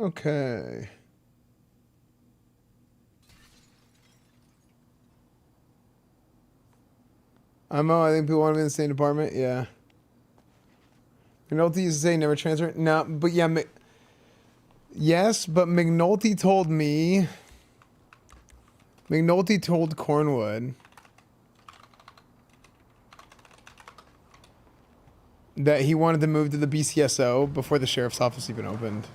Okay. I think people want to be in the same department. Yeah. McNulty used to say never transfer. No, but yeah, yes, but McNulty told me. McNulty told Cornwood that he wanted to move to the BCSO before the sheriff's office even opened.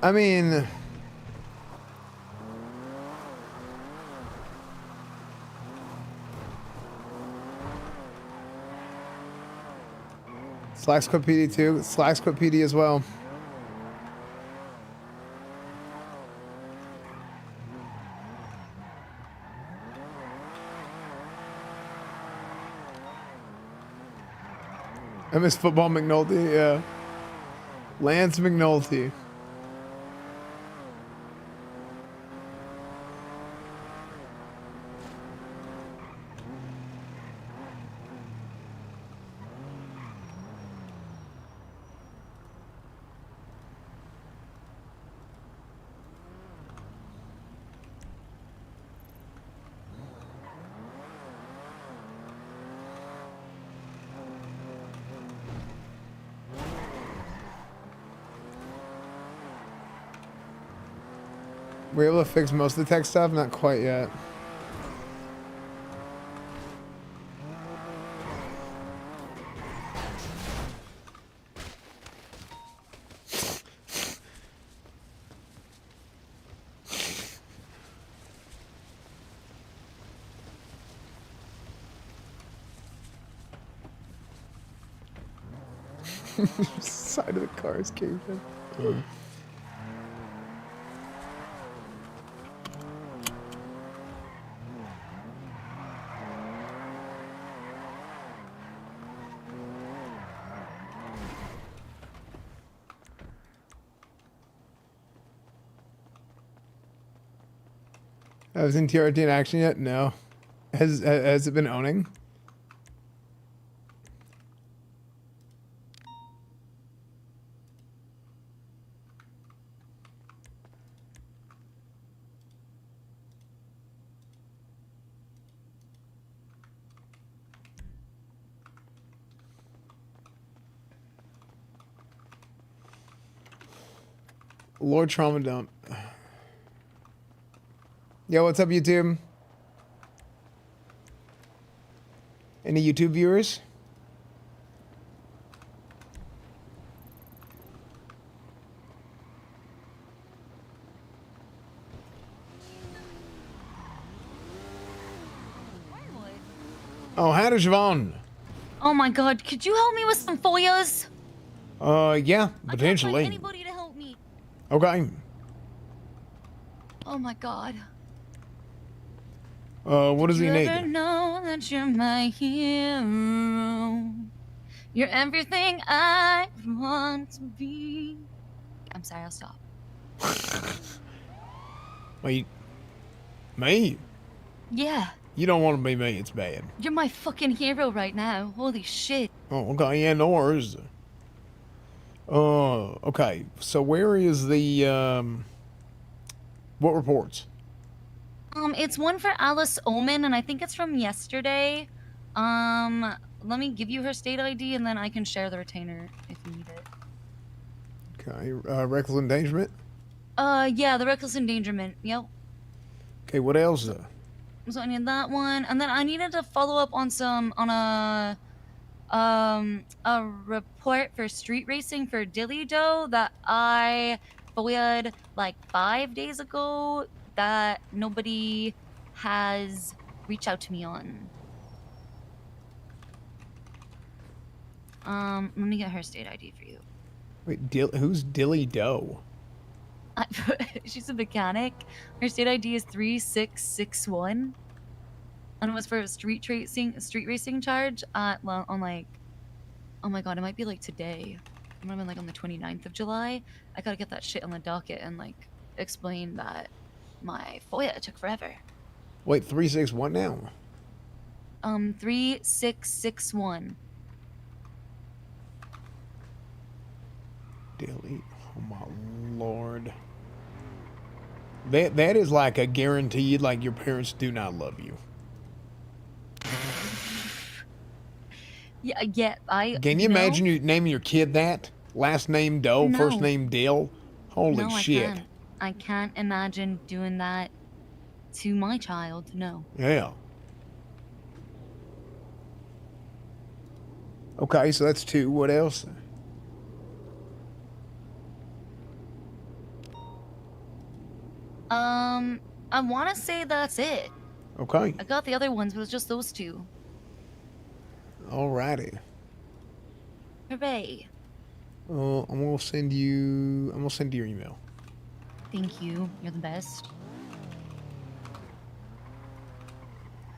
I mean, Slacks quit PD too. Slacks quit PD as well. I miss football McNulty, yeah. Lance McNulty. We're able to fix most of the tech stuff? Not quite yet. Side of the car is caved in. Was in TRT in action yet? No. Has it been owning? Lord Trauma Dump. Yo, what's up, YouTube? Any YouTube viewers? Oh, Hannah Siobhan. Oh my god, could you help me with some FOIAs? Yeah, potentially. I can't find anybody to help me. Okay. Oh my god. What does he need? You ever know that you're my hero? You're everything I want to be. I'm sorry, I'll stop. Wait. Me? Yeah. You don't want to be me, it's bad. You're my fucking hero right now. Holy shit. Oh, okay, yeah, no worries. Okay, so where is the, what reports? It's one for Alice Omen, and I think it's from yesterday. Let me give you her state ID, and then I can share the retainer if you need it. Okay, reckless endangerment? Yeah, the reckless endangerment, yep. Okay, what else? So I need that one, and then I needed to follow up on a report for street racing for Dilly Doe that I FOIA'd like 5 days ago that nobody has reached out to me on. Let me get her state ID for you. Wait, who's Dilly Doe? She's a mechanic. Her state ID is 3661. And it was for a street racing charge well, on like, oh my god, it might be like today. It might have been like on the 29th of July. I gotta get that shit on the docket and like explain that my FOIA took forever. Wait, 361 now? 3661. Delete. Oh my lord. That is like a guaranteed, like your parents do not love you. Yeah, Can you imagine you naming your kid that? Last name Doe, No. first name Dill? Holy No, shit. I can't imagine doing that to my child, no. Yeah. Okay, so that's 2. What else? I want to say that's it. Okay. I got the other ones, but it's just those 2. Alrighty. Hooray. I'm gonna send you your email. Thank you. You're the best.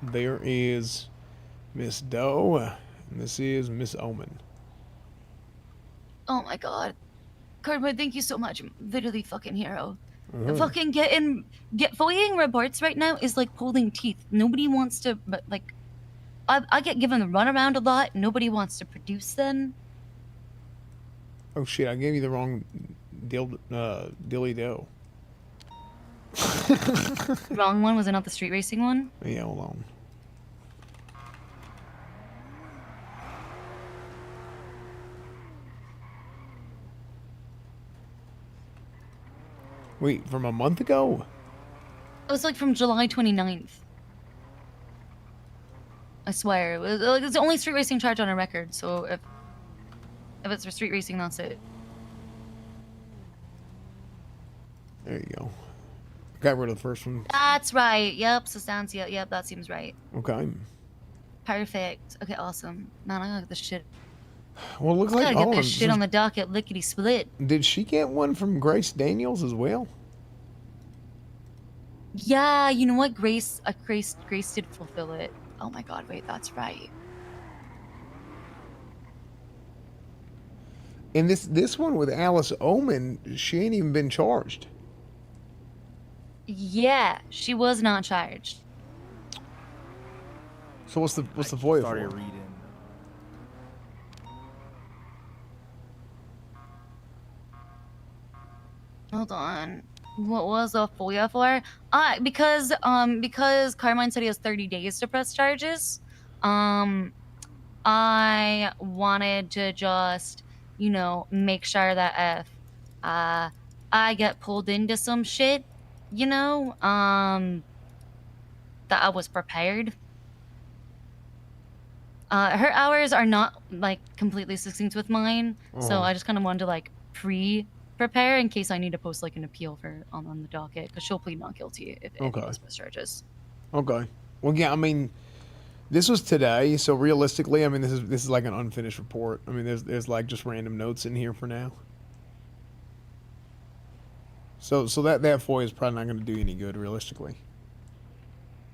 There is Miss Doe, and this is Miss Omen. Oh my god. Cartman, thank you so much. I'm literally fucking hero. Uh-huh. Fucking FOIAing reports right now is like pulling teeth. Nobody wants to, but like, I get given the runaround a lot. Nobody wants to produce them. Oh shit, I gave you the wrong dilly doe. Wrong one, was it not the street racing one? Yeah, hold on. Wait, from a month ago? It was like from July 29th. I swear. It's the only street racing charge on a record, so if it's for street racing, that's it. There you go. Got rid of the first one. That's right. Yep, Sustancia. Yep, that seems right. Okay. Perfect. Okay, awesome. Man, I gotta get this shit. Well, it looks I like gotta get this shit on the docket lickety split. Did she get one from Grace Daniels as well? Yeah, you know what? Grace did fulfill it. Oh my god, wait, that's right. And this one with Alice Omen, she ain't even been charged. Yeah, she was not charged. So what's the FOIA Started for? reading. Hold on. What was the FOIA for? Because Carmine said he has 30 days to press charges. I wanted to just, you know, make sure that if I get pulled into some shit, you know, that I was prepared. Her hours are not like completely succinct with mine, so I just kind of wanted to like prepare in case I need to post like an appeal for on the docket, because she'll plead not guilty if it was press charges. Okay. Well, yeah, I mean, this was today, so realistically, I mean, this is like an unfinished report. I mean, there's like just random notes in here for now. So that FOIA is probably not going to do you any good, realistically.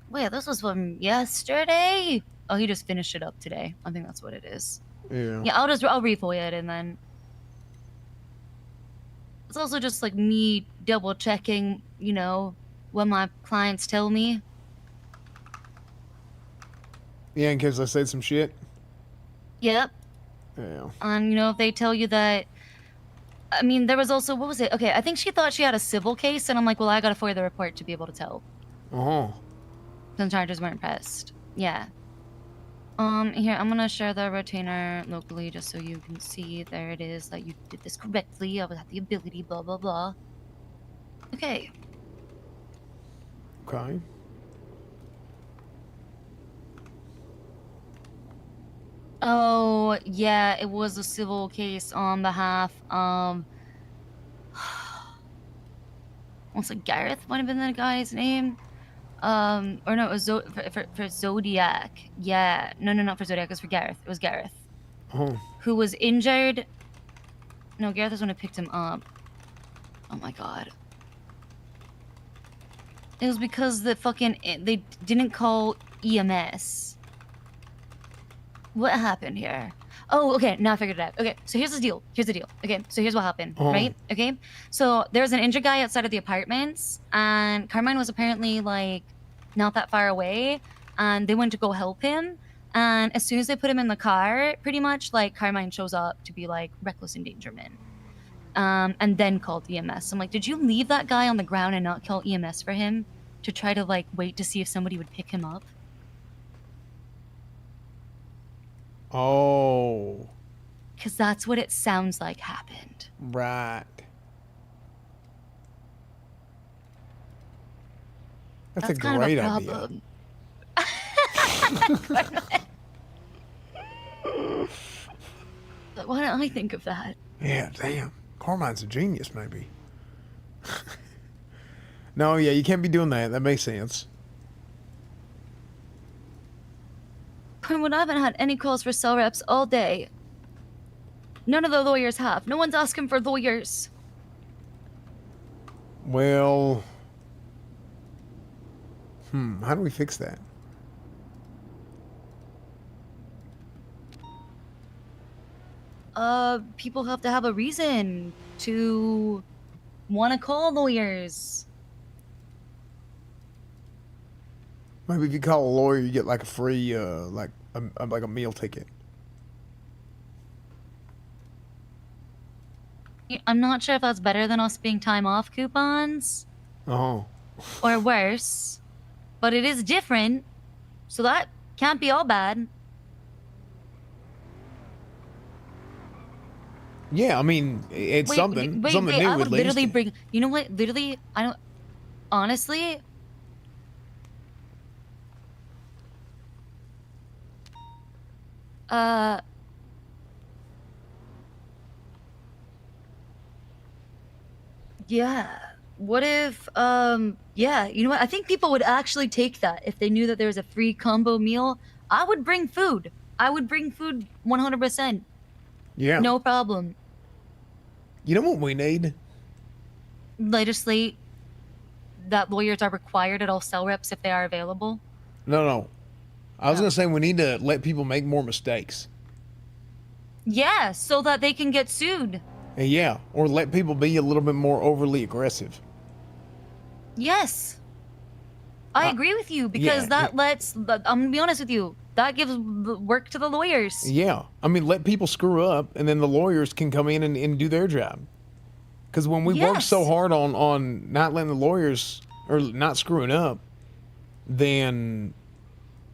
Wait, this was from yesterday? Oh, he just finished it up today. I think that's what it is. Yeah. Yeah, I'll re-FOIA it, and then it's also just like me double checking, you know, what my clients tell me. Yeah, in case I said some shit. Yep. Yeah. And you know, if they tell you that, I mean, there was also, what was it? Okay, I think she thought she had a civil case, and I'm like, well, I gotta FOIA the report to be able to tell. Some charges weren't pressed. Yeah. Here, I'm gonna share the retainer locally just so you can see. There it is, that you did this correctly. I had the ability, blah, blah, blah. Okay. Okay. Oh, yeah, it was a civil case on behalf of... Almost like Gareth might have been the guy's name. Or no, it was for Zodiac. Yeah. No, not for Zodiac. It was for Gareth. It was Gareth. Who was injured. No, Gareth was when I picked him up. Oh my god. It was because they didn't call EMS. What happened here? Oh, okay, now I figured it out. Okay, so here's the deal. Okay, so here's what happened, right? Okay, so there was an injured guy outside of the apartments, and Carmine was apparently, like, not that far away, and they went to go help him, and as soon as they put him in the car, pretty much, like, Carmine shows up to be, like, reckless endangerment, and then called EMS. I'm like, did you leave that guy on the ground and not call EMS for him to try to, like, wait to see if somebody would pick him up? Oh. Because that's what it sounds like happened. Right. That's a kind great of a idea. problem. Why don't I think of that? Yeah, damn. Carmine's a genius, maybe. No, yeah, you can't be doing that. That makes sense. When I haven't had any calls for cell reps all day. None of the lawyers have. No one's asking for lawyers. Well, how do we fix that? People have to have a reason to want to call lawyers. Maybe if you call a lawyer, you get like a free, like a meal ticket. I'm not sure if that's better than us being time off coupons. Oh. Or worse. But it is different. So that can't be all bad. Yeah, I mean, it's something new I would at least. literally bring. You know what? Literally, I don't. Honestly. Yeah. What if, yeah, you know what? I think people would actually take that if they knew that there was a free combo meal. I would bring food. I would bring food 100%. Yeah. No problem. You know what we need? Legislate that lawyers are required at all cell reps if they are available. No. I was going to say we need to let people make more mistakes. Yeah, so that they can get sued. Yeah, or let people be a little bit more overly aggressive. Yes. I agree with you because lets, I'm going to be honest with you, that gives work to the lawyers. Yeah. I mean, let people screw up and then the lawyers can come in and do their job. Because when we work so hard on not letting the lawyers, or not screwing up, then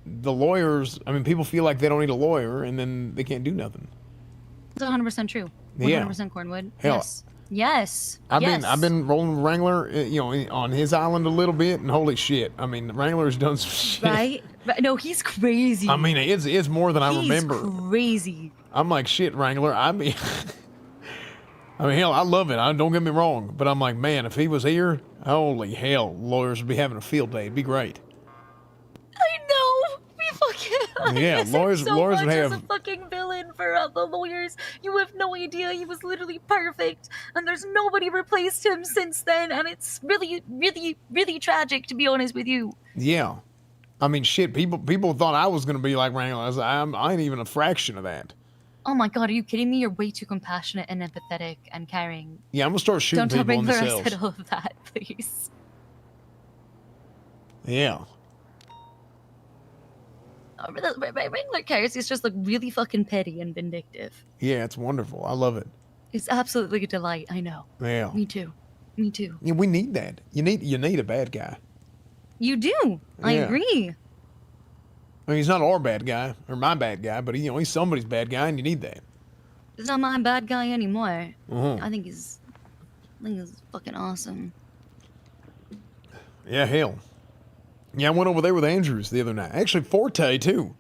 the lawyers, I mean, people feel like they don't need a lawyer and then they can't do nothing. That's 100% true. 100% Cornwood. Hell, Yes. I've been rolling with Wrangler, on his island a little bit, and holy shit, I mean, Wrangler's done some shit. Right? No, he's crazy. I mean, it's more than I remember. He's crazy. I'm like, shit, Wrangler. I mean, hell, I love it. Don't get me wrong, but I'm like, man, if he was here, holy hell, lawyers would be having a field day. It'd be great. I know. We fucking. Yeah, lawyers would have. As a fucking villain for the lawyers. You have no idea. He was literally perfect, and there's nobody replaced him since then, and it's really, really, really tragic, to be honest with you. Yeah, I mean, shit. People thought I was gonna be like Wrangler. I ain't even a fraction of that. Oh my god, are you kidding me? You're way too compassionate and empathetic and caring. Yeah, I'm gonna start shooting Don't people in the tell cells. Wrangler I said all of that, please. Yeah. Wrangler cares. He's just like really fucking petty and vindictive. Yeah, it's wonderful. I love it. It's absolutely a delight. I know. Yeah. Me too. Yeah, we need that. You need a bad guy. You do. I agree. I mean, he's not our bad guy or my bad guy, but he's somebody's bad guy, and you need that. He's not my bad guy anymore. Uh-huh. I think he's fucking awesome. Yeah, hell. Yeah, I went over there with Andrews the other night. Actually, Forte too.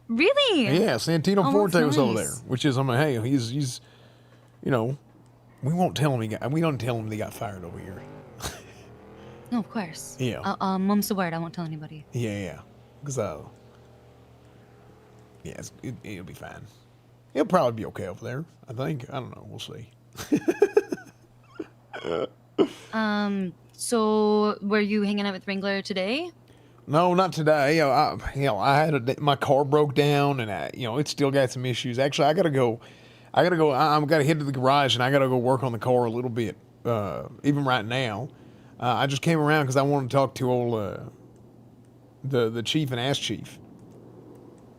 Really? Yeah, Santino Oh, Forte that's was over there, nice. which is, I'm like, hey, he's, we won't tell him we don't tell him he got fired over here. No, of course. Yeah. Mom's the word. I won't tell anybody. Yeah, because it'll be fine. He'll probably be okay over there. I think. I don't know. We'll see. So, were you hanging out with Wrangler today? No, not today. I had my car broke down, and it still got some issues. Actually, I gotta go. I'm gotta head to the garage, and I gotta go work on the car a little bit. Even right now, I just came around because I wanted to talk to old the chief and ass chief,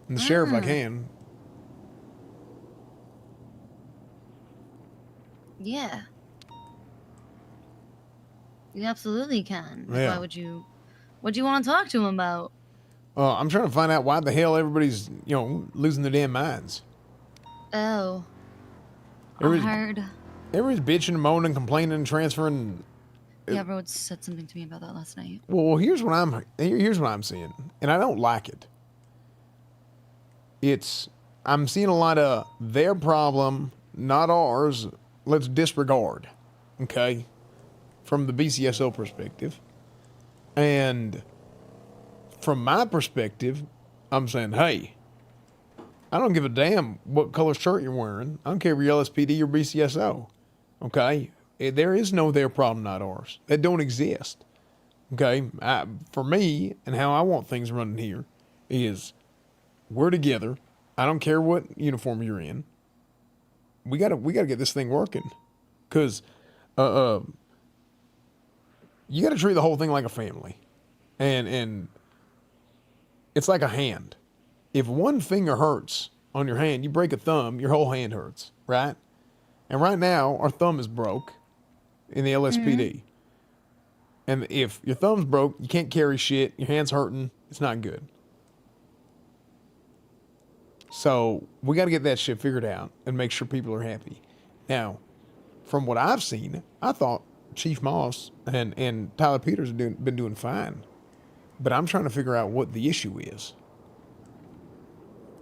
and the sheriff if I can. Yeah. You absolutely can. Yeah. Why would you? What do you want to talk to him about? I'm trying to find out why the hell everybody's losing their damn minds. Oh. I heard. Everybody's bitching, and moaning, complaining, and transferring. Yeah, Rhodes said something to me about that last night. Well, here's what I'm seeing, and I don't like it. I'm seeing a lot of their problem, not ours. Let's disregard, okay, from the BCSO perspective. And from my perspective, I'm saying, hey, I don't give a damn what color shirt you're wearing. I don't care if you're LSPD or BCSO, okay? There is no their problem, not ours. That don't exist, okay? For me, and how I want things running here is we're together. I don't care what uniform you're in. We gotta get this thing working, cause you gotta treat the whole thing like a family, and it's like a hand. If one finger hurts on your hand, you break a thumb, your whole hand hurts, right? And right now, our thumb is broke in the LSPD. Mm-hmm. And if your thumb's broke, you can't carry shit, your hand's hurting, it's not good. So we got to get that shit figured out and make sure people are happy. Now, from what I've seen, I thought Chief Moss and Tyler Peters have been doing fine. But I'm trying to figure out what the issue is.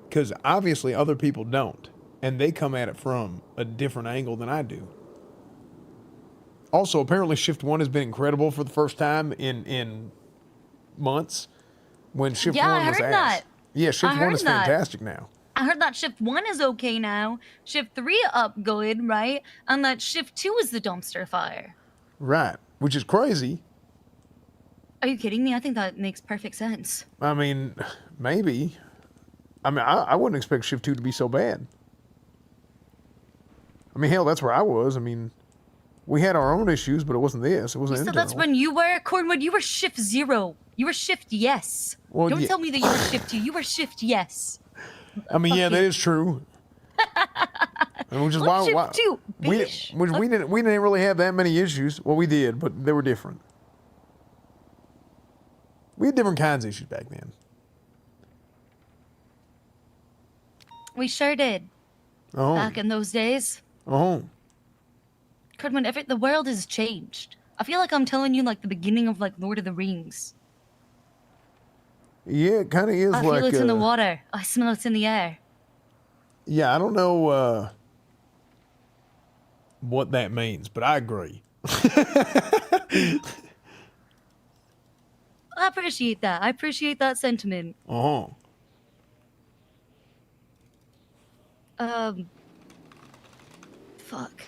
Because obviously other people don't. And they come at it from a different angle than I do. Also, apparently Shift 1 has been incredible for the first time in months. When Shift 1 was I heard that. Yeah, Shift 1 is fantastic now. I heard that Shift 1 is okay now. Shift 3 up good, right? And that Shift 2 is the dumpster fire. Right, which is crazy. Are you kidding me? I think that makes perfect sense. I mean, maybe. I mean, I wouldn't expect Shift 2 to be so bad. I mean, hell, that's where I was. I mean, we had our own issues, but it wasn't this. It wasn't internal. So that's when you were, Cornwood, you were Shift 0. You were Shift yes. Well, Don't tell me that you were Shift 2. You were Shift yes. I mean, yeah, that is true. Which is why we didn't really have that many issues. Well, we did, but they were different. We had different kinds of issues back then. We sure did. Oh. Back in those days. Oh. Kurdman, the world has changed. I feel like I'm telling you like the beginning of like Lord of the Rings. Yeah, it kind of is. I feel it's in the water. I smell it's in the air. Yeah, I don't know what that means, but I agree. I appreciate that. I appreciate that sentiment. Uh-huh. Fuck.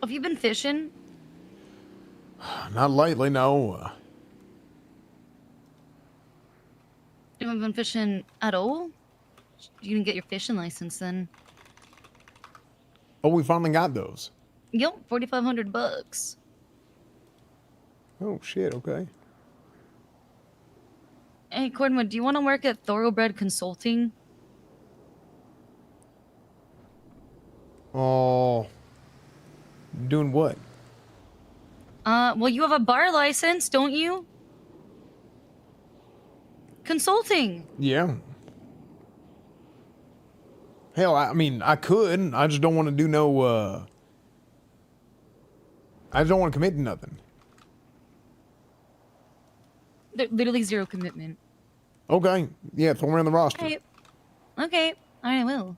Have you been fishing? Not lately, no. You haven't been fishing at all? You didn't get your fishing license then. Oh, we finally got those. Yep, $4,500. Oh shit, okay. Hey, Cornwood, do you want to work at Thoroughbred Consulting? Oh. Doing what? Well, you have a bar license, don't you? Consulting. Yeah. Hell, I mean, I could. I just don't want to do no, I just don't want to commit to nothing. Literally zero commitment. Okay. Yeah, throw me on the roster. Okay. I will.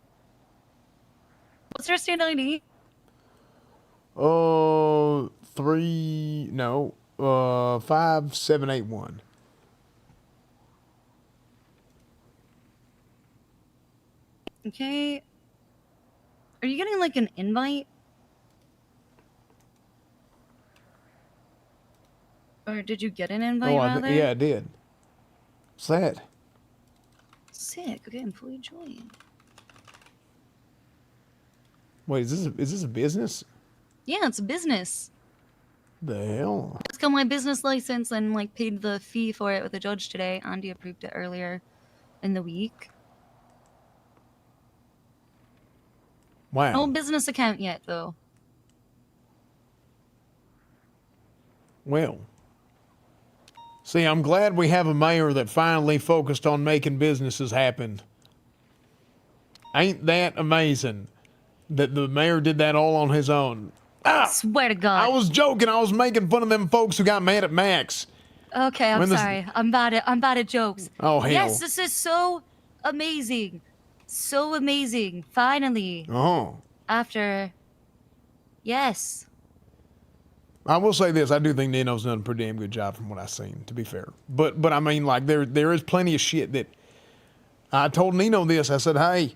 What's your stand ID? 5781. Okay. Are you getting like an invite? Or did you get an invite, Oh, rather? yeah, I did. What's that? Sick. Okay, employee join. Wait, is this a business? Yeah, it's a business. The hell? I just got my business license and like paid the fee for it with the judge today. Andy approved it earlier in the week. Wow. No business account yet, though. Well. See, I'm glad we have a mayor that finally focused on making businesses happen. Ain't that amazing that the mayor did that all on his own? Ah! Swear to God. I was joking. I was making fun of them folks who got mad at Max. Okay, I'm sorry. I'm bad at jokes. Oh, hell. Yes, this is so amazing. So amazing. Finally. Oh. After. Yes. I will say this. I do think Nino's done a pretty damn good job from what I've seen, to be fair. But I mean, like, there is plenty of shit that... I told Nino this. I said, hey...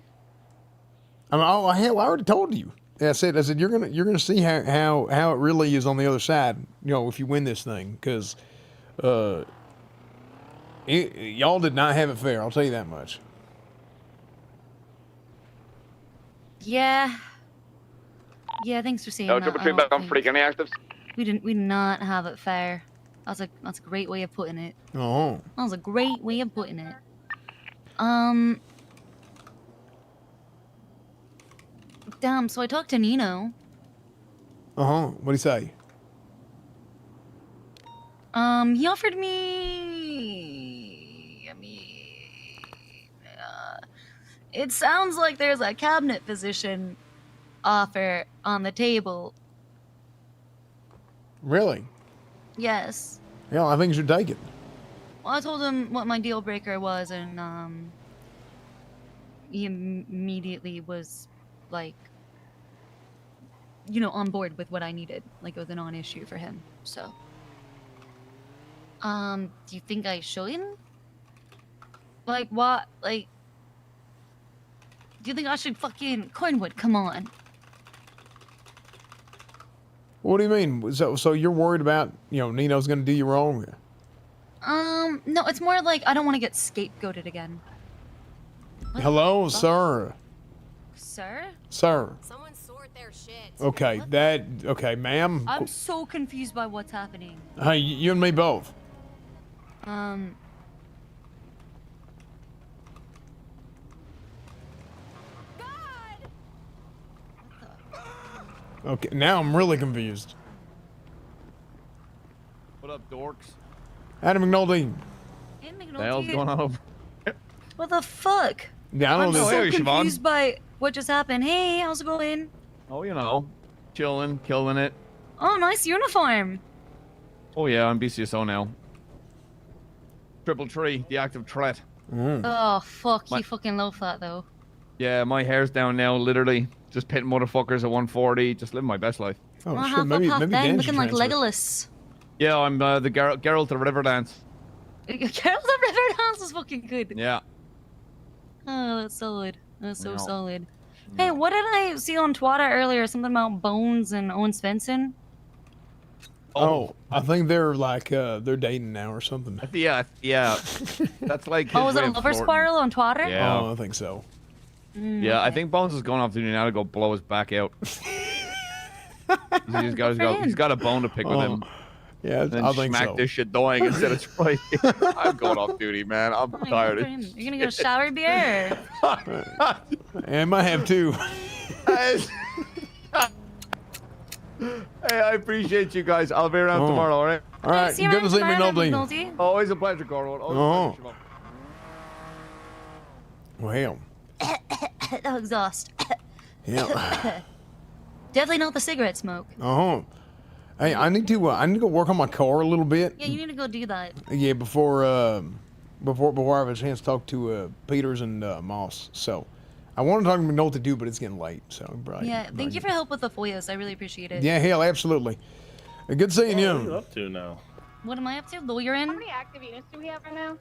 I mean, oh, hell, I already told you. I said, you're gonna see how it really is on the other side, you know, if you win this thing. Because y'all did not have it fair. I'll tell you that much. Yeah. Yeah, thanks for saying No, that. triple tree back on freak. Any actives? We did not have it fair. That's a great way of putting it. Oh. That was a great way of putting it. Damn, so I talked to Nino. What'd he say? He offered me... I mean... it sounds like there's a cabinet position offer on the table. Really? Yes. Yeah, I think you should take it. Well, I told him what my deal breaker was, and, he immediately was, like, you know, on board with what I needed. Like, it was a non-issue for him, so. Do you think I should? Like, what? Like, do you think I should fucking... Cornwood, come on. What do you mean? So you're worried about, you know, Nino's gonna do you wrong? No, it's more like I don't want to get scapegoated again. What Hello, sir. Sir? Sir. Someone sort their shit. Okay, okay, ma'am. I'm so confused by what's happening. Hey, you and me both. God. Okay, now I'm really confused. What up, dorks? Adam McNulty. Hey, What the hell's going on over? What the fuck? Yeah, I I'm don't know. so Hey, Siobhan. confused by what just happened. Hey, how's it going? Oh, you know, chilling, killing it. Oh, nice uniform. Oh yeah, I'm BCSO now. Triple tree, the active threat. Oh, fuck. My- You fucking love that, though. Yeah, my hair's down now, literally. Just pitting motherfuckers at 140, just living my best life. Oh, Well, shit, half maybe up, half Dan down, should looking like transfer. Legolas. Yeah, I'm the Geralt of Riverdance. Carol the River Dance is fucking good. Yeah. Oh, that's solid. That's so No. solid. Hey, what did I see on Twitter earlier? Something about Bones and Owen Svensson? Oh, I think they're like they're dating now or something. Yeah. That's like. His Oh, was it way a of lover flirting. spiral on Twitter? Yeah. Oh, I think so. Yeah, I think Bones is going off duty now to go blow his back out. He's got a bone to pick with him. Yeah, And then I think smack so. this shit dying instead of spray. I'm going off duty, man. I'm Oh my God, tired. good for him. You're gonna go shower beer. And I might have two. Hey, I appreciate you guys. I'll be around tomorrow, all right? All right, See you good to see around McNulty. tomorrow, McNulty. Always a pleasure, Cornwall. Always a pleasure, Siobhan. Well, Oh, exhaust. yeah. Definitely not the cigarette smoke. Hey, I need to go work on my car a little bit. Yeah, you need to go do that. Yeah, before I have a chance to talk to Peters and Moss. So, I want to talk to McNulty too, but it's getting late. So, probably. Yeah, thank you for help with the FOIAs. I really appreciate it. Yeah, hell, absolutely. Good seeing What are you you. up to now? What am I up to? Lawyering? How many active units do we have right now?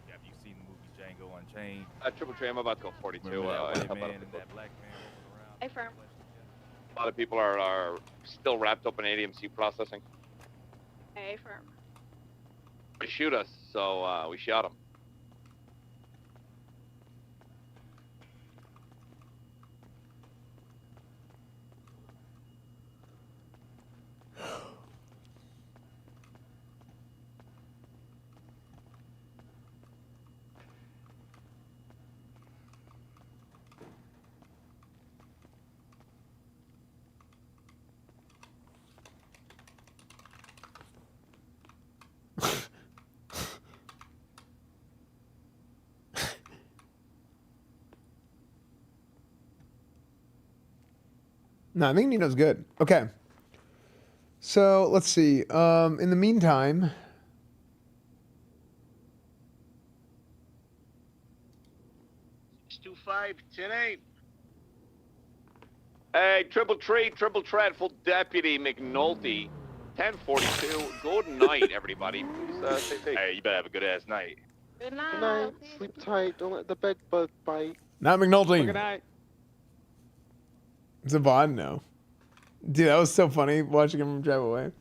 Have you seen the movie Django Unchained? Triple tree, I'm about to go 42. Remember that Help white out man people. and that black man rolling around? Affirm. A lot of people are still wrapped up in ADMC processing. A firm. They shoot us, so we shot them. No, I think Nino's good. Okay. So let's see. In the meantime, 625, 10-8. Hey, triple tread, full deputy McNulty, 1042. Good night, everybody. Please stay safe. Hey, you better have a good ass night. Good night. Good night. LT. Sleep tight. Don't let the bed bug bite. not McNulty. Good night. It's a VOD now. Dude, that was so funny watching him drive away.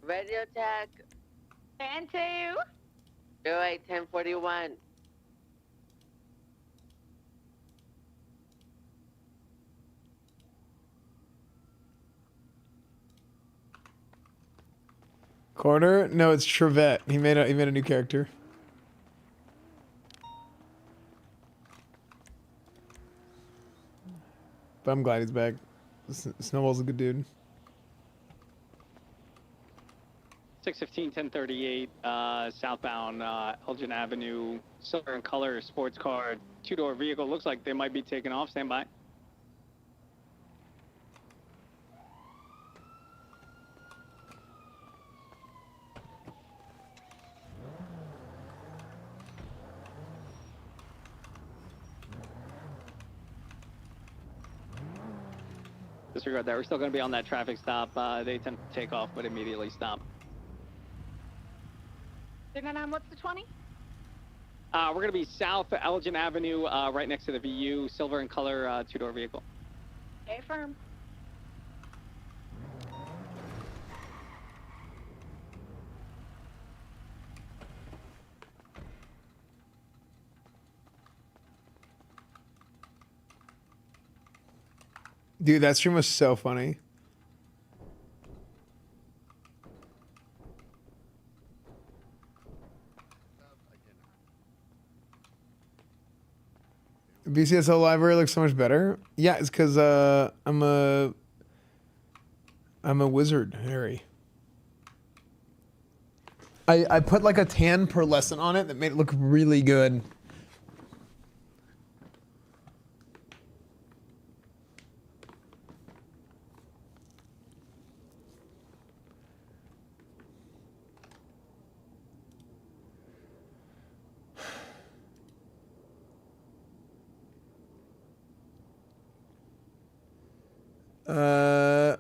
Radio tag 10-2. 08 1041. Corner? No, it's Trevette. He made a new character. But I'm glad he's back. Snowball's a good dude. 615, 1038, southbound Elgin Avenue, silver in color, sports car, two-door vehicle. Looks like they might be taking off. Stand by. Disregard that. We're still going to be on that traffic stop. They tend to take off, but immediately stop. 699, what's the 20? We're going to be south of Elgin Avenue, right next to the VU, silver in color, two-door vehicle. A firm. Dude, that stream was so funny. BCSO library looks so much better. Yeah, it's because I'm a wizard, Harry. I put like a tan per lesson on it that made it look really good.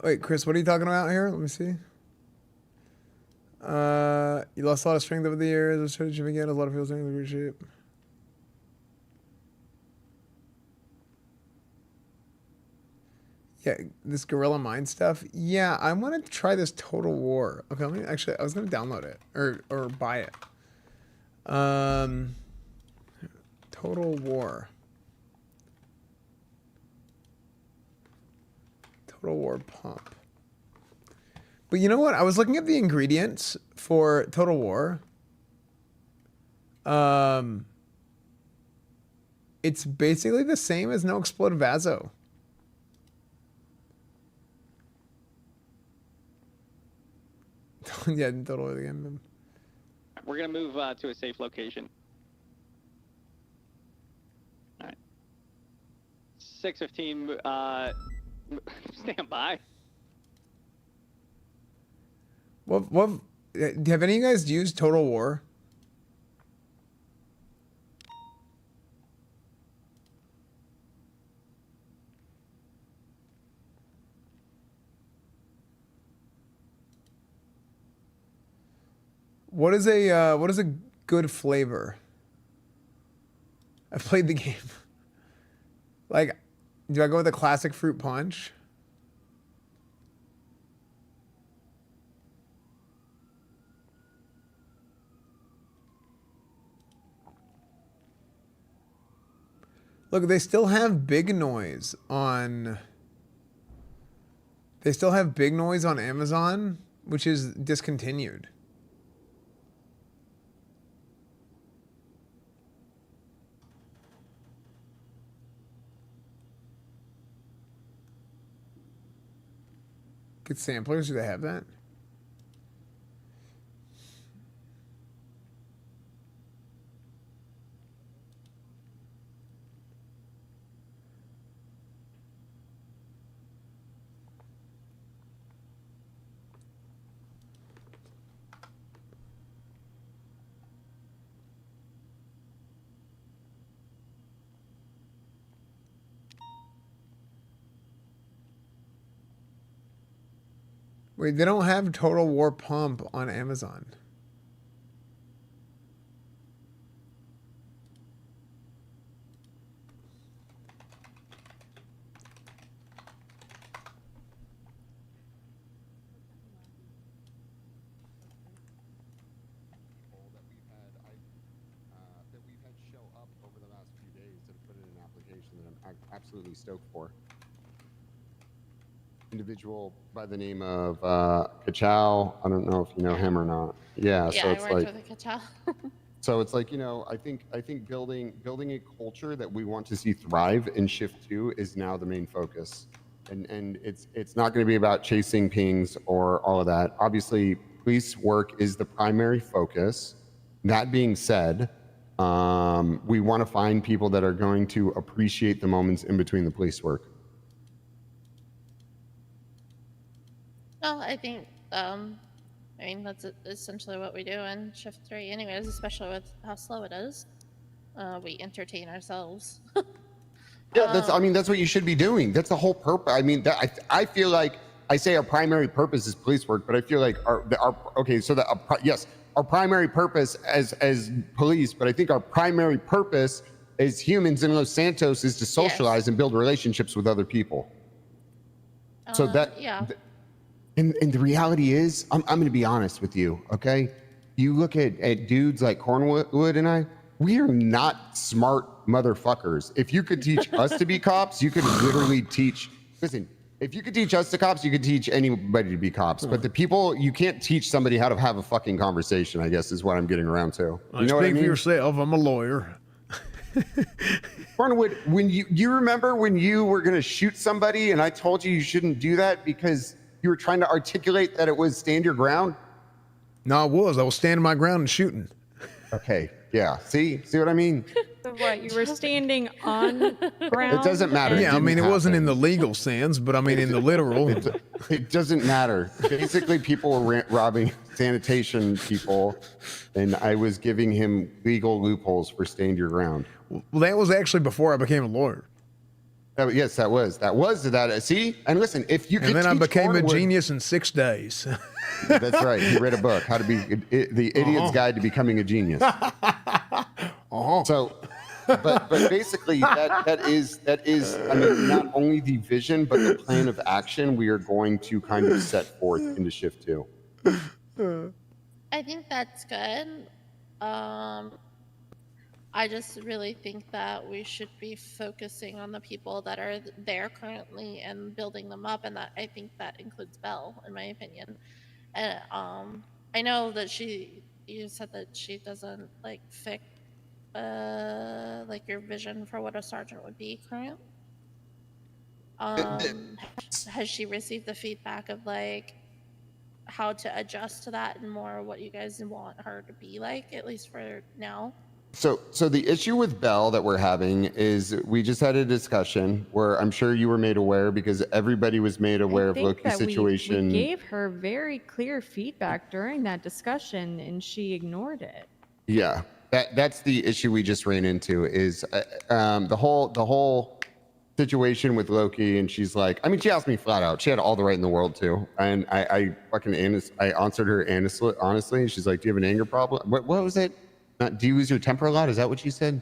Wait, Chris, what are you talking about here? Let me see. You lost a lot of strength over the years. Let's try to gym again. A lot of people saying in good shape. Yeah, this Gorilla Mind stuff. Yeah, I want to try this Total War. Okay, let me actually. I was gonna download it or buy it. Total War. Total War pump. But you know what? I was looking at the ingredients for Total War. It's basically the same as No Explode Vaso. Yeah, totally again. We're going to move to a safe location. All right. 615, stand by. What have any of you guys used Total War? What is a good flavor? I've played the game. Like, do I go with a classic fruit punch? Look, they still have Big Noise on. They still have Big Noise on Amazon, which is discontinued. Good samplers, do they have that? Wait, they don't have Total War Pump on Amazon. That we've had show up over the last few days that have put in an application that I'm absolutely stoked for. Individual by the name of Kachow. I don't know if you know him or not. Yeah, so it's I worked like with a Kachow. so it's like, you know, I think building a culture that we want to see thrive in Shift 2 is now the main focus. And it's not going to be about chasing pings or all of that. Obviously, police work is the primary focus. That being said, we want to find people that are going to appreciate the moments in between the police work. Well, I think, I mean, that's essentially what we do in Shift 3 anyways, especially with how slow it is. We entertain ourselves. Yeah, that's what you should be doing. That's the whole purpose. I mean, I feel like I say our primary purpose is police work, but I feel like our primary purpose as police, but I think our primary purpose as humans in Los Santos is to socialize and build relationships with other people. So and the reality is, I'm going to be honest with you, okay? You look at dudes like Cornwood and I, we are not smart motherfuckers. If you could teach us to be cops, you could literally teach, listen, if you could teach us to cops, you could teach anybody to be cops. But the people, you can't teach somebody how to have a fucking conversation, I guess is what I'm getting around to. You know what I mean? Speak for yourself, I'm a lawyer. Cornwood, when you remember when you were going to shoot somebody and I told you shouldn't do that because you were trying to articulate that it was stand your ground? No, I was standing my ground and shooting. Okay, yeah. See what I mean? So what, you were standing on ground? It doesn't matter. Yeah, I mean, it wasn't in the legal sense, but I mean in the literal. It doesn't matter. Basically, people were robbing sanitation people, and I was giving him legal loopholes for stand your ground. Well, that was actually before I became a lawyer. Yes, that was. See? And listen, if you could and then I teach became Cornwood, a genius in 6 days. That's right. He read a book, How to Be the Idiot's Guide to Becoming a Genius. So, but basically, that is. I mean, not only the vision, but the plan of action we are going to kind of set forth into Shift 2. I think that's good. I just really think that we should be focusing on the people that are there currently and building them up, and that I think that includes Belle, in my opinion. And I know that you said that she doesn't like fit like your vision for what a sergeant would be current. Has she received the feedback of like how to adjust to that and more what you guys want her to be like, at least for now? So the issue with Belle that we're having is we just had a discussion where I'm sure you were made aware because everybody was made aware of Loki's situation. We gave her very clear feedback during that discussion and she ignored it. Yeah, that's the issue we just ran into is the whole situation with Loki, and she's like, I mean, she asked me flat out. She had all the right in the world too, and I answered her honestly. She's like, do you have an anger problem? What was it? Do you lose your temper a lot? Is that what you said?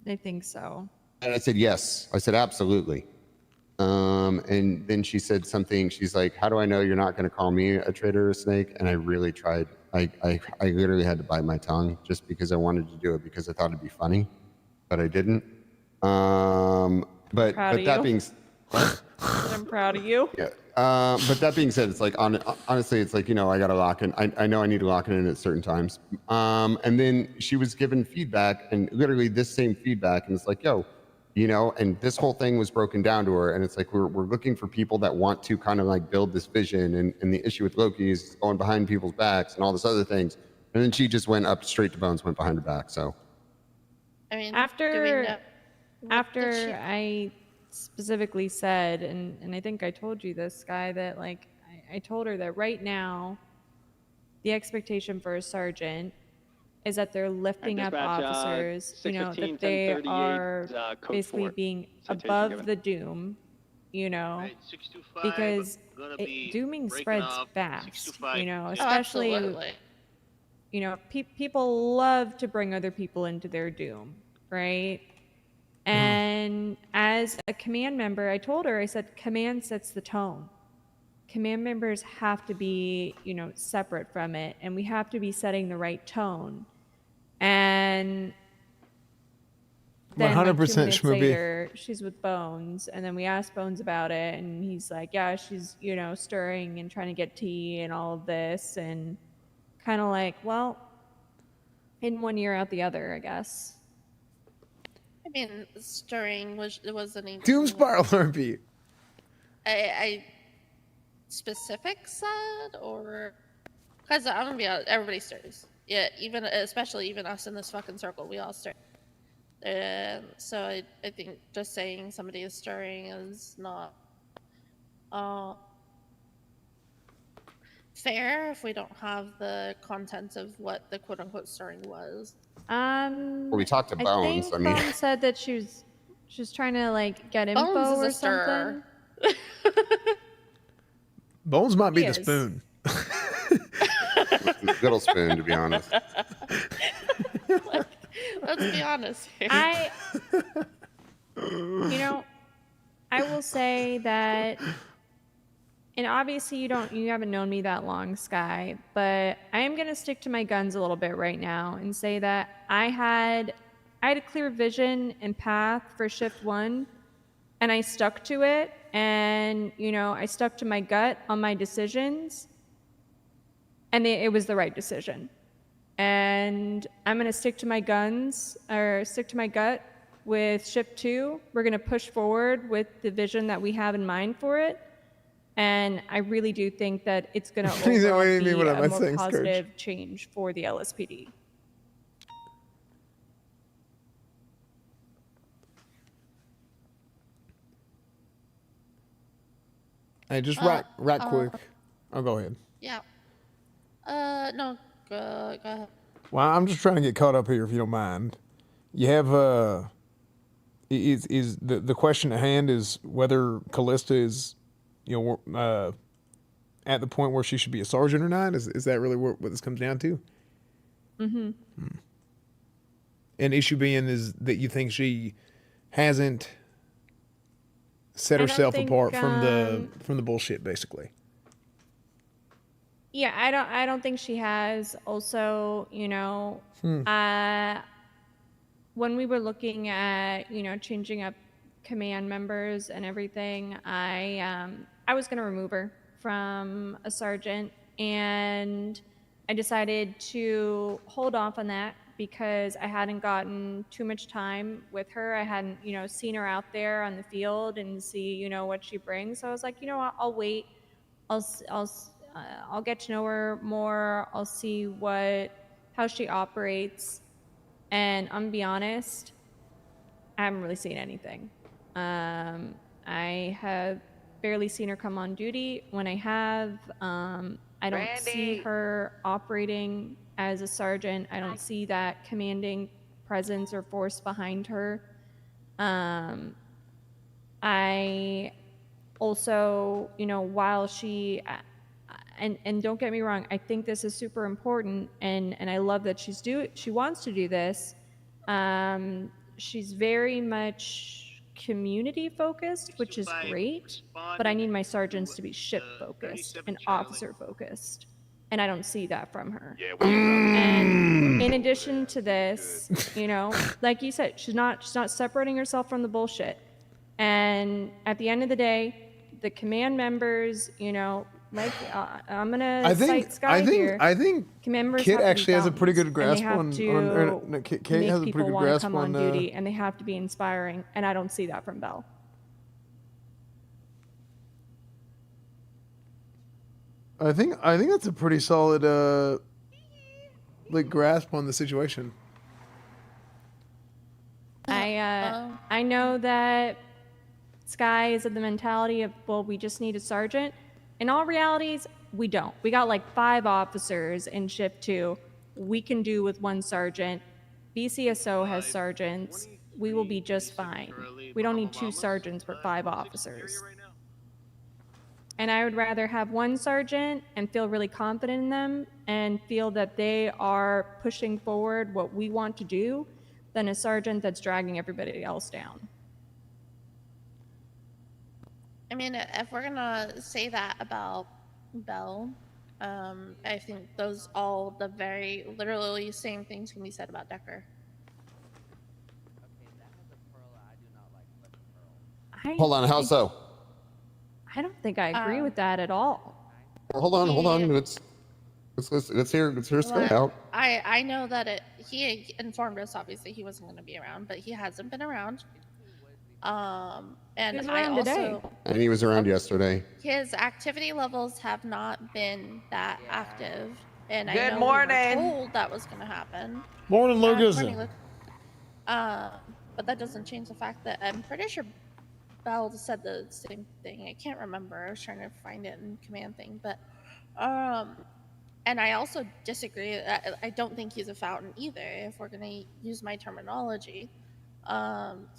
I think so. And I said, yes. I said, absolutely. And then she said something. She's like, how do I know you're not going to call me a traitor or a snake? And I really tried. I literally had to bite my tongue just because I wanted to do it because I thought it'd be funny, but I didn't. But Proud of that you. being I'm proud of you. yeah. But that being said, it's like honestly, it's like, I got to lock in. I know I need to lock it in at certain times. And then she was given feedback, and literally this same feedback, and it's like, yo, and this whole thing was broken down to her, and it's like we're looking for people that want to kind of like build this vision, and the issue with Loki is going behind people's backs and all this other things, and then she just went up straight to Bones, went behind her back. So I mean, After she- I specifically said, and I think I told you this, Guy, that like I told her that right now the expectation for a sergeant is that they're lifting up Dispatch, officers, that 615, they 1038, are code basically 4. being Citation above given. the doom, Right, 625, because gonna be dooming breaking spreads up, fast, 625. Oh, especially, absolutely. people love to bring other people into their doom, right? And as a command member, I told her, I said, command sets the tone. Command members have to be, separate from it, and we have to be setting the right tone. And then 100% like 2 minutes Schmoopy. later, she's with Bones, and then we asked Bones about it, and he's like, yeah, she's, stirring and trying to get tea and all of this, and kind of like, well, in one ear out the other, I guess. I mean, stirring wasn't even Doom PurpleRP. I specific said, or because I'm gonna be honest, everybody stirs. Yeah, especially us in this fucking circle, we all stir. So I think just saying somebody is stirring is not fair if we don't have the content of what the quote unquote stirring was. well, we talked to Bones. I think Bones said that she was trying to like get info Bones is or a stirrer. something. Bones might be He the is. spoon. Little spoon, to be honest. Let's be honest here. I will say that, and obviously you haven't known me that long, Sky, but I am going to stick to my guns a little bit right now and say that I had a clear vision and path for shift 1, and I stuck to it, and I stuck to my gut on my decisions, and it was the right decision. And I'm going to stick to my guns, or stick to my gut with shift 2. We're going to push forward with the vision that we have in mind for it. And I really do think that it's going to overall What do you be mean, what am a I more saying, Scourge? positive change for the LSPD. Hey, just right quick. Oh, go ahead. Yeah. No, go ahead. Well, I'm just trying to get caught up here, if you don't mind. You have is the question at hand is whether Callista is, at the point where she should be a sergeant or not? Is that really what this comes down to? Mm-hmm. An issue being is that you think she hasn't set I don't herself think, apart from the bullshit, basically. Yeah, I don't think she has. Also, when we were looking at, changing up command members and everything, I was going to remove her from a sergeant, and I decided to hold off on that because I hadn't gotten too much time with her. I hadn't, seen her out there on the field and see, what she brings. So I was like, I'll wait. I'll get to know her more. I'll see how she operates. And I'm gonna be honest, I haven't really seen anything. I have barely seen her come on duty. When I have, I don't see her operating as a sergeant. I don't see that commanding presence or force behind her. I also, while she, and don't get me wrong, I think this is super important, and I love that she wants to do this. She's very much community focused, which is great, but I need my sergeants to be ship focused and officer focused. and I don't see that from her. Yeah, And in addition to this, you know, like you said, she's not separating herself from the bullshit. And at the end of the day, the command members, you know, like I'm gonna cite Sky here. I think command members Kit have to be actually has a pretty good balanced, grasp and they on. have to No, Kate make has a people pretty good want to grasp come on on. duty, and they have to be inspiring, and I don't see that from Belle. I think that's a pretty solid like grasp on the situation. I know that Sky is of the mentality of, well, we just need a sergeant. In all realities, we don't. We got like 5 officers in shift 2. We can do with 1 sergeant. BCSO has sergeants. We will be just fine. We don't need 2 sergeants for 5 officers. And I would rather have 1 sergeant and feel really confident in them and feel that they are pushing forward what we want to do than a sergeant that's dragging everybody else down. I mean, if we're gonna say that about Belle, I think those all the very literally same things can be said about Decker. Hold on, how so? I don't think I agree with that at all. Well, hold on. Let's hear Sky out. I know that he informed us, obviously he wasn't going to be around, but he hasn't been around. And He was I around also today. And he was around yesterday. his activity levels have not been that active, and Good I know morning. we were told that was going to happen. Morning, Lucas. Morning, Luke. But that doesn't change the fact that I'm pretty sure Belle said the same thing. I can't remember. I was trying to find it in command thing, but and I also disagree. I don't think he's a fountain either. If we're gonna use my terminology,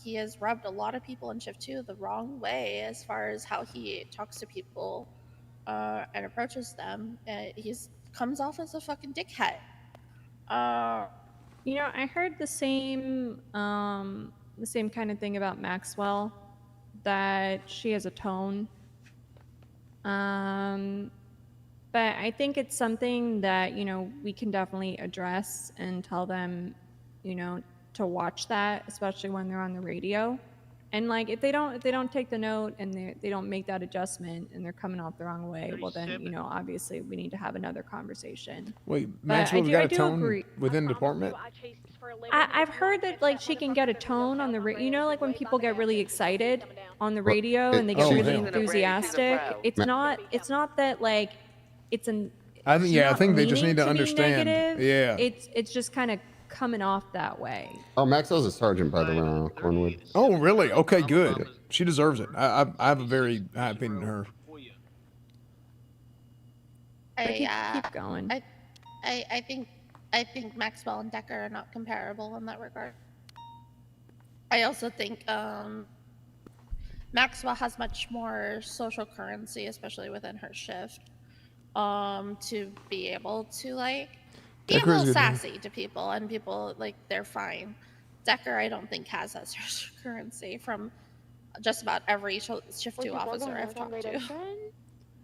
he has rubbed a lot of people in shift 2 the wrong way as far as how he talks to people and approaches them. He comes off as a fucking dickhead. You know, I heard the same kind of thing about Maxwell, that she has a tone. But I think it's something that, you know, we can definitely address and tell them, you know, to watch that, especially when they're on the radio. And like, if they don't take the note and they don't make that adjustment and they're coming off the wrong way, well then, you know, obviously we need to have another conversation. Wait, But Maxwell's got a tone agree. within the department? I've heard that like she can get a tone on the you know, like when people get really excited on the radio and they get really enthusiastic. It's not that like it's an. I think they just need to understand. Negative. Yeah. It's just kind of coming off that way. Oh, Maxwell's a sergeant, by the way, on Cornwood. Oh, really? Okay, good. She deserves it. I have a very high opinion of her. Keep going. I think Maxwell and Decker are not comparable in that regard. I also think Maxwell has much more social currency, especially within her shift, to be able to like be a little sassy to people, and people like they're fine. Decker, I don't think has that social currency from just about every shift 2 officer I've talked to.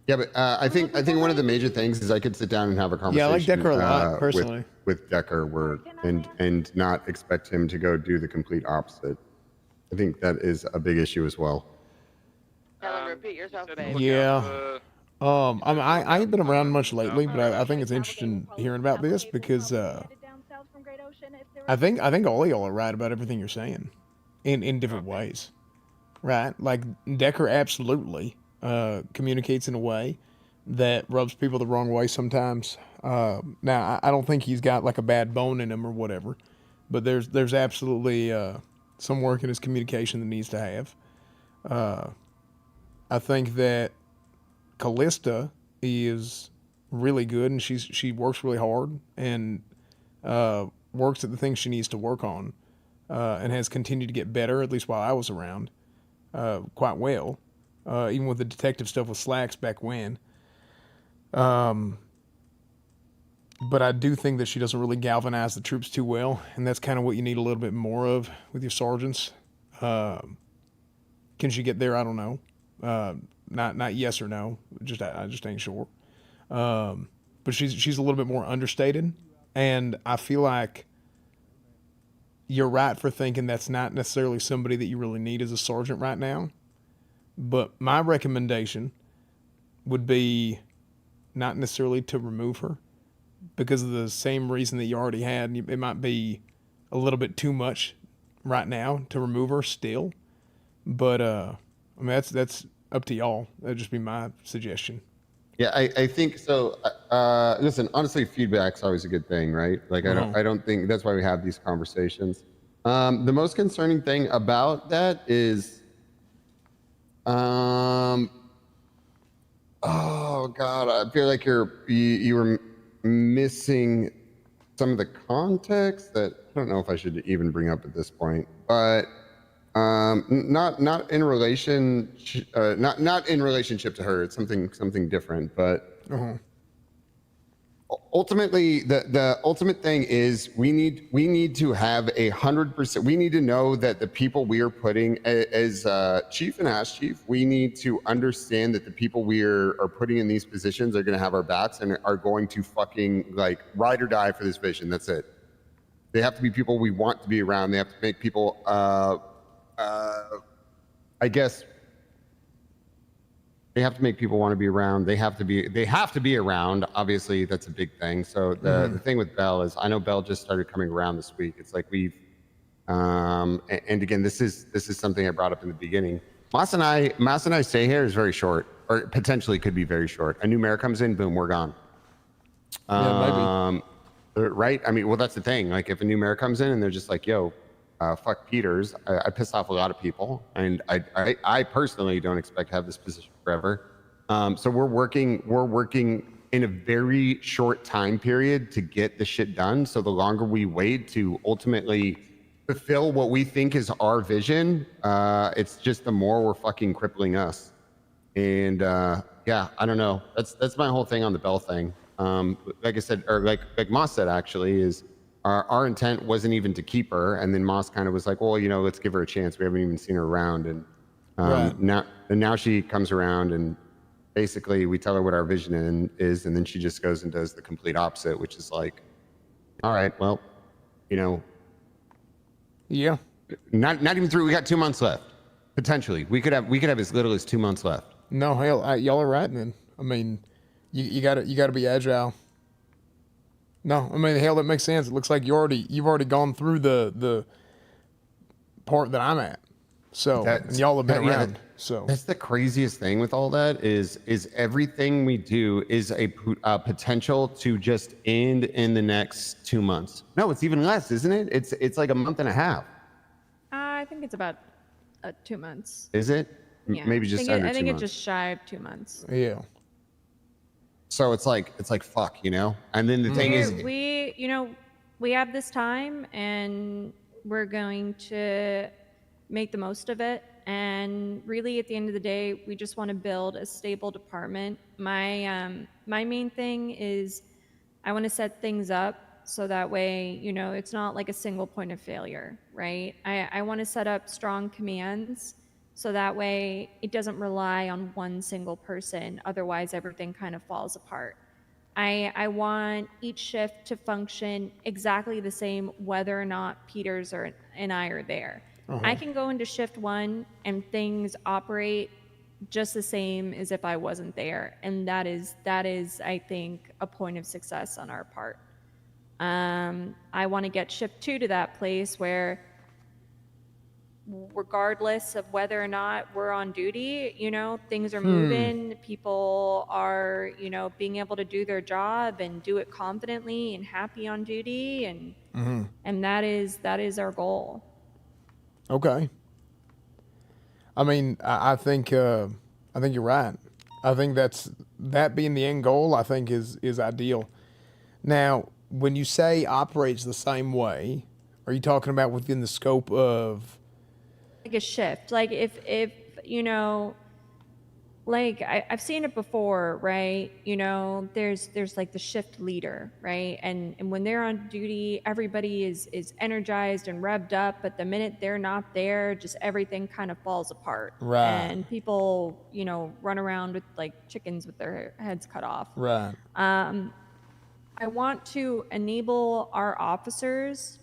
Yeah, but I think one of the major things is I could sit down and have a conversation. Yeah, I like Decker a lot, personally. With Decker, and not expect him to go do the complete opposite. I think that is a big issue as well. Tell him repeat yourself, babe. Yeah. I ain't been around much lately, but I think it's interesting hearing about this because I think all of y'all are right about everything you're saying, in different ways, right? Like Decker absolutely communicates in a way that rubs people the wrong way sometimes. Now I don't think he's got like a bad bone in him or whatever, but there's absolutely some work in his communication that needs to have. I think that Callista is really good, and she works really hard and works at the things she needs to work on, and has continued to get better, at least while I was around, quite well, even with the detective stuff with Slacks back when. But I do think that she doesn't really galvanize the troops too well, and that's kind of what you need a little bit more of with your sergeants. Can she get there? I don't know. Not yes or no. I just ain't sure. but she's a little bit more understated, and I feel like you're right for thinking that's not necessarily somebody that you really need as a sergeant right now. But my recommendation would be not necessarily to remove her, because of the same reason that you already had. It might be a little bit too much right now to remove her still. But I mean, that's up to y'all. That'd just be my suggestion. Yeah, I think so. Listen, honestly, feedback's always a good thing, right? Like, I don't think that's why we have these conversations. The most concerning thing about that is, oh God, I feel like you were missing some of the context that I don't know if I should even bring up at this point, but not in relation, not in relationship to her. It's something different, but ultimately the ultimate thing is we need to have 100%. We need to know that the people we are putting as chief and as chief, we need to understand that the people we are putting in these positions are going to have our backs and are going to fucking like ride or die for this vision. That's it. They have to be people we want to be around. They have to make people I guess they have to make people want to be around. They have to be around. Obviously, that's a big thing. So the thing with Belle is, I know Belle just started coming around this week. It's like we've, and again, this is something I brought up in the beginning. Mas and I stay here is very short, or potentially could be very short. A new mayor comes in, boom, we're gone. Yeah, maybe. Right? I mean, well, that's the thing. Like, if a new mayor comes in and they're just like, yo, fuck Peters, I piss off a lot of people, and I personally don't expect to have this position forever. So we're working in a very short time period to get the shit done. So the longer we wait to ultimately fulfill what we think is our vision, it's just the more we're fucking crippling us. And yeah, I don't know. That's my whole thing on the Bell thing. Like I said, or like Moss said, actually, is our intent wasn't even to keep her, and then Moss kind of was like, well, you know, let's give her a chance. We haven't even seen her around, and now she comes around, and basically we tell her what our vision is, and then she just goes and does the complete opposite, which is like, all right, well, you know, yeah, not even through. We got 2 months left. Potentially, we could have as little as 2 months left. No, hell, y'all are right, man. I mean, you gotta be agile. No, I mean, hell, that makes sense. It looks like you've already gone through the part that I'm at. So, and y'all have been around. So that's the craziest thing with all that is everything we do is a potential to just end in the next 2 months. No, it's even less, isn't it? It's like a month and a half. I think it's about 2 months. Is it? Yeah. Maybe just under 2 months. I think it's just shy of 2 months. Yeah. So it's like fuck, you know. And then the thing is, we have this time, and we're going to make the most of it. And really, at the end of the day, we just want to build a stable department. My main thing is I want to set things up so that way, you know, it's not like a single point of failure, right? I want to set up strong commands so that way it doesn't rely on one single person. Otherwise, everything kind of falls apart. I want each shift to function exactly the same whether or not Peters and I are there. I can go into shift 1 and things operate just the same as if I wasn't there. And that is, I think, a point of success on our part. I want to get shift 2 to that place where, regardless of whether or not we're on duty, you know, things are moving, people are, you know, being able to do their job and do it confidently and happy on duty, and that is our goal. Okay. I mean, I think you're right. I think that being the end goal, I think is ideal. Now, when you say operates the same way, are you talking about within the scope of like a shift? Like if you know, like I've seen it before, right? You know, there's like the shift leader, right? And when they're on duty, everybody is energized and revved up, but the minute they're not there, just everything kind of falls apart. Right. And people, you know, run around with like chickens with their heads cut off. Right. I want to enable our officers,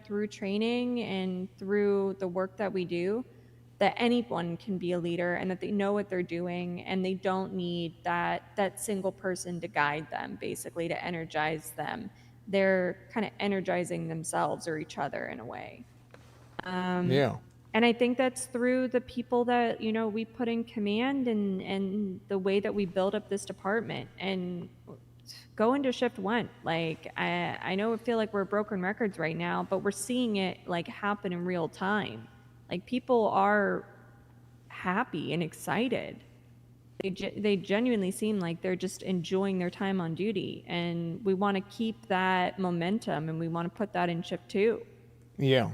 through training and through the work that we do, that anyone can be a leader and that they know what they're doing and they don't need that single person to guide them, basically, to energize them. They're kind of energizing themselves or each other in a way. Yeah. And I think that's through the people that, we put in command and the way that we build up this department. And go into shift 1. Like, I know I feel like we're broken records right now, but we're seeing it like happen in real time. Like, people are happy and excited. They genuinely seem like they're just enjoying their time on duty, and we want to keep that momentum, and we want to put that in shift 2. Yeah.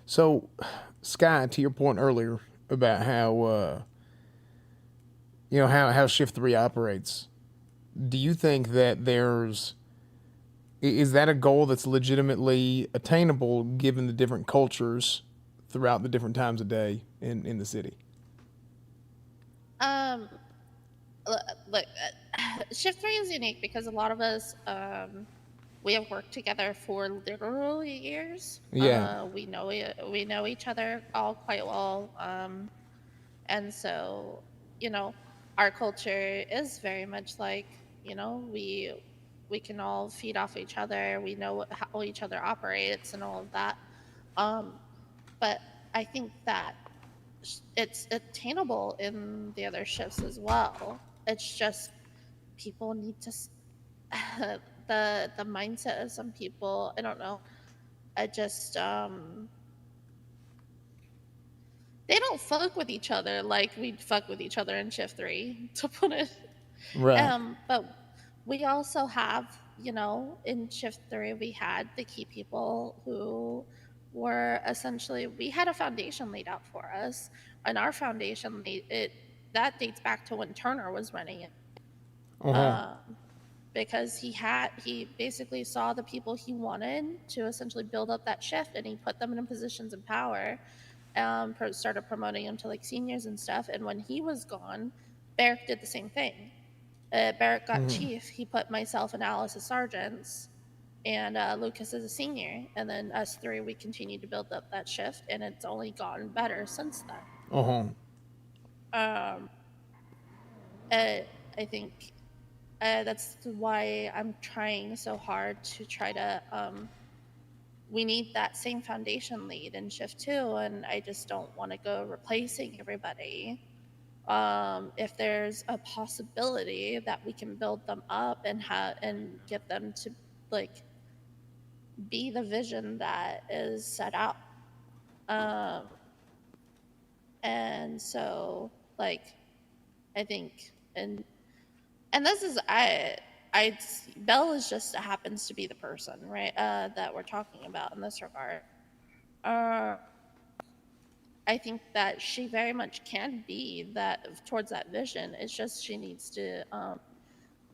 So, Sky, to your point earlier about how how shift 3 operates, do you think that is that a goal that's legitimately attainable given the different cultures throughout the different times of day in the city? Look, shift 3 is unique because a lot of us, we have worked together for literally years. Yeah. We know each other all quite well. And so, our culture is very much like, we can all feed off each other. We know how each other operates and all of that. But I think that it's attainable in the other shifts as well. It's just people need to the mindset of some people, I don't know. I just they don't fuck with each other like we fuck with each other in shift 3, to put it. Right. But we also have, in shift 3 we had the key people who were essentially, we had a foundation laid out for us, and our foundation that dates back to when Turner was running it. Because he basically saw the people he wanted to essentially build up that shift, and he put them in positions of power, started promoting them to like seniors and stuff. And when he was gone, Barrick did the same thing. Barrick got chief. He put myself and Alice as sergeants, and Lucas as a senior. And then us 3, we continued to build up that shift, and it's only gotten better since then. I think that's why I'm trying so hard to try to. We need that same foundation lead in shift 2, and I just don't want to go replacing everybody. If there's a possibility that we can build them up and get them to like be the vision that is set out. And so like I think and this is Belle is just happens to be the person, right, that we're talking about in this regard. I think that she very much can be that towards that vision. It's just she needs to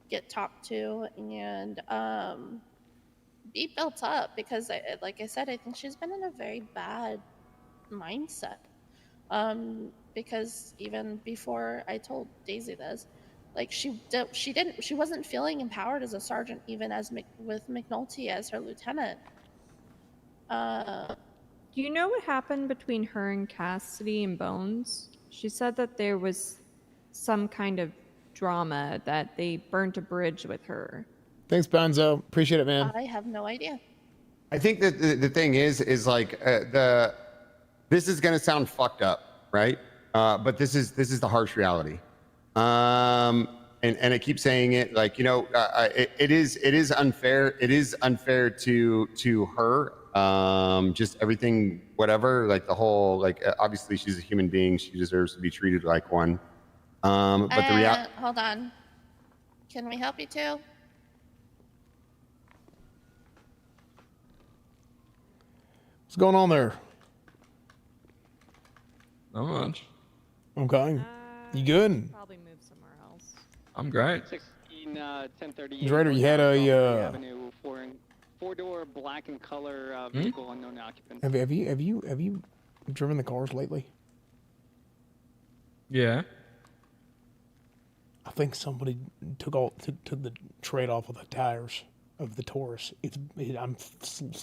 get talked to and be built up, because like I said, I think she's been in a very bad mindset. Because even before I told Daisy this, like she wasn't feeling empowered as a sergeant, even with McNulty as her lieutenant. Do you know what happened between her and Cassidy and Bones? She said that there was some kind of drama, that they burnt a bridge with her. Thanks, Bonzo. Appreciate it, man. I have no idea. I think that the thing is like this is gonna sound fucked up, right? But this is the harsh reality. And I keep saying it, like, it is unfair. It is unfair to her. Just everything, whatever, like the whole, like, obviously she's a human being. She deserves to be treated like one. But the reality. Hold on. Can we help you too? What's going on there? Not much. Okay. You good? Probably move somewhere else. I'm great. 1038. Drader, you had a Avenue, four-door black and color vehicle, unknown occupant. Have you driven the cars lately? Yeah. I think somebody took the tread off of the tires of the Taurus. I'm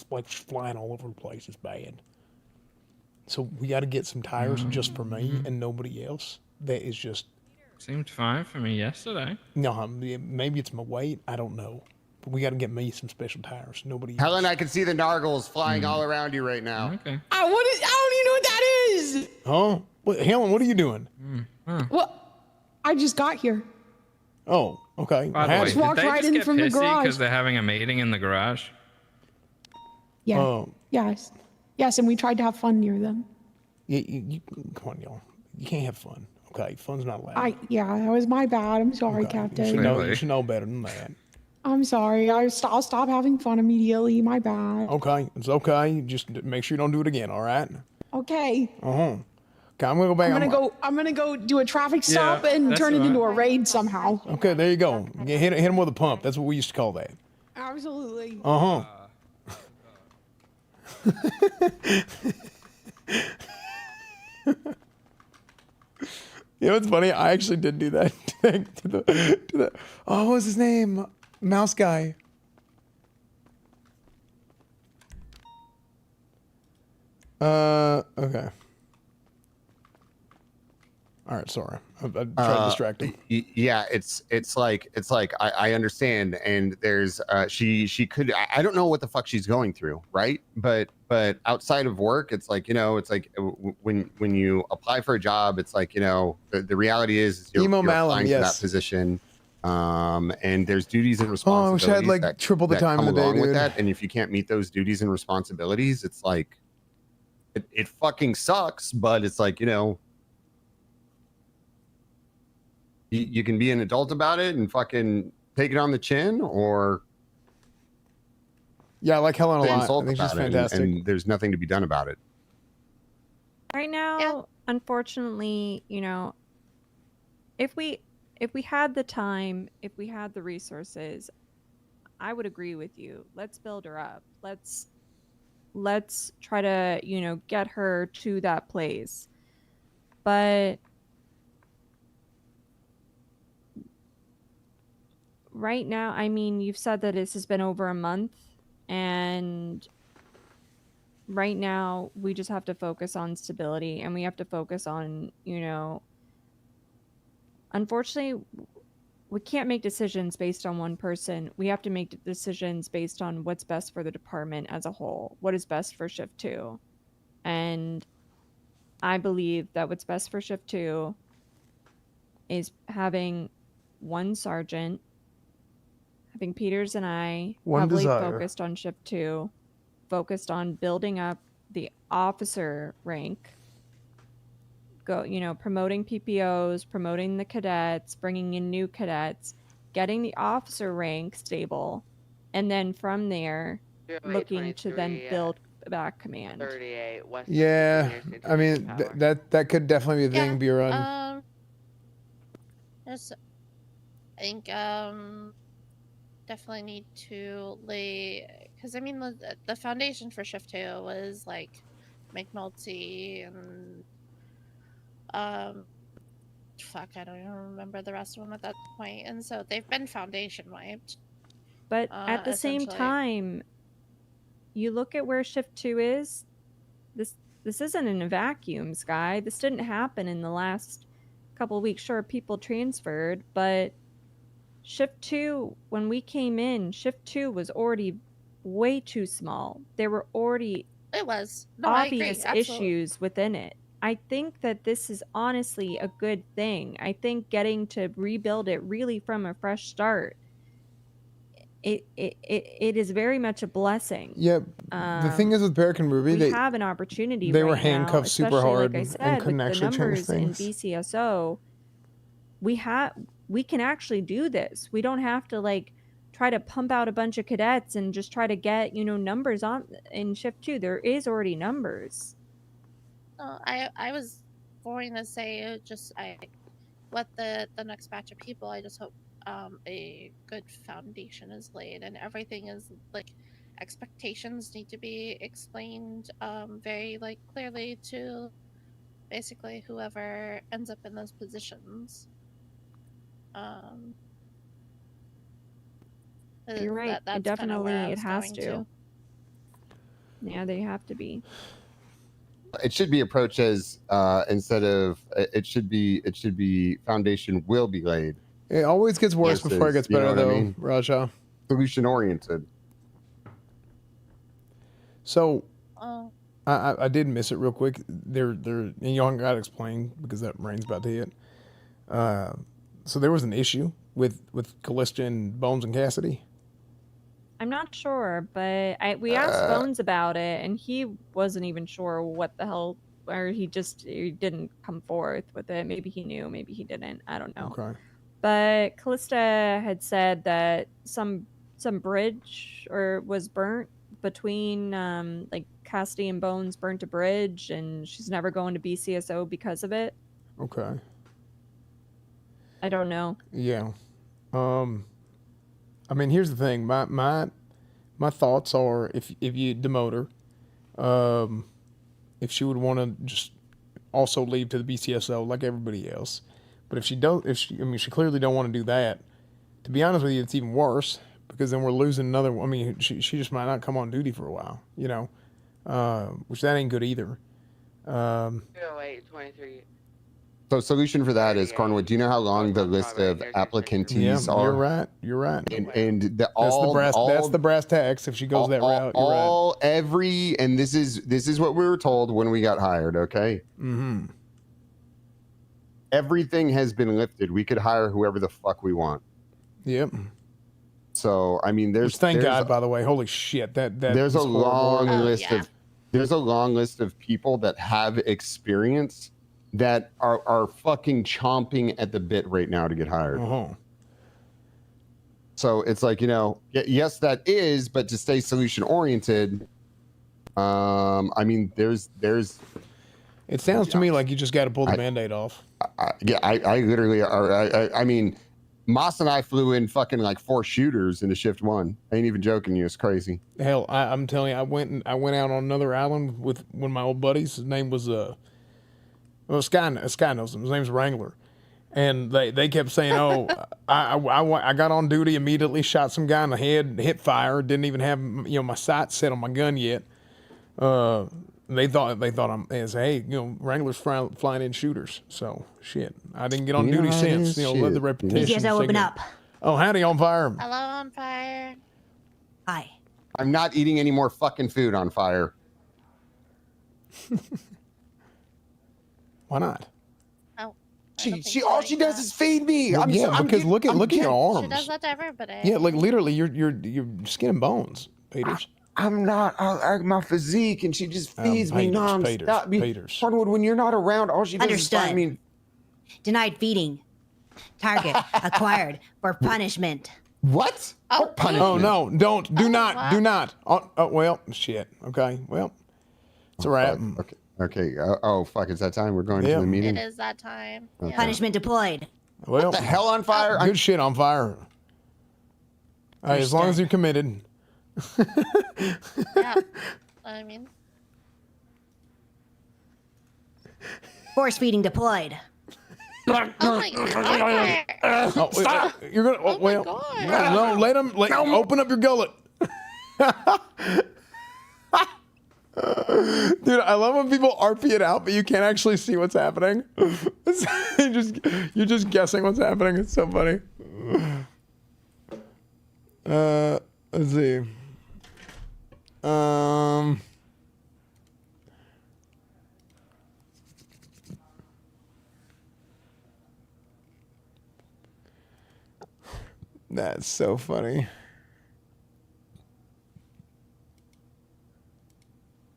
like flying all over the place. It's bad. So we got to get some tires just for me and nobody else. That is just seemed fine for me yesterday. No, maybe it's my weight. I don't know. But we got to get me some special tires. Nobody Helen, else. I can see the nargles flying all around you right now. Okay. I don't even know what that is. Oh, Helen, what are you doing? Well, I just got here. Oh, okay. By the way, just did walked they right just in get from the pissy garage. because they're having a meeting in the garage? Yeah. Oh. Yes. Yes, and we tried to have fun near them. Come on, y'all. You can't have fun. Okay, fun's not allowed. That was my bad. I'm sorry, Okay, Captain. You should know better than that. I'm sorry. I'll stop having fun immediately. My bad. Okay, it's okay. Just make sure you don't do it again. All right. Okay. Okay, I'm gonna go back. I'm gonna go do a traffic stop and turn it into a raid somehow. Okay, there you go. Hit him with a pump. That's what we used to call that. Absolutely. You know what's funny? I actually did do that to the oh, what was his name? Mouse guy. Okay. All right, sorry. I tried to distract him. Yeah, it's like I understand, and there's she could I don't know what the fuck she's going through, right? But outside of work, it's like it's like when you apply for a job, it's like the reality is you're applying for that position, and there's duties and responsibilities. I wish I had like triple the time in the day, along with dude. that, and if you can't meet those duties and responsibilities, it's like it fucking sucks, but it's like you can be an adult about it and fucking take it on the chin, or I like Helen a lot. insult I think she's about it, fantastic. and there's nothing to be done about it. Right now, unfortunately, if we had the time, if we had the resources, I would agree with you. Let's build her up. Let's try to, get her to that place. But right now, I mean, you've said that this has been over a month, and right now we just have to focus on stability, and we have to focus on, unfortunately, we can't make decisions based on one person. We have to make decisions based on what's best for the department as a whole, what is best for Shift 2. And I believe that what's best for Shift 2 is having one sergeant, having Peters and I heavily focused on Shift 2, focused on building up the officer rank, promoting PPOs, promoting the cadets, bringing in new cadets, getting the officer rank stable, and then from there, looking to then build back command. 38 West. Yeah, I mean that could definitely be a thing. Be run. I think definitely need to lay, because I mean the foundation for Shift 2 was like McNulty and fuck, I don't even remember the rest of them at that point, and so they've been foundation wiped. But at the same time, you look at where Shift 2 is. This isn't in a vacuum, Sky. This didn't happen in the last couple of weeks. Sure, people transferred, but Shift 2, when we came in, Shift 2 was already way too small. There were already obvious issues within it. I think that this is honestly a good thing. I think getting to rebuild it really from a fresh start, it is very much a blessing. Yeah, the thing is with Barrick and Ruby, they have an opportunity. They right were handcuffed now, super hard, like I said, and couldn't with actually the change numbers things. in BCSO, we can actually do this. We don't have to like try to pump out a bunch of cadets and just try to get numbers on in Shift 2. There is already numbers. I was going to say what the next batch of people, I just hope a good foundation is laid and everything is like, expectations need to be explained very like clearly to basically whoever ends up in those positions. You're right. That's Definitely, kinda where I it was has going to. Yeah, they have to be. It should be approached as instead of it should be foundation will be laid. It always gets worse versus, before it gets you know better, what I though, mean? Raja. Solution oriented. So, I did miss it real quick. And you got to explain because that rain's about to hit. So there was an issue with Callista and Bones and Cassidy. I'm not sure, but we asked Bones about it, and he wasn't even sure what the hell, or he didn't come forth with it. Maybe he knew, maybe he didn't. I don't know. Okay. But Callista had said that some bridge was burnt between like Cassidy and Bones burnt a bridge, and she's never going to BCSO because of it. Okay. I don't know. Yeah. I mean, here's the thing. My thoughts are if you demote her, if she would want to just also leave to the BCSO like everybody else. But if she clearly don't want to do that. To be honest with you, it's even worse because then we're losing another. I mean, she just might not come on duty for a while, you know, which that ain't good either. 0823. So solution for that is, Cornwood, do you know how long the list of applicantees are? You're right. And That's the brass tacks if she goes that route. And this is what we were told when we got hired, okay? Mm-hmm. Everything has been lifted. We could hire whoever the fuck we want. Yep. So I mean, thank God, by the way. Holy shit, there's a long list of people that have experience that are fucking chomping at the bit right now to get hired. Uh-huh. So it's like, you know, yes, that is, but to stay solution oriented, I mean, there's. It sounds to me like you just got to pull the Band-Aid off. I literally I mean, Moss and I flew in fucking like 4 shooters into shift 1. I ain't even joking you. It's crazy. Hell, I'm telling you, I went out on another island with one of my old buddies. His name was Sky knows him. His name's Wrangler, and they kept saying, "Oh, I got on duty immediately, shot some guy in the head, hit fire, didn't even have my sights set on my gun yet." They thought hey, Wrangler's flying in shooters. So shit, I didn't get on duty since. Let the reputation. BCSO open up. Oh, howdy, on fire. Hello, on fire. Hi. I'm not eating any more fucking food on fire. Why not? Oh. She all she does is feed me. Well, because look at your arms. She does that to everybody. Yeah, like literally, you're skin and bones, Peters. I'm not. My physique, and she just feeds me nonstop. Peters. Hardwood, when you're not around, all she does is find me. Denied feeding. Target acquired for punishment. What? Oh, punishment? Oh no! Do not. Oh well, shit. Okay, well, it's a wrap. Okay. Oh fuck! It's that time. We're going to the meeting. It is that time. Okay. Punishment deployed. Well, what the hell on fire? Good shit on fire. As long as you're committed. Yeah, I mean, Force feeding deployed. oh my God. Stop! You're gonna. No, let him. Open up your gullet. Dude, I love when people RP it out, but you can't actually see what's happening. You're just guessing what's happening. It's so funny. Let's see. That's so funny.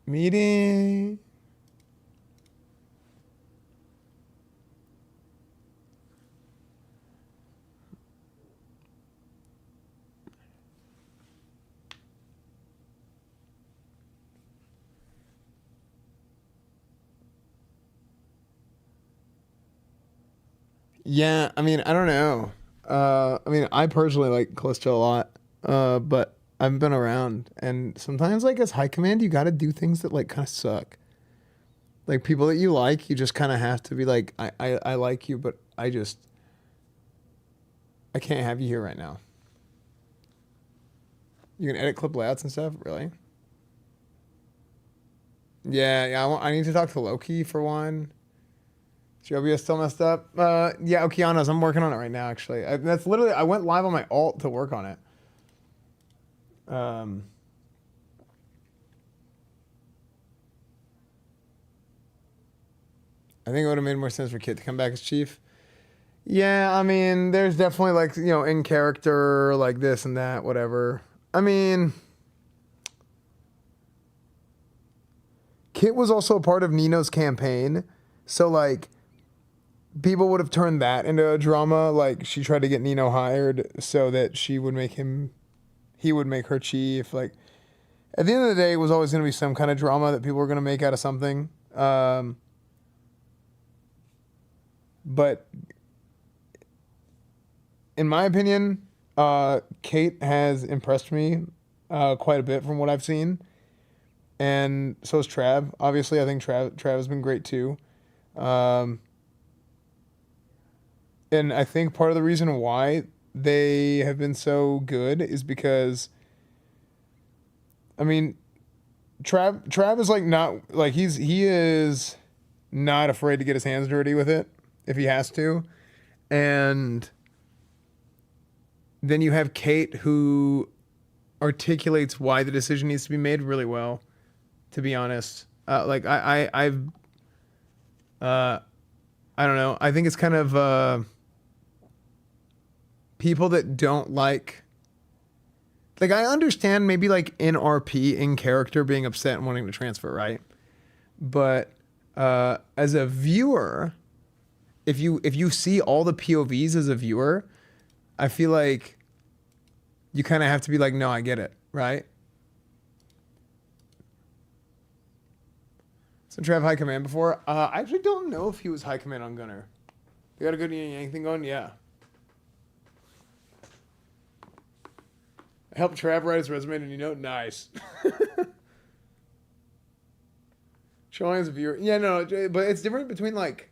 Meeting. Yeah, I mean, I don't know. I mean, I personally like Callisto a lot, but I've been around, and sometimes, like, as high command, you got to do things that, like, kind of suck. Like, people that you like, you just kind of have to be like, I like you, but I just, I can't have you here right now. You can edit clip layouts and stuff, really? Yeah. I need to talk to Loki for one. Is your OBS still messed up? Yeah, Okeanos, I'm working on it right now, actually. That's literally, I went live on my alt to work on it. I think it would have made more sense for Kit to come back as chief. Yeah, I mean, there's definitely like, you know, in character, like this and that, whatever. I mean, Kit was also a part of Nino's campaign. So like, people would have turned that into a drama. Like she tried to get Nino hired so that he would make her chief. Like at the end of the day, it was always going to be some kind of drama that people were going to make out of something. But in my opinion, Kate has impressed me quite a bit from what I've seen. And so has Trav. Obviously, I think Trav has been great too. And I think part of the reason why they have been so good is because, I mean, Trav is like not like he is not afraid to get his hands dirty with it if he has to. And then you have Kate who articulates why the decision needs to be made really well, to be honest. Like I don't know. I think it's kind of people that don't like I understand maybe like in RP in character being upset and wanting to transfer, right? But as a viewer, if you see all the POVs as a viewer, I feel like you kind of have to be like, no, I get it, right? So Trav high command before? I actually don't know if he was high command on Gunner. You got a good yin yang thing going? Yeah. I helped Trav write his resume and you know, nice. Showing as a viewer. Yeah, no, but it's different between like,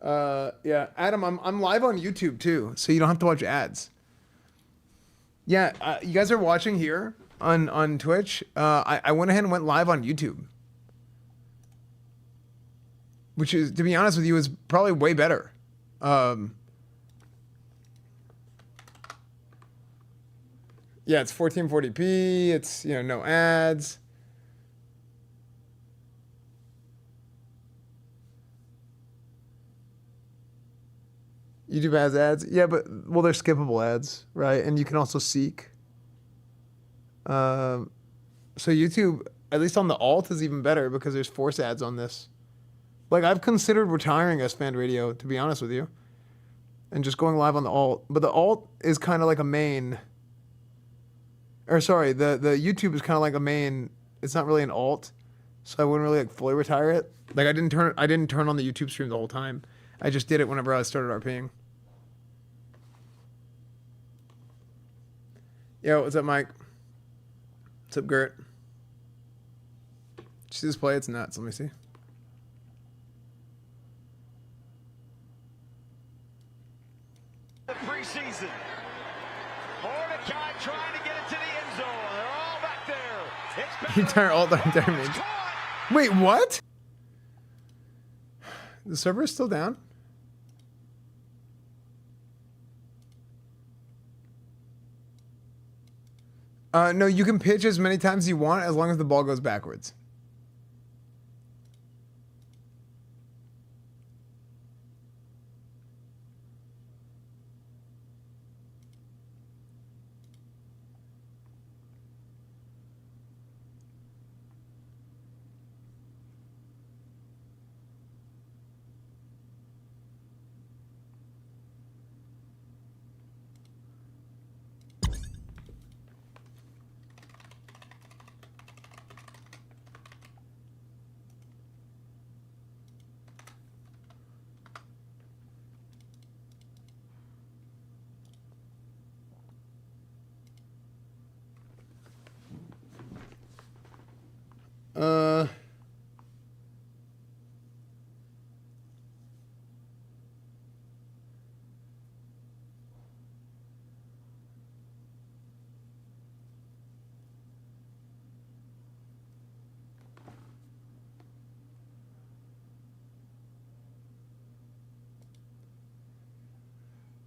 yeah, Adam, I'm live on YouTube too, so you don't have to watch ads. Yeah, you guys are watching here on Twitch. I went ahead and went live on YouTube. Which is, to be honest with you, is probably way better. Yeah, it's 1440p. It's, you know, no ads. YouTube has ads. Yeah, but, well, they're skippable ads, right? And you can also seek. So YouTube, at least on the alt, is even better because there's force ads on this. Like, I've considered retiring EsfandRadio, to be honest with you, and just going live on the alt. But the alt is kind of like a main, or sorry, the YouTube is kind of like a main. It's not really an alt, so I wouldn't really like fully retire it. Like I didn't turn on the YouTube stream the whole time. I just did it whenever I started RPing. Yo, what's up, Mike? What's up, Gert? Did you see this play? It's nuts. Let me see. The preseason. Mordecai trying to get it to the end zone. They're all back there. It's You turn all the damage. Wait, what? The server is still down? No, you can pitch as many times as you want as long as the ball goes backwards.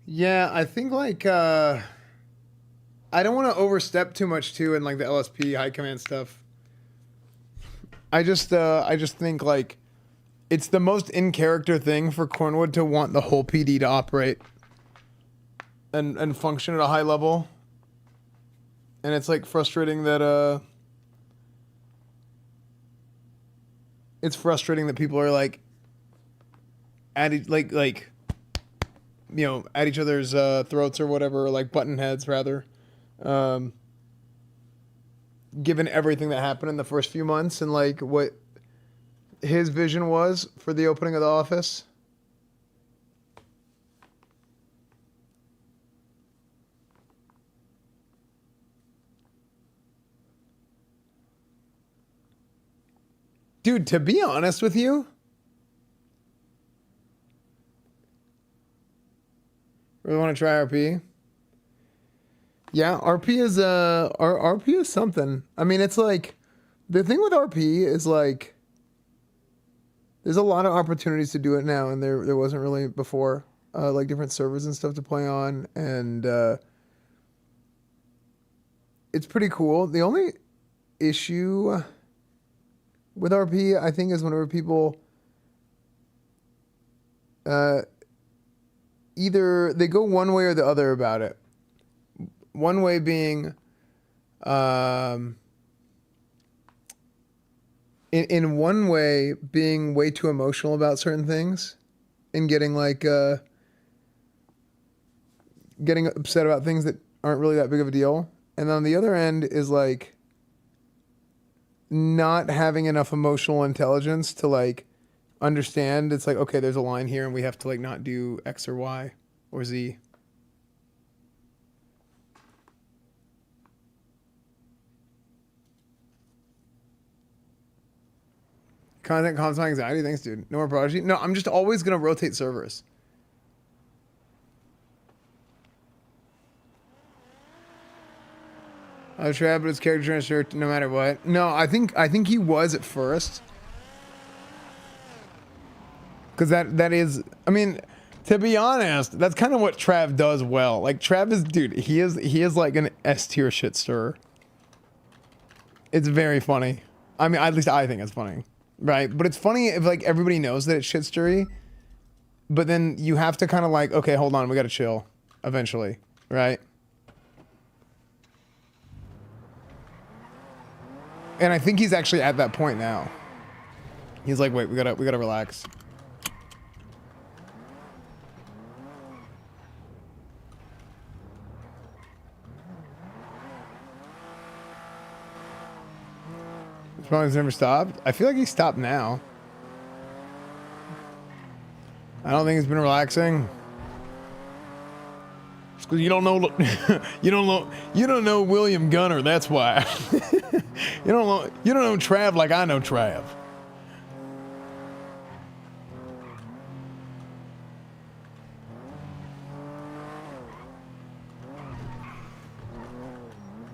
Yeah, I think like I don't want to overstep too much too in like the LSP high command stuff. I just think like it's the most in character thing for Cornwood to want the whole PD to operate and function at a high level. And it's like frustrating that it's frustrating that people are like at you know, at each other's throats or whatever, or like button heads rather. Given everything that happened in the first few months and like what his vision was for the opening of the office. Dude, to be honest with you, really want to try RP? Yeah, RP is RP is something. I mean, it's like the thing with RP is like there's a lot of opportunities to do it now, and there wasn't really before, like different servers and stuff to play on, and it's pretty cool. The only issue with RP, I think, is whenever people either they go one way or the other about it. One way being, in one way being way too emotional about certain things, and getting like getting upset about things that aren't really that big of a deal, and on the other end is like not having enough emotional intelligence to like understand. It's like, okay, there's a line here, and we have to like not do X or Y or Z. Content calms my anxiety. Thanks, dude. No more Prodigy. No, I'm just always going to rotate servers. I've tried, but his character transfer no matter what. No, I think he was at first. Because that is, I mean, to be honest, that's kind of what Trav does well. Like Trav is, dude, he is like an S tier shit stirrer. It's very funny. I mean, at least I think it's funny. Right, but it's funny if like everybody knows that it's shit stirry, but then you have to kind of like, okay, hold on, we gotta chill, eventually, right? And I think he's actually at that point now. He's like, wait, we gotta relax. Probably never stopped. I feel like he stopped now. I don't think he's been relaxing. Just 'cause you don't know, you don't know William Gunner. That's why. you don't know Trav like I know Trav.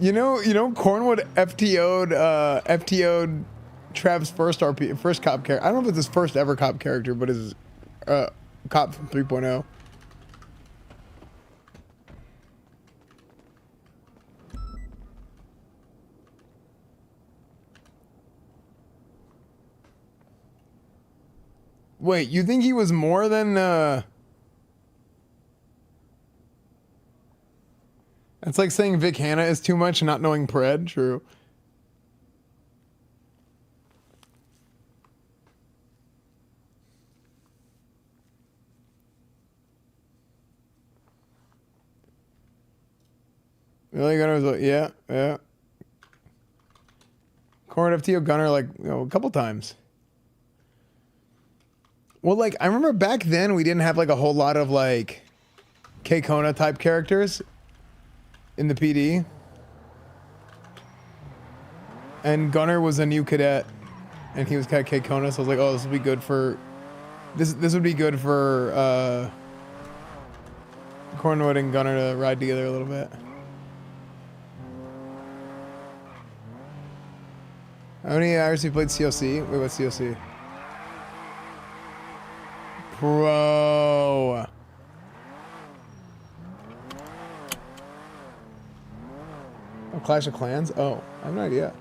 You know, Cornwood FTO'd Trav's first cop character. I don't know if it's his first ever cop character, but his cop from 3.0. Wait, you think he was more than It's like saying Vic Hanna is too much and not knowing Pred. True. Really, Gunner was like, yeah. Corn FTO Gunner like a couple times. Well, like I remember back then we didn't have like a whole lot of like K-Kona type characters in the PD, and Gunner was a new cadet, and he was kind of K-Kona, so I was like, oh, this would be good for this would be good for Cornwood and Gunner to ride together a little bit. How many hours have you played COC? Wait, what's COC? Pro. Clash of Clans? Oh, I have no idea.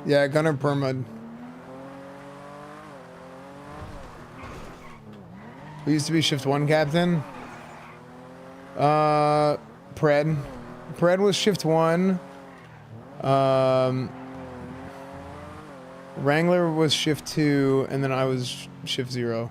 Yeah, Gunner Permud. We used to be Shift 1 captain. Pred. Pred was Shift 1. Wrangler was Shift 2, and then I was Shift 0.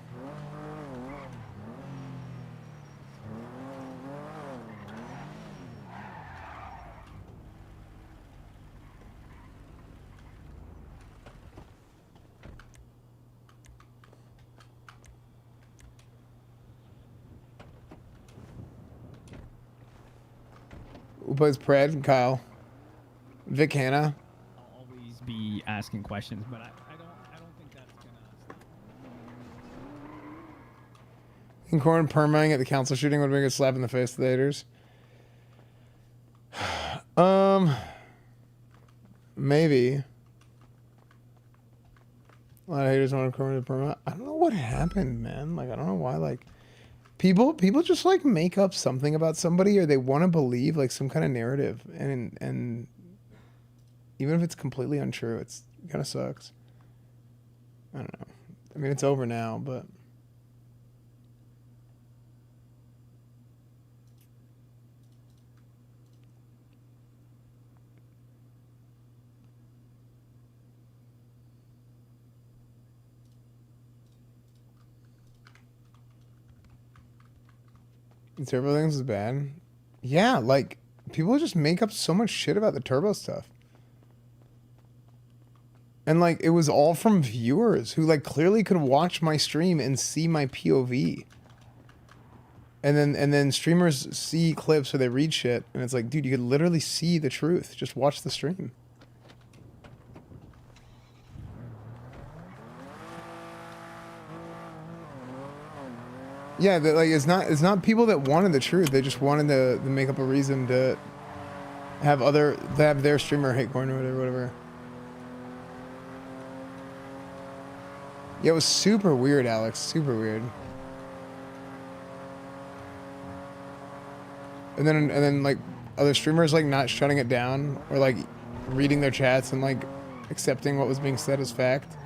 Who plays Pred? Kyle. Vic Hanna. I'll always be asking questions, but I don't think that's gonna. And Corn permaing at the council shooting would make a slap in the face to the haters. Maybe. A lot of haters want to Corn to perma. I don't know what happened, man. Like, I don't know why, like, people just like make up something about somebody, or they want to believe like some kind of narrative, and even if it's completely untrue, it kind of sucks. I don't know. I mean, it's over now, but the turbo things is bad. Yeah, like, people just make up so much shit about the turbo stuff. And like, it was all from viewers who like clearly could watch my stream and see my POV. And then streamers see clips or they read shit, and it's like, dude, you could literally see the truth. Just watch the stream. Yeah, like, it's not people that wanted the truth. They just wanted to make up a reason to have their streamer hate corn or whatever. Yeah, it was super weird, Alex. Super weird. And then like other streamers like not shutting it down, or like reading their chats and like accepting what was being said as fact.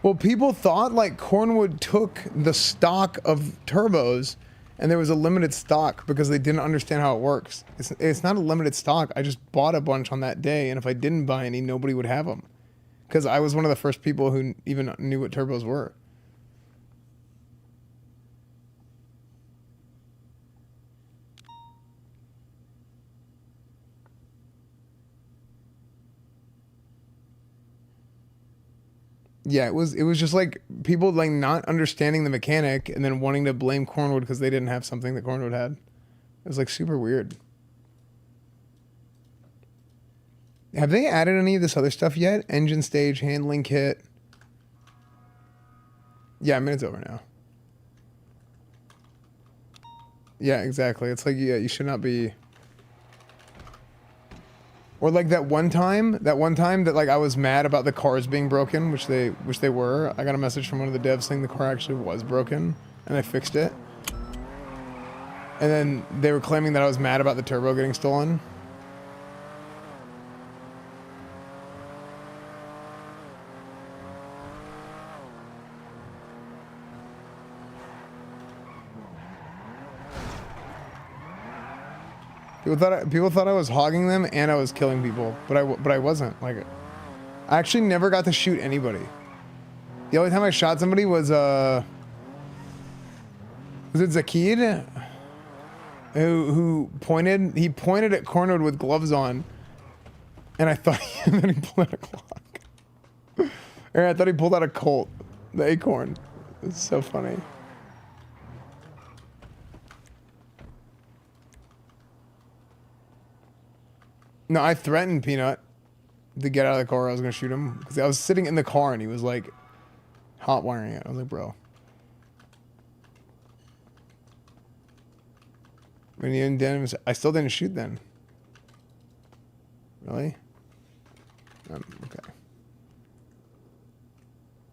Well, people thought like Cornwood took the stock of turbos and there was a limited stock because they didn't understand how it works. It's not a limited stock. I just bought a bunch on that day, and if I didn't buy any, nobody would have them. Because I was one of the first people who even knew what turbos were. Yeah, it was just like people like not understanding the mechanic and then wanting to blame Cornwood because they didn't have something that Cornwood had. It was like super weird. Have they added any of this other stuff yet? Engine stage, handling kit. Yeah, I mean, it's over now. Yeah, exactly. It's like, yeah, you should not be. Or like that one time that like I was mad about the cars being broken, which they were. I got a message from one of the devs saying the car actually was broken, and I fixed it. And then they were claiming that I was mad about the turbo getting stolen. People thought I was hogging them and I was killing people, but I wasn't. Like, I actually never got to shoot anybody. The only time I shot somebody was it Zakid? Who pointed at Cornwood with gloves on, and I thought and then he pulled out a Glock. Or I thought he pulled out a Colt, the Acorn. It's so funny. No, I threatened Peanut to get out of the car. I was gonna shoot him because I was sitting in the car and he was like hot wiring it. I was like, bro. When you didn't, I still didn't shoot then. Really? Okay.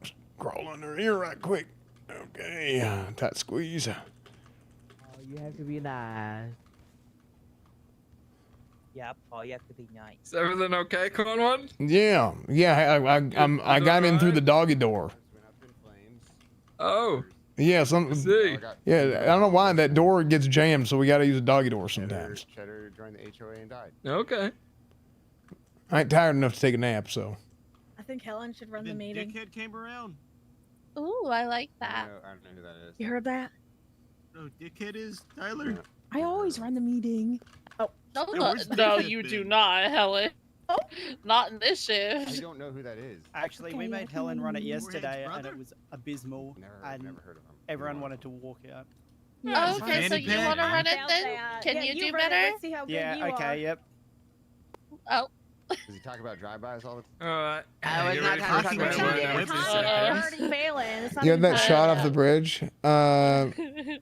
Just crawl under here right quick. Okay, tight squeeze. Oh, you have to be nice. Yep, oh, you have to be nice. Is everything okay, Conrad? Yeah, I got in through the doggy door. Oh. Yeah, See. Yeah, I don't know why that door gets jammed, so we got to use a doggy door sometimes. Cheddar joined the HOA and died. Okay. I ain't tired enough to take a nap, so. I think Helen should run the meeting. Dickhead came around. Ooh, I like that. I don't know who that is. You heard that? No, Dickhead is Tyler. I always run the meeting. Oh. No, you do not, Helen. Not in this shift. I don't know who that is. Actually, we made Helen run it yesterday, and it was abysmal. Never heard of him. Everyone wanted to walk out. Oh, okay, so you want to run it then? Can you do better? Let's see how good Yeah, you okay, are. yep. Oh. Does he talk about drive-bys all the time? Alright. I was not talking about You're already failing. It's not You had even that fair. shot off the bridge?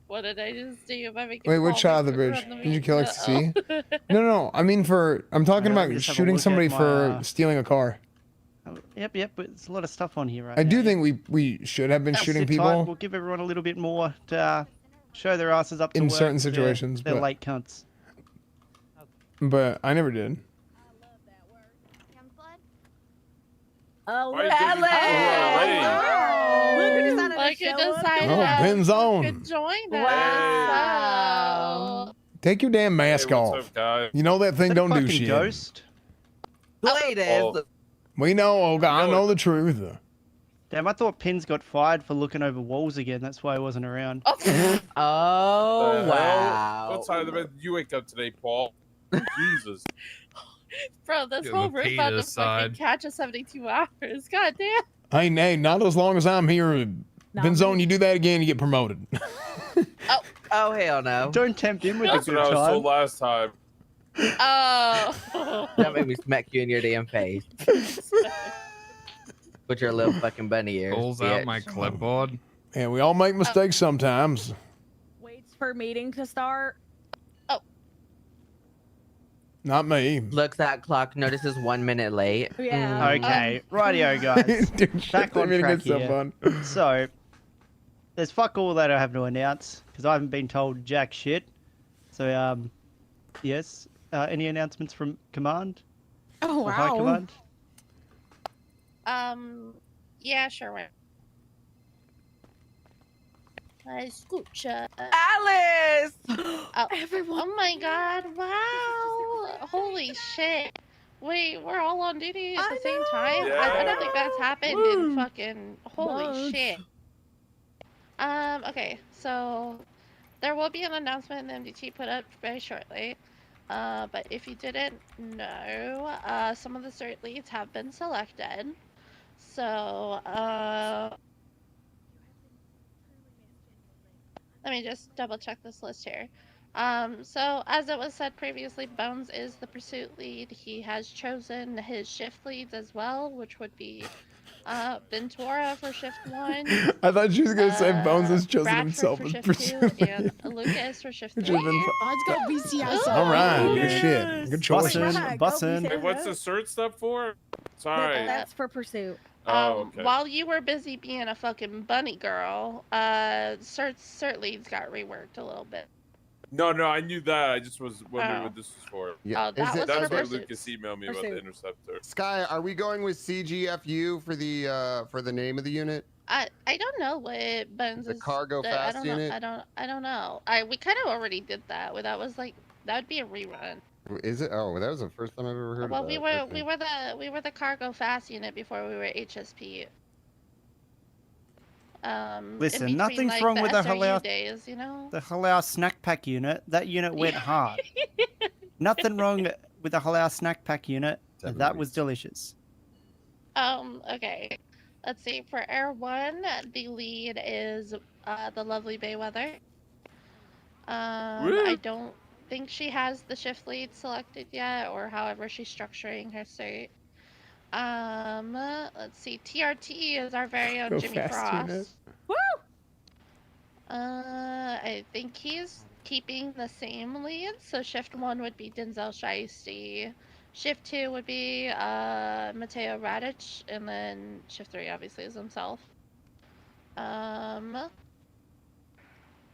What did I just do? Am I making Wait, what Paul shot of the run bridge? the Did you kill meeting? XC? No, I mean I'm talking Let about me just have a shooting look at somebody my, for stealing a car. Yep, but there's a lot of stuff on here right I now. do think we should have been shooting Sit tight, people We'll give everyone a little bit more to show their asses up to in work. certain situations, They're but late cunts. I never did. Oh, Why look is at this already? Look who decided to Look who show up. decided Oh, to Ben's on. join us. Wow. Take your damn mask off. You know that thing don't do Fucking shit. ghost. Ladies. We know, Olga. I know the truth. Damn, I thought Pins got fired for looking over walls again. That's why he wasn't around. Oh, wow. What side of the bed did you wake up today, Paul? Jesus. Bro, this Give whole him a roof pee about to to the side. fucking catch us 72 hours. God damn. Hey, not as long as I'm here. Benzone, you do that again, you get promoted. Oh, hell no. Don't tempt him with That's a what good I was time. told last time. Oh. Don't make me smack you in your damn face. Put your little fucking bunny ears. Pulls out my clipboard. Yeah, we all make mistakes sometimes. Waits for meeting to start. Not me. Looks at clock, notices 1 minute late. Yeah. Okay, rightio, guys. Dude, Back on that track is so here. fun. So, there's fuck all that I have to announce because I haven't been told jack shit. So, yes. Any announcements from command? Oh, Or high wow. command? Yeah, sure. Wait. Escucha. Alice! Oh, oh my god, wow. Holy shit. Wait, we're all on duty at the same time? I don't think that's happened in fucking... Holy Months. shit. Okay, so... There will be an announcement in the MDT put up very shortly. But if you didn't know, some of the cert leads have been selected. So, let me just double check this list here. So as it was said previously, Bones is the pursuit lead. He has chosen his shift leads as well, which would be Ventura for shift 1. I thought she was going to say Bones has chosen Bradford himself for as shift pursuit. 2, and Lucas for shift 3. Which has been Let's go BCS. All right, good shit. Good choice. Bussin'. Wait, what's the cert stuff for? Sorry. That's for pursuit. Oh, okay. While you were busy being a fucking bunny girl, cert leads got reworked a little bit. No, I knew that. I just was wondering Oh. what this was for. Yeah. Oh, that was That's for why pursuit. Lucas emailed me about the interceptor. Sky, are we going with CGFU for the name of the unit? I don't know what Bones The is. cargo I fast don't unit? know. I don't know. We kind of already did that. That was like that would be a rerun. Is it? Oh, that was the first time I've ever heard Well, of we that. were we were the cargo fast unit before we were HSP. In Listen, between, nothing's like, wrong with the SRU Halal days, you know. The Halal snack pack unit. That unit went hard. Nothing wrong with the Halal snack pack unit. That was delicious. Okay. Let's see. For Air 1, the lead is the lovely Bayweather. I don't think she has the shift lead selected yet, or however she's structuring her cert. Let's see. TRT is our very own Go Jimmy fast Frost. unit. Woo! I think he's keeping the same lead. So shift 1 would be Denzel Shiesty. Shift 2 would be Mateo Radic, and then shift 3 obviously is himself.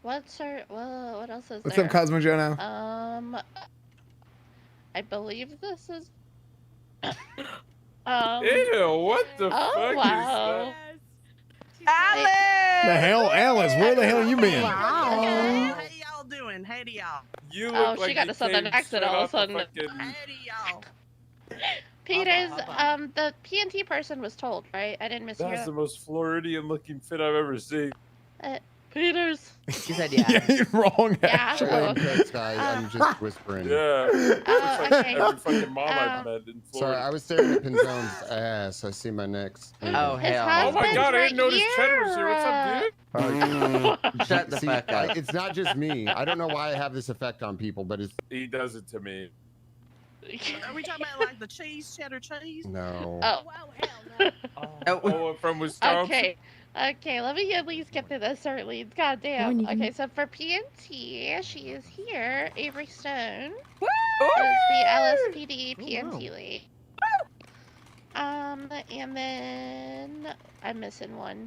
What's her? Well, what else is What's there? up, Cosmo Joe now? I believe this is. Ew, what the fuck wow. is Alice! The hell, Alice? Where the hell you been? Wow. How y'all doing? Hey to y'all. You Oh, look she like got you a southern came accent straight all of a off the sudden. fucking- Hey to y'all. Peters, the PNT person was told, right? I didn't mishear. That's the most Floridian looking fit I've ever seen. Peters. She said yeah. Yeah, you're wrong, Yeah. actually. Guys, I'm just whispering. Yeah. Looks like okay. every fucking mom I've met in Sorry, Florida. I was staring at Pinzone's ass. I see my next. Oh His hell. Oh my husband's god, I right didn't notice Cheddar was here. What's up, dude? Shut the fuck up. It's not just me. I don't know why I have this effect on people, but it's He does it to me. Are we talking about like the cheese, cheddar cheese? no. Oh. Wow, hell no. Oh, from Wisconsin. Okay, let me at least get through this, Sir Leeds. God damn. Okay, so for PNT, she is here. Avery Stone is the LSPD PNT lead. And then I'm missing one,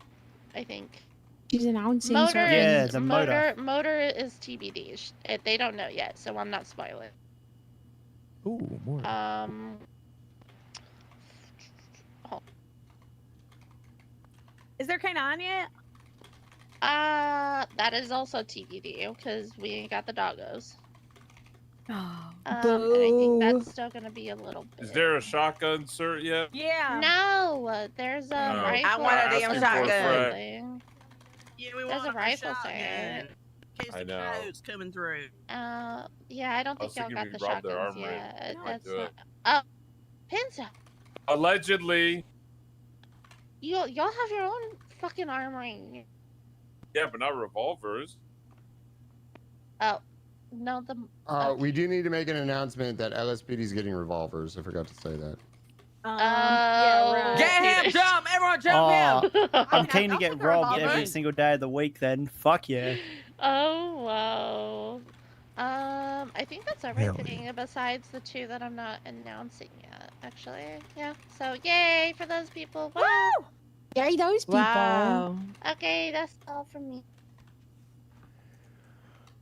I think. She's announcing. Motor Yeah, is the motor. Motor is TBD. They don't know yet, so I'm not spoiling. Ooh, more. Is there Kanan yet? That is also TBD because we ain't got the doggos. Oh, And I think that's still gonna be a little bit. Is there a shotgun cert yet? Yeah. No, there's a No. rifle. I want a damn Asking for a shotgun. thing. Yeah, we There's want a rifle shotgun. cert. In case I the know. coyote's coming through. Yeah, I don't I was think y'all got thinking the we robbed their shotguns armory. yet. Might That's do it. not. Oh, Pinza, Allegedly. y'all have your own fucking armory. Yeah, but not revolvers. Oh, no, We do need to make an announcement that LSPD is getting revolvers. I forgot to say that. Yeah, right. Get him, jump! Everyone jump him! I'm keen to get robbed every single day of the week then. Fuck yeah. Oh wow. I think that's everything besides the two that I'm not announcing yet. Actually, yeah. So yay for those people! Wow. Yay, those people. Wow. Okay, that's all from me.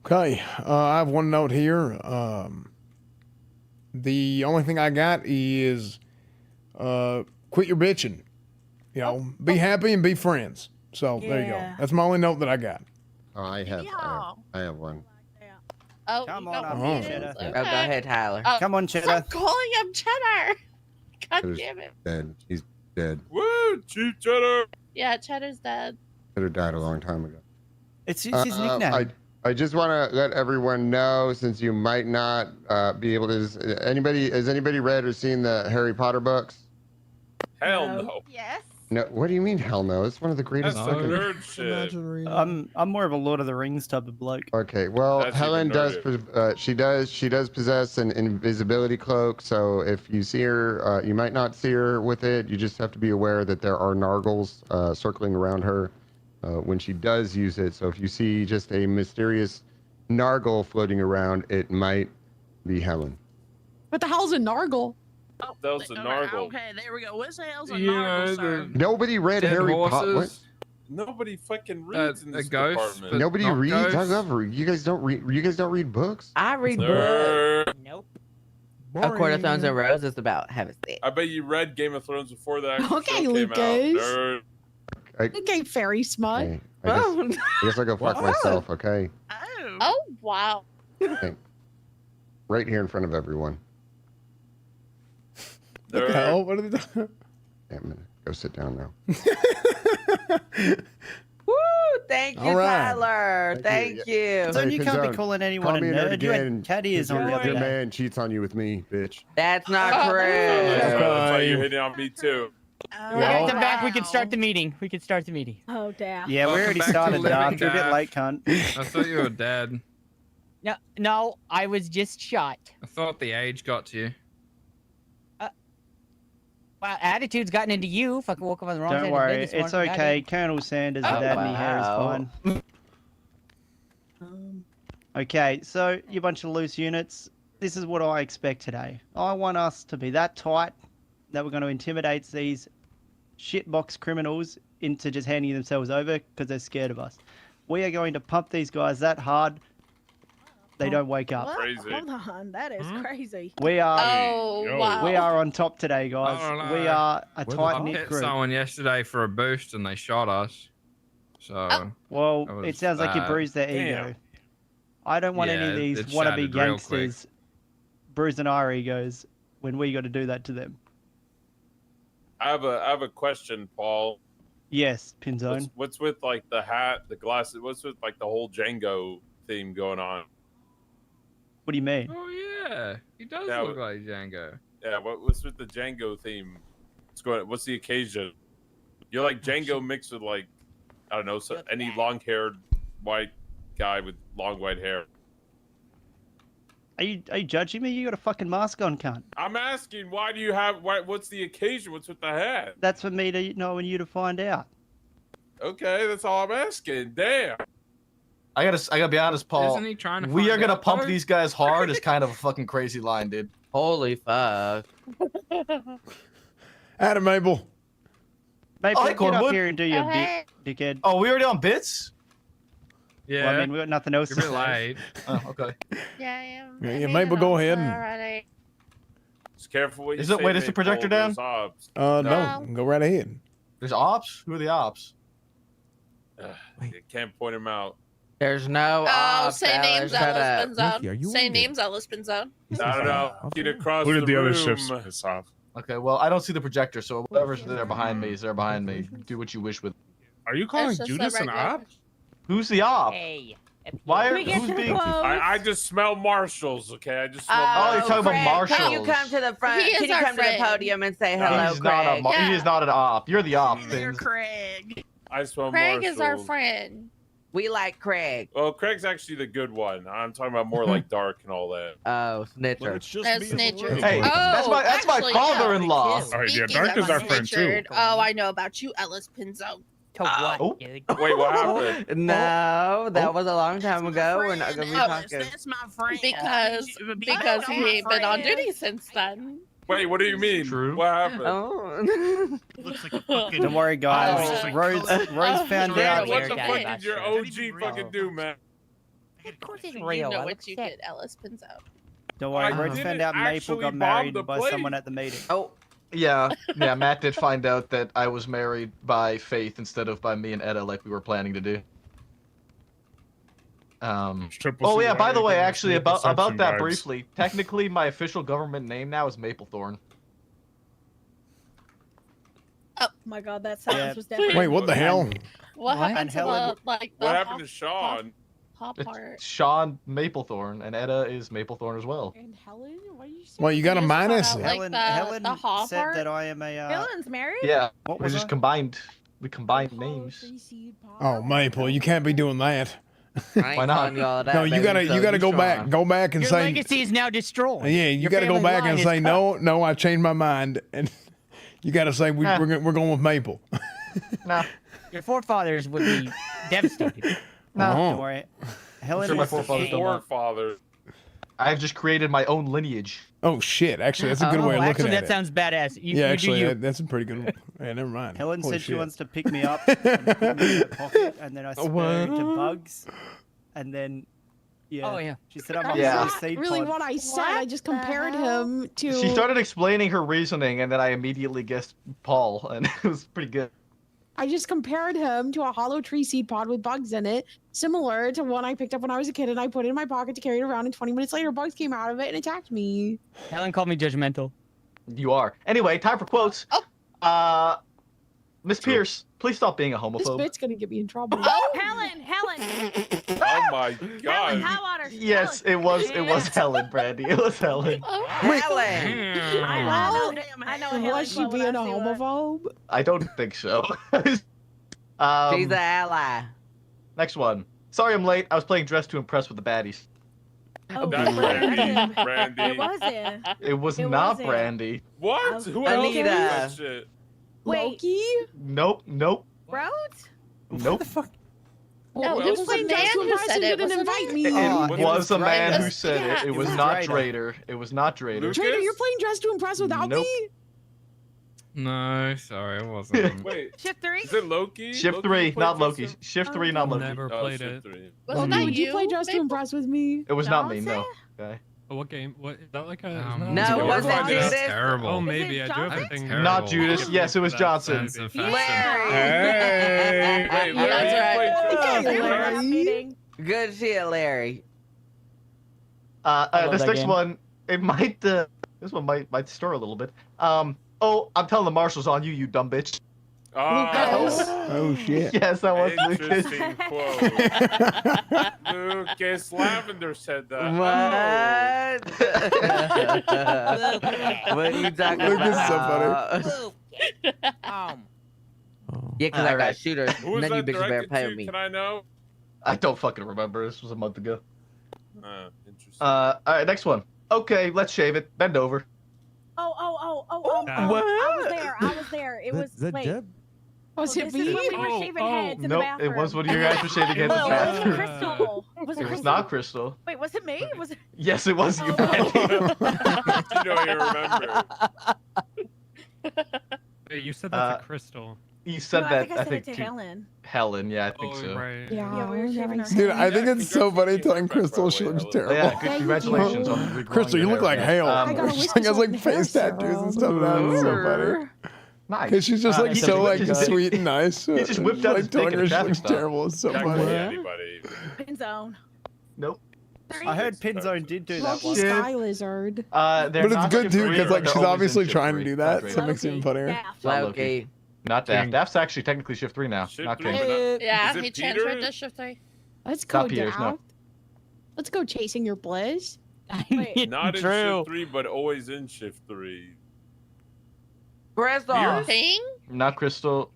Okay, I have one note here. The only thing I got is quit your bitching. You know, be happy and be friends. So there you go. Yeah. That's my only note that I got. Oh, I have one. Oh, Come you on got up, one. Cheddar. Okay. Oh, go ahead, Tyler. Oh, Come on, Cheddar. stop calling him Cheddar. God Cheddar's damn it. dead. He's dead. Woo! Chief Cheddar! Yeah, Cheddar's dead. Cheddar died a long time ago. It's his nickname. I just want to let everyone know, since you might not be able to. Has anybody read or seen the Harry Potter books? Hell no. Yes. No. What do you mean? Hell no! It's one of the greatest. That's some fucking... nerd shit. I'm more of a Lord of the Rings type of bloke. Okay, well, That's Helen even does. She does possess an invisibility cloak. So if you see her, you might not see her with it. You just have to be aware that there are nargles circling around her when she does use it. So if you see just a mysterious nargle floating around, it might be Helen. What the hell's a nargle? Oh, That was a nargle. Okay, there we go. What the hell's a Yeah, nargle, sir? Nobody read Dead Harry Potter. horses. Nobody fucking reads in A this ghost, department. but Nobody not reads. I ghosts. love read. You guys don't read. You guys don't read books. I read books. Nerd. Nope. A Court of Thorns and Roses is about having sex. I bet you read Game of Thrones before that actual Okay, show came out. Lucas. Nerd. Okay, fairy smut. Okay, I guess I go fuck myself. Okay, Oh. Oh wow. okay. Right here in front of everyone. What the hell? What are they doing? Yeah, I'm gonna go sit down now. Woo! Thank you, All right. Tyler. Thank you. So Hey, you can't be Pinzone, calling anyone call a me a nerd nerd. You again, had cat ears on the Your other day. man cheats on you with me, bitch. That's not Oh, true. That's why Okay. you're hitting on me too. Oh, Yeah. Come back. We can start the meeting. We can start the meeting. Oh, damn. Yeah, we Welcome already back to started, Living Darth. You're a bit Daft. late, cunt. I thought you were dead. No, I was just shot. I thought the age got to you. Wow, attitude's gotten into you. Fucking woke up on the wrong side Don't of the worry, bed this it's morning. okay. Colonel Sanders Oh, without any hair is wow. fine. Okay, so you bunch of loose units. This is what I expect today. I want us to be that tight that we're going to intimidate these shitbox criminals into just handing themselves over because they're scared of us. We are going to pump these guys that hard they don't wake up. What? Crazy. Hold on, that is crazy. We are wow. we are on top today, guys. I don't know. We are a I tight-knit hit group. someone yesterday for a boost and they shot us. So. Well, that it was sounds like you bad. bruised their Damn. ego. I don't want any of Yeah, these it wannabe shattered real quick. gangsters bruising our egos when we got to do that to them. I have a question, Paul. Yes, Pinzone. What's with like the hat, the glasses? What's with like the whole Django theme going on? What do you mean? Oh yeah, he does Yeah, look like Django. Yeah, what's with the Django theme? What's the occasion? You're like Django mixed with like, I don't know, any long-haired white guy with long white hair. Are you judging me? You got a fucking mask on, cunt. I'm asking, why do you have? What's the occasion? What's with the hat? That's for me to know and you to find out. Okay, that's all I'm asking. Damn. I gotta be honest, Paul. Isn't he trying to We find are gonna out, pump though? these guys hard is kind of a fucking crazy line, dude. Holy fuck. Adam Mabel. Mate, Oh, hey, get up Cornwood. here and do your bit, dickhead. Oh, we already on bits? Yeah. Well, I mean, we got nothing else You're to a bit say. late. Oh, okay. Yeah, I am. Yeah, Mabel, go ahead. Alrighty. Just careful what you Is it- say, wait, is the Maple, projector down? there's ops. No, go right ahead. There's ops? Who are the ops? You can't point him out. There's no. Oh, say names, shut up. Ellis Benzone. Say names, Ellis Benzone. I don't know. Get across Who the did the room. other ships piss off? Okay, well, I don't see the projector, so whatever's there behind me is there behind me. Do what you wish with. Are you calling It's just a Judas an regular- op? Who's the op? Hey. Why are Can we get who's to the being? quote? I just smell marshals, okay? I just smell Oh, you're talking about Craig, marshals. Can you come to the front? He is Can you our come to the friend. podium and say hello, He's not a Craig? he is not an op. You're the op, Dear Fins. Craig. I smell Craig marshals. is our friend. We like Craig. Well, Craig's actually the good one. I'm talking about more like dark and all that. Oh, snitcher. That's Snitcher. Hey, that's my actually, father-in-law. yeah. All right, yeah, Speaking Dark of is our friend, too. Snitchered, oh, I know about you, Ellis Pinzone. To what? Oh. Wait, what happened? No, that was a long time ago. We're not gonna be Ellis, talking. that's my friend. Because he ain't been on duty since then. Wait, what do you mean? True. What happened? Oh. Looks like a fucking. Don't worry, guys. Oh. Rose found out. What the guy fuck about did your shit. OG fucking do, man? Of course it's You real. know I what looked you sick. did, Ellis Pinzone. Don't worry, I Rose didn't found out Maple actually got bomb married the by plane. someone at the meeting. Oh. Yeah, Matt did find out that I was married by Faith instead of by me and Etta like we were planning to do. Triple Oh C, yeah, by the way, everything actually is about perception that vibes. briefly. Technically, my official government name now is Maplethorn. Oh my god, that silence Yeah. was definitely. Wait, what the hell? What happened And to Helen- the the What happened to hop Sean? part? It's Sean Maplethorn, and Etta is Maplethorn as well. And Helen, what are you saying? Well, you got a just found minus. out, it. like, Helen the hall said part? that I am a. Dylan's married? Yeah, What we was just I? combined. We combined names. Oh, Maple, you can't be doing that. Why not? No, you gotta go back. Go back and Your say. legacy is now destroyed. Yeah, you Your got to go family back line and is say cut. no, I changed my mind, and you got to say we're going with Maple. Nah. Your forefathers would be devastated. Don't worry. Helen Sure, my wants to forefathers pick- don't mind. Forefather. I've just created my own lineage. Oh shit! Actually, that's a good way of looking actually, at that it. sounds badass. Yeah, actually, that's a pretty good. Yeah, never mind. Helen Holy said she shit. wants to pick me up and put me in her pocket, and then I spurred to What? Bugs, and then yeah. Oh, yeah. She said I'm on Yeah. the That's seed not really pod. what I said. I just compared him to. She started explaining her reasoning, and then I immediately guessed Paul, and it was pretty good. I just compared him to a hollow tree seed pod with bugs in it, similar to one I picked up when I was a kid, and I put it in my pocket to carry it around. And 20 minutes later, bugs came out of it and attacked me. Helen called me judgmental. You are. Anyway, time for quotes. Oh. Miss Pierce, please stop being a This homophobe. bit's gonna get me in trouble. Oh, Helen! Oh my Helen, god. how about her? Yes, it was Helen, Brandy. It was Helen. Helen. I know Helen. Was she being a homophobe? I don't think so. She's an ally. Next one. Sorry I'm late. I was playing Dress to Impress with the baddies. Oh, That's Brandy. Brandy. It was it. It was It not wasn't. Brandy. What? Who else Anita. did that shit? Wait. Loki? Nope. Rhodes? Nope. No, Who it else was was the Playing Dress man to who Impress said and it. didn't Wasn't invite it? me. It was a man Drader. who said Yeah. it. It was was not Drader. Drader. It was not Drader. Lucas? Trader, you're playing Dress to Impress without Nope. me? No, sorry, it wasn't. Wait, Shift 3? is it Loki? Shift Loki 3, played not Loki. Justin? Shift 3, not Loki. Never Oh, played Shift it. 3. Was that Would you play you, just to Maple? impress with me? It was not me, Don't no. say Okay. Oh, what game? What is that like a? Um, No, it was that That's Judas? terrible. Oh, maybe I do have a Johnson? thing. Terrible. Not Judas. Yes, it was Johnson. Sense of Larry. fashion. Hey, wait, Yeah, that's Larry right. played Yeah, Justin. Larry. Good shit, Larry. love This that next game. one, it might. This one might stir a little bit. Oh, I'm telling the marshals on you, you dumb bitch. Oh shit. Yes, that was Lucas. Interesting quote. Lucas Lavender said that. What? What are you talking Lucas is so about? funny. Yeah, because I got Alright. shooters. Who was None of you that bitches better directed play to? with me. Can I know? I don't fucking remember. This was a month ago. Interesting. All right, next one. Okay, let's shave it. Bend over. I was there. I was there. It was. Wait. Was it This is me? when we were shaving heads in the Nope, bathroom. it was when you guys were shaving heads in the No, it wasn't bathroom. Crystal. Was it It was Crystal? not Crystal. Wait, was it me? Was it? Yes, it was you, Brandy. You know you remember. Wait, you said that's Uh, a crystal. You said No, that. I think I said it to Helen. Helen, yeah, I think so. Right. Yeah, we were shaving our Dude, I think Yeah, it's so funny telling congratulations, Crystal by she the way, looks Helen. terrible. Yeah, good, congratulations on regrowing Crystal, you your look like hair. hell. Um, I got a She has like face tattoos and stuff. That's so funny. Nice. Because she's just like he so like just- sweet and nice. he just whipped out like his dick telling in her a she traffic looks stop. terrible. It's so That could be funny. anybody. Pin zone. Nope. I heard Pinzone did do that Loki one. Sky Lizard. They're But it's not good shift too three, because but like they're she's always in obviously shift trying to three. do Not that, so it makes it even funnier. It's not Loki. Not Daft. Daft's actually technically shift 3 now. Shift Not 3, King. but not- Yeah, Is it he Peter? transferred to shift 3. Let's go Not Peters, no. down. Let's go chasing your bliss. Wait. Not in True. shift 3, but always in shift 3. Crystal. Ping? Not Crystal.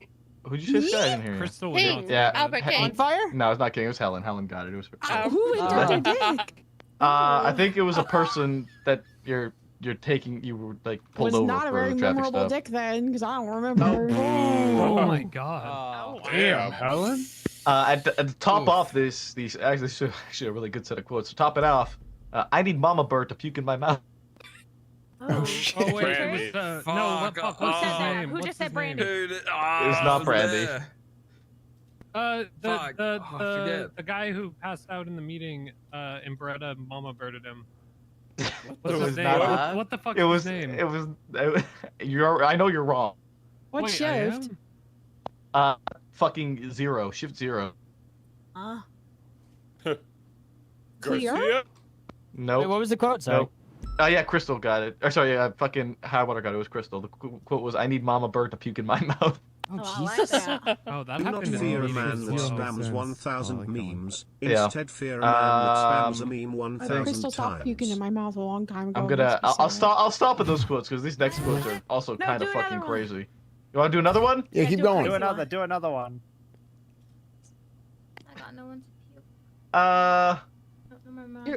Who'd you say? I didn't hear you. Crystal was Ping. not Yeah. Albert He- King. On fire? No, it's not King. It was Helen. Helen got it. It was her. Oh. Who ate Dr. Dick? I think it was a person that you're taking. You were like pulled Was over not a for very traffic memorable stop. dick then, because I don't remember. Oh my god. Damn, Helen. At the top off these actually a really good set of quotes. To top it off, I need Mama Bird to puke in my mouth. Oh, shit. Oh wait, Brandy. it was no. What fuck? Who What's said his that? name? Who What's just said his Brandy? name? It's not Brandy. The Fuck. Oh, I forget. the guy who passed out in the meeting, and Beretta Mama birded him. It What's was his name? not. What the fuck It is was. his name? It was. You're. I know you're wrong. What Wait, I shift? am? Fucking 0. Shift 0. Clear? Garcia? Nope. Wait, what was the quote? Sorry. Nope. Yeah, Crystal got it. Or sorry, fucking Highwater got it. It was Crystal. The quote was, "I need Mama Bird to puke in my mouth." Oh, I like that. Oh, that Do not happened in fear a the man meeting that as well. spams 1,000 memes. Yeah. Instead, fear a man that spams a Um, meme I 1,000 Crystal stopped times. puking in my mouth a long time ago. I'm It gonna. makes me I'll sad. stop. I'll stop at those quotes because these next quotes are also No, kind do of another fucking one. crazy. You want to do another one? Yeah, keep do going. crazy one. Do another one. I got no one to puke.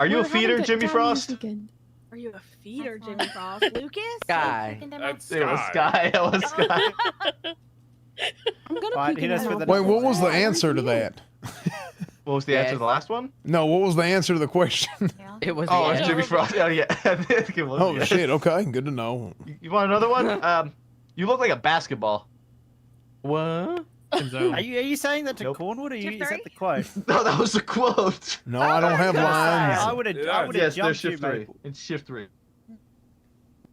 Are you a We're having feeder, good Jimmy time Frost? this weekend. Are you a feeder, Jimmy Frost? Lucas? Guy. That's It was Sky. Sky. It was Sky. I'm gonna Fine, puke hit in us my with mouth. another Wait, what was the Oh, answer to that? What was the answer to the last one? No, what was the answer to the question? It was. Oh, the it's end. Jimmy Frost. Oh yeah, I think it was. Oh yeah. shit. Okay, good to know. You want another one? You look like a basketball. What? Enzo. Are you saying that to Nope. Cornwood or Shift is that three? the quote? No, that was a quote. No, I don't have lines. I would have Yeah. Yes, they're jumped you, shift 3. Maple. It's shift 3.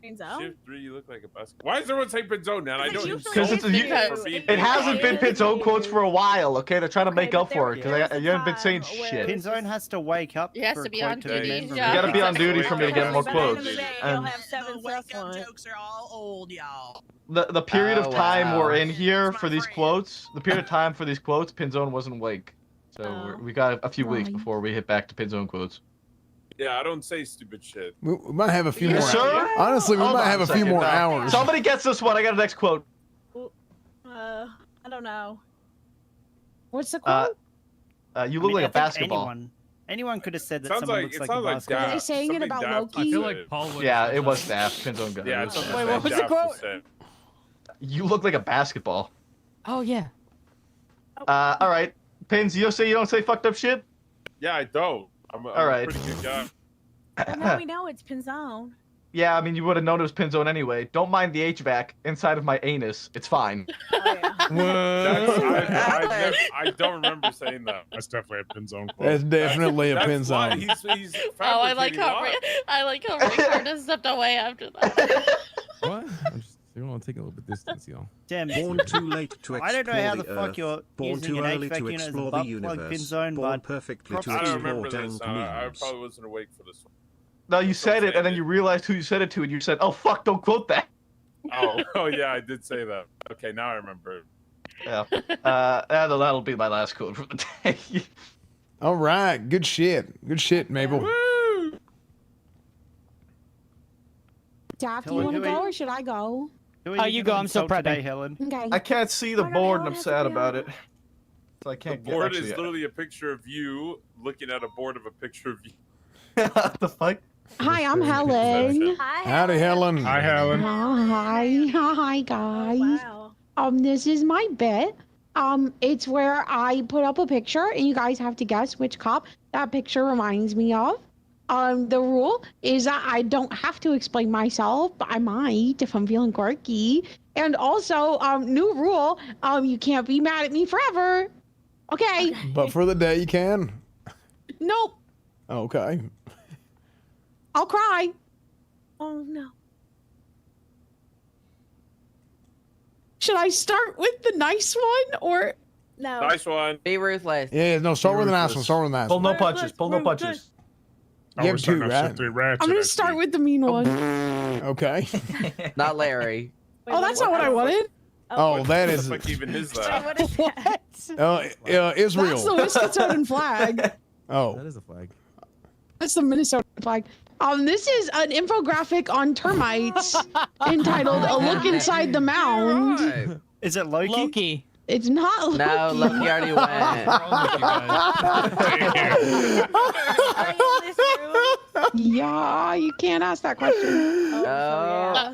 Enzo? Shift 3, you look like a basketball. Why is everyone saying Pinzone now? I Because don't usually Because it's it's a- because It hasn't been Pitt's own quotes for a while. Okay, they're trying to make but up for it there because was a you haven't been saying time where- shit. Pinzone has to wake up. He has for to a be quote on to duty. remember. Yeah. You gotta be on duty for me to get more Wake up. quotes. You'll And have 7 plus one. Jokes are all old, y'all. the period of Oh, time wow. we're in here It's for my these friend. quotes, the period of time for these quotes, Pinzone wasn't awake. So Oh. we got a few weeks Right. before we hit back to Pinzone quotes. Yeah, I don't say stupid shit. We might have a few more. Yes, sir? Honestly, we Hold might on have a few second. more No. hours. Somebody gets this one. I got a next quote. I don't know. What's the Uh, quote? You I look mean, like I a think basketball. Anyone could have said that Sounds someone like looks it like a sounds like basketball. Are they saying it Somebody about Daft Loki? I feel said like Paul would. Yeah, it was Daft. Pinzone got Yeah, it. it's something Wait, that what was the Daft quote? said. You look like a basketball. Oh yeah. All right. Pins, you don't say fucked up shit? Yeah, I don't. I'm All right. a pretty good guy. Well, now we know it's Pinzone. Yeah, I mean, you would have known it was pin zone anyway. Don't mind the HVAC inside of my anus. It's fine. I don't remember saying that. That's definitely a pin zone quote. That's definitely a pin why zone. He's Oh, I like how Ricardo stepped away after that. What? You want to take a little bit distance, y'all. Damn. Born too late to explore I don't know how the the fuck Earth. you're Born using too an early HVAC to unit as a explore the butt plug pin universe. zone, Born but perfectly props to I don't explore remember this. dank I memes. probably wasn't awake for this one. No, you said it, and then you realized who you said it to, and you said, "Oh fuck, don't quote that." Oh yeah, I did say that. Okay, now I remember. Yeah. That'll be my last quote for the day. All right, good shit. Good shit, Mabel. Daff, do you want to go or should I go? You go. I'm so proud today, Helen. Okay. I can't see the board, and I'm sad about it. So I The can't. board actually, is literally a picture of you looking at a board of a picture of you. What the fuck? Hi, I'm Helen. Howdy, Helen. Hi, Helen. Hi, guys. This is my bit. It's where I put up a picture and you guys have to guess which cop that picture reminds me of. The rule is that I don't have to explain myself, but I might if I'm feeling quirky. And also, new rule, you can't be mad at me forever. Okay. But for the day, you can. Nope. Okay. I'll cry. Oh no. Should I start with the nice one or no? Nice one. Be ruthless. Yeah, no, start with the nice one. Start with the nice Pull one. no punches. Pull no punches. You have two, right? I'm gonna start with the mean one. Okay. Not Larry. Oh, that's not what I wanted. Oh, that is. What the fuck even is that? What is that? Israel. That's the Wisconsin flag. Oh. That is a flag. That's the Minnesota flag. This is an infographic on termites entitled "A Look Inside the Mound." Is it Loki? Loki. It's not Loki. No, Loki already went. Yeah, you can't ask that question. Oh.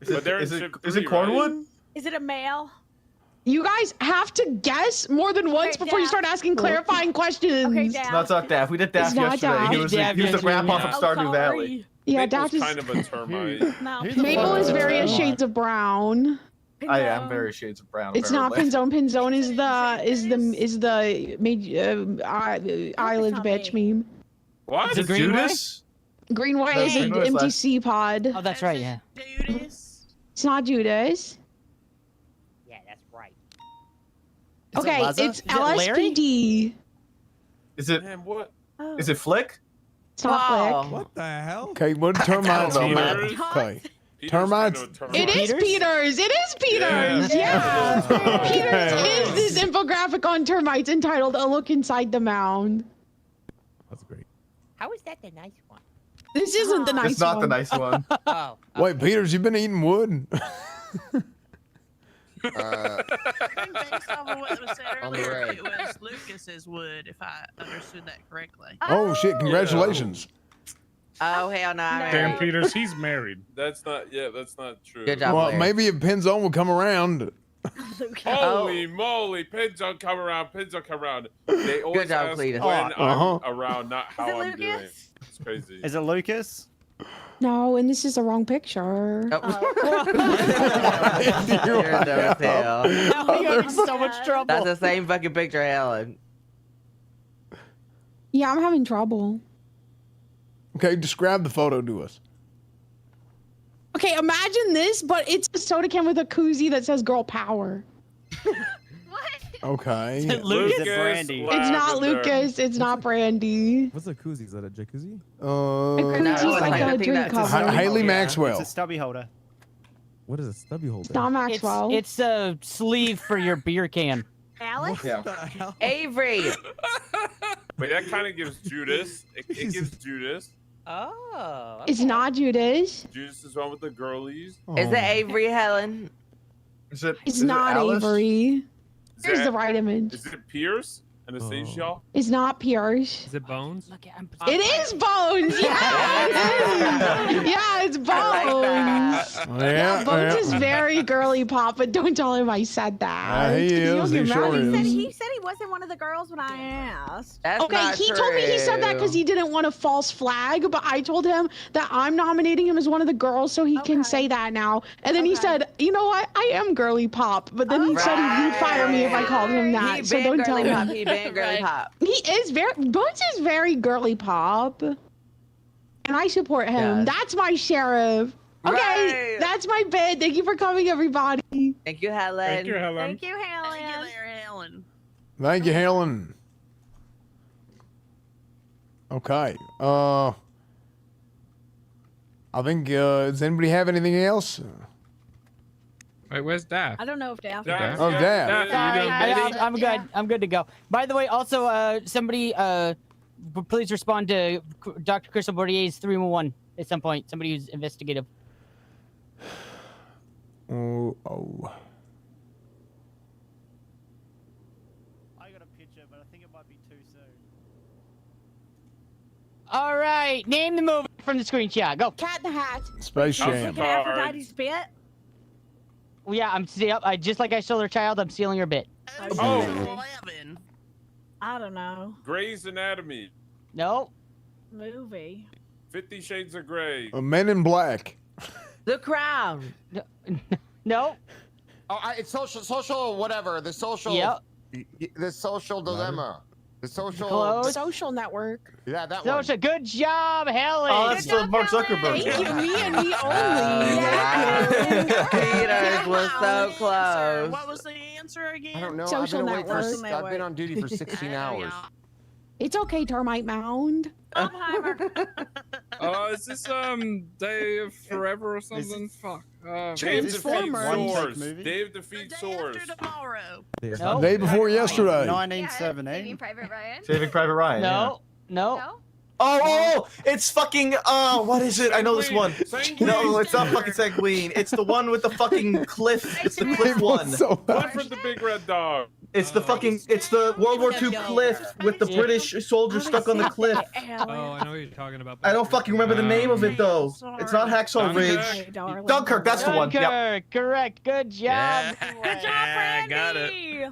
Is it Cornwood? Is it a male? You guys have to guess more than once before you start asking clarifying questions. Okay, No, it's not Daff. We did Daff It's not yesterday. Daff. He was the grandpa from Stardew Valley. Yeah, Maple's Daff is. kind of a termite. No. Mabel is various shades of brown. I am very shades of brown. It's not apparently. Pinzone. Pinzone is the eyelid bitch meme. What? Is it Judas? Greenway No, is an Greenway's last- MTC pod. Oh, that's right. Yeah. Judas. It's not Judas. Yeah, that's right. Okay, Laza? it's Is it Larry? LSPD. Is it? Man, what? Is it Flick? It's not Wow. Flick. What the hell? Okay, what do termites I don't know, mean? man. Okay. Peter's Termites? kind of a termite. It is Peters. It is Peters. Yeah. Peters is this infographic on termites entitled "A Look Inside the Mound." That's great. How is that the nice one? This isn't the nice It's not one. the nice one. Oh. Wait, Peters, you've been eating wood? I think based off of what was said On the earlier, road. it was Lucas's wood, if I understood that correctly. Oh, shit, congratulations. Oh, hell no. Damn, Peters, he's married. That's not. Yeah, that's not true. Good job, Well, Larry. maybe if Pinzone will come around. Holy moly, pins don't come around. Pins don't come around. They always job, ask Cletus. when Uh-huh. I'm around, not how it I'm doing. Lucas? It's crazy. Is it Lucas? No, and this is the wrong picture. Oh. You're dumb as hell. Now you're in so much trouble. That's the same fucking picture, Helen. Yeah, I'm having trouble. Okay, describe the photo to us. Okay, imagine this, but it's a soda can with a koozie that says "Girl Power." Okay. Lucas? Is it Brandy? It's not Lucas. It's not Brandy. What's a koozie? Is that a jacuzzi? A koozie's No, like I a think drink that's a cover. Haley Yeah, Maxwell. It's a stubby holder. What is a stubby holder? It's not Maxwell. It's a sleeve for your beer can. Alex? Yeah. Avery. But that kind of gives Judas. It gives Judas. Oh. It's not Judas. Judas is one with the girlies. Is it Avery, Helen? Is it? It's is it not Alice? Avery. Is Here's that- the right image. Is it Pierce? Anastasia? It's not Pierce. Is it Bones? It is Bones. Yeah, it's Bones. Yeah, Bones is very girly pop, but don't tell him I said that. He He'll is. get He mad. sure is. He said he wasn't one of the girls when I asked. Okay, he told me he said that because he didn't want a false flag, but I told him that I'm nominating him as one of the girls, so he can say that now. And then he said, "You know what? I am girly pop." But then he said he'd fire me if I called him that. So don't tell him. He been girly pop. He is Bones is very girly pop, and I support him. Yes. That's my sheriff. Okay, that's my bid. Thank you for coming, everybody. Thank you, Helen. Thank you, Helen. Thank you, Helen. Thank you there, Helen. Thank you, Helen. Okay. I think, does anybody have anything else? Wait, where's Daff? I don't know if Daff. Oh, Daff. Sorry, I'm good. I'm good to go. By the way, also, somebody, please respond to Dr. Crystal Bordier's 311 at some point. Somebody who's investigative. Oh. I got a picture, but I think it might be too soon. All right, name the movie from the screenshot. Go. Cat in the Hat. Space Jam. Taking Aphrodite's bit. Well, yeah, just like I stole her child, I'm stealing her bit. Oh, 11. I don't know. Grey's Anatomy. No. Movie. 50 Shades of Grey. Men in Black. The Crown. No. Oh, it's social whatever. The social. Yep. The social dilemma. The social. Close. Social Network. Yeah, that one. Social. Good job, Helen. Oh, that's the Mark Zuckerberg. Thank you, me and me only. Peters was so close. What was the answer again? I don't know. Social I've been away network. I've been on duty for 16 hours. It's okay, Termite Mound. Is this Day of Forever or something? Fuck. Dave defeats Transformers. Source. Movie? Dave defeats Source. Tomorrow. No. Day before yesterday. 1970. Private Ryan. Saving Private Ryan. No. Yeah. No. Oh, it's fucking. What is it? I know this one. No, it's not fucking Sanguine. It's the one with the fucking cliff. It's the cliff one. Clifford the Big Red Dog. It's the fucking. It's the World War II cliff with the British soldiers stuck on the cliff. Oh, I know what you're talking about. I don't fucking remember the name of it though. It's not Hacksaw Ridge. Dunkirk. That's the one. Yep. Dunkirk. Correct. Good job. Good job, Randy. Got it.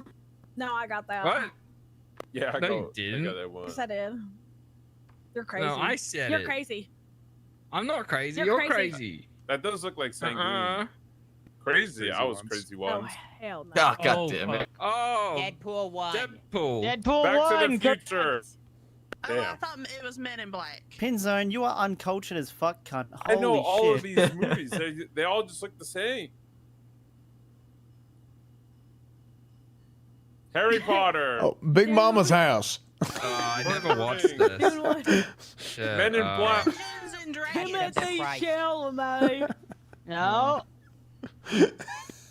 No, I got that. What? Yeah, No, you didn't. I got that one. Yes, I did. You're crazy. No, I said You're it. crazy. I'm not crazy. You're You're crazy. That does look like Sanguine. Crazy. I was crazy Oh, once. hell no. Oh, God damn it. Oh. Deadpool 1. Deadpool. Deadpool Back 1. to the Future. Oh, I Damn. thought it was Men in Black. Pinzone, you are uncultured as fuck, cunt. I know Holy all of shit. these movies. They all just look the same. Harry Potter. Oh, Big Mama's House. I never watched this. Shit, Men in Black. Dungeons and Dragons. Timothy Chalamet. No.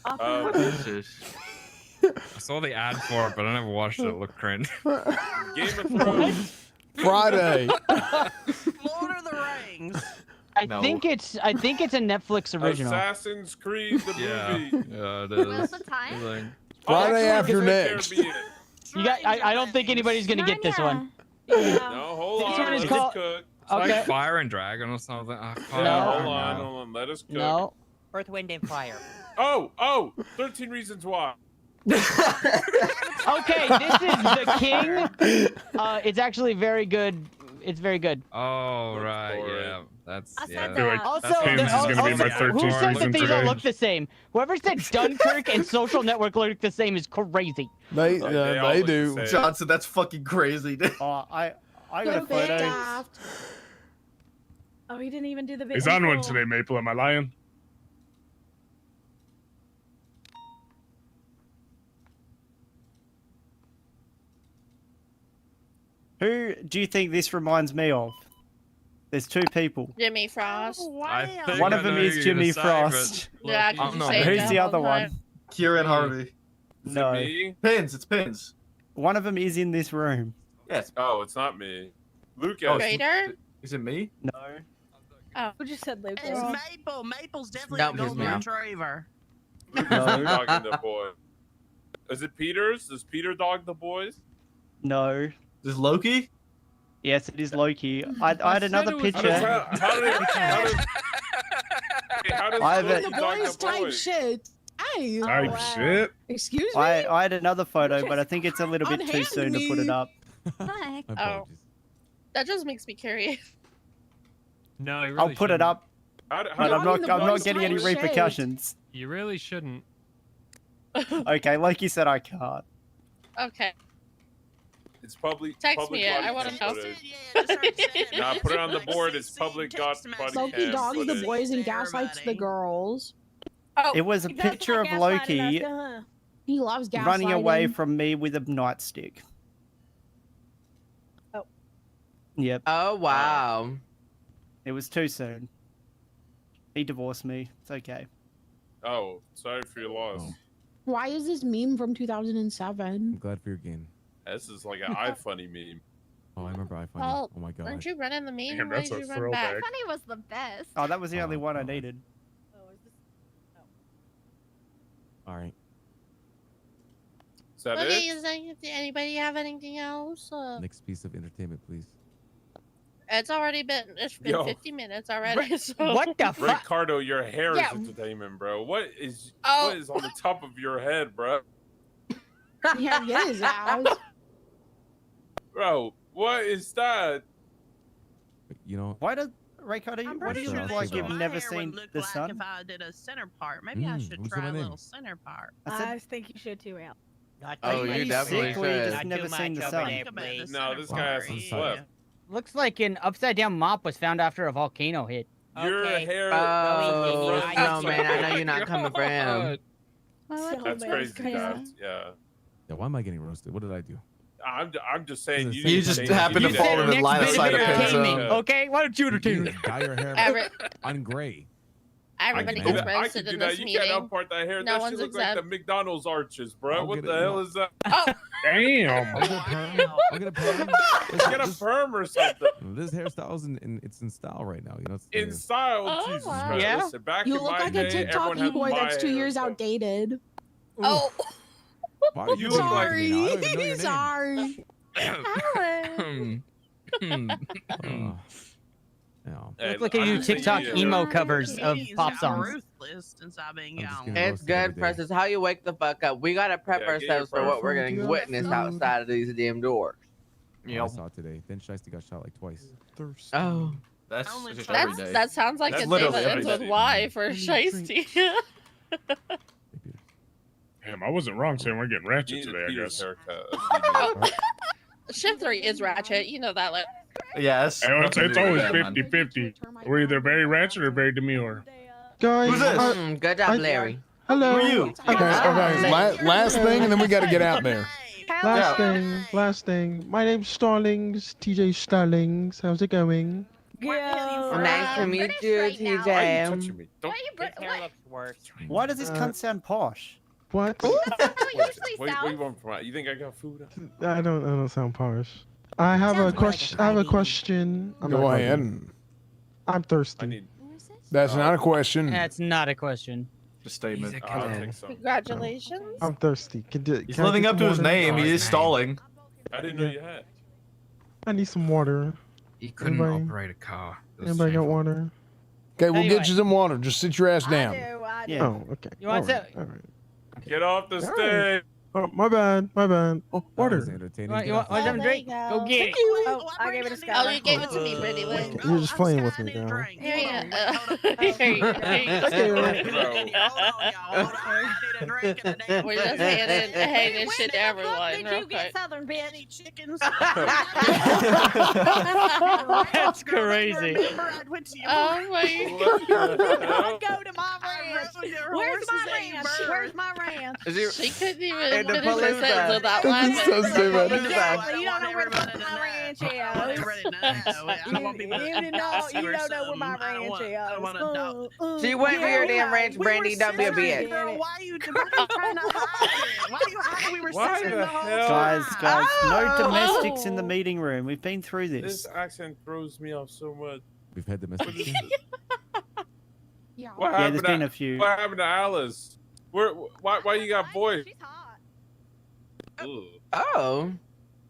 I saw the ad for it, but I never watched it. It looked cringe. Game of Thrones. Friday. Lord of the Rings. I think it's a Netflix original. Assassin's Creed the movie. Yeah, it is. What's the time? Friday after next. You got. I don't think anybody's gonna get this one. No, hold This on. one is Let called- us cook. It's like Okay. Fire and Dragon or something. No, hold on. Let us cook. No. Earth, Wind, and Fire. Oh, 13 Reasons Why. Okay, this is The King. It's actually very good. It's very good. Oh, right, yeah. That's, said yeah. that. Also, Pins is gonna be my 13 who said that reason these all today. look the same? Whoever said Dunkirk and Social Network look the same is crazy. They all do. look the same. Johnson, that's fucking crazy. Oh, I got a Go Big photo. Daft. Oh, he didn't even do the He's on one today, Maple. Am I lying? Who do you think this reminds me of? There's two people. Jimmy Frost. I think One I of them know is who you're Jimmy gonna say, Frost. but- Yeah, I'm not. Who's the other one? Kieran Harvey. No. Me? Pins. It's Pins. One of them is in this room. Yes. Oh, it's not me. Lucas. Raider? Is it me? No. Oh, who just said Lucas? It's Maple. Maple's definitely That a was golden me. retriever. Lucas is dogging the boy. Is it Peters? Does Peter dog the boys? No. Is Loki? Yes, it is Loki. I had another picture. I have the boys type shit. Hey. Shit. Excuse me. I had another photo, but I think it's a little bit too soon to put it up. Oh, that just makes me curious. No, you really I'll put it up, How but I'm do- not getting any repercussions. You really shouldn't. Okay, like you said, I can't. Okay. It's public. Text public me it. body I want cam to know. footage. Nah, put it on the board. It's public body Loki cam dogs the footage. boys and gaslights the girls. Oh, It was a picture of Loki He loves gaslighting. running away from me with a nightstick. Oh. Yep. Oh wow. It was too soon. He divorced me. It's okay. Oh, sorry for your loss. Why is this meme from 2007? I'm glad for your gain. This is like an iFunny meme. Oh, I remember iFunny. Well, Oh my god. weren't you running the meme? Damn, Why that's did a you run back? throwback. Funny was the best. Oh, that was the only one I needed. All right. Is that Okay, it? is that, anybody have anything else? Next piece of entertainment, please. It's been Yo. 50 minutes already. So. What the fuck? Ricardo, your hair Yeah. is entertainment, bro. What is Oh. what is on the top of your head, bro? Yeah, get his ass. Bro, what is that? You know. Why does Ricardo? I'm Why do pretty you sure look that's like what you've my never hair would seen look the like sun? If I did a center part, maybe I should what's try my a name? little center part. I think you should too, Al. Oh, you definitely sick or you should. just never seen the sun? No, this guy hasn't slept. Looks like an upside down mop was found after a volcano hit. Your hair. Oh, no, man. I know you're not coming for him. That's crazy, guys. Yeah. Yeah, why am I getting roasted? What did I do? I'm just saying. You just happened to fall in the line of sight of pin zone. Okay, why don't you entertain me? Dye your hair Every- on gray. Everybody I can gets do that. I roasted can in do that. this You meeting. can't outpart that hair. No That one's shit look like the exempt. McDonald's arches, bro. I'll What get the it. hell is that? Oh, Damn. I'll get a perm. Get a perm or something. This hairstyle is it's in style right now. You know, it's In style, Oh, Jesus wow. Christ. Yeah. Listen, back You in look my like day, a TikTok everyone had e-boy my that's 2 hair, years so- outdated. oh. Why are You doing look like- that to me now? I don't even know your name. Sorry. Oh. Yeah. Hey, Look at I'm you just saying, TikTok you- emo covers of He's pop got songs. ruthless since I've been I'm just gone. getting It's roasted every good, day. Preston. How you wake the fuck up? We gotta prep Yeah, get your ourselves for what we're phone. gonna witness outside of these damn doors. I saw it today. Then Shiesty got shot like twice. Oh. That's Only just try- every day. That sounds like That's a day literally that ends every with day. Y for Shiesty. Damn, I wasn't wrong saying we're getting You ratchet need today, I Peter's guess. haircut. Oh. Shift 3 is ratchet. You know that. Like, Yes. Hey, it's always Yeah, man. 50-50. We're either very ratchet or very demure. Guys, Who's this? Good job, Larry. hello. Who are you? Okay. Last thing, and then we got to get out there. Last thing. My name's Starlings, TJ Starlings. How's it going? Nice to meet you, Why are you TJ. touching me? Don't. Why does this cunt sound posh? What? What you want from me? You think I got food? I don't sound posh. I have a question. I have a question. I'm Go not ahead. bugging. I'm thirsty. I need. That's not a question. That's not a question. Just statement. I'll take some. congratulations. I'm thirsty. He's living up to his name. He is stalling. I didn't know you had. I need some water. He couldn't Anybody? operate a car. It was Anybody got shameful. water? Okay, we'll Anyway. get you some water. Just sit your ass down. Yeah. Oh, okay. You want All right, some? all right. Get off the All stage. Oh, my bad. My bad. Oh, That was water. entertaining. You Get want off the some there drink? you go. Go get it. Oh, I gave it a Oh, Skylar. you gave it to me, Brittany Lynn. You're just playing with me, girl. Here you go. Here you go. We're just handing shit to everyone. Did real you get quick. Southern Benny chickens. That's crazy. Oh my I'd go to my ranch. Where's my ranch? Where's my ranch? She couldn't even And the finish her police sentence without This laughing. is so stupid. Exactly. You don't know where my ranch is. You don't know where my ranch is. She went for your damn ranch, Brandy. Don't be a bitch. Girl, why are you trying to hide it? Why are you hiding? We were Why sitting the the whole hell? Guys, no Oh. domestics in the meeting room. We've been through This this. accent throws me off so much. We've had domestic. Yeah. What Yeah, happened there's been a few. What happened to Alice? Why you got voice? She's hot. Ugh. Oh.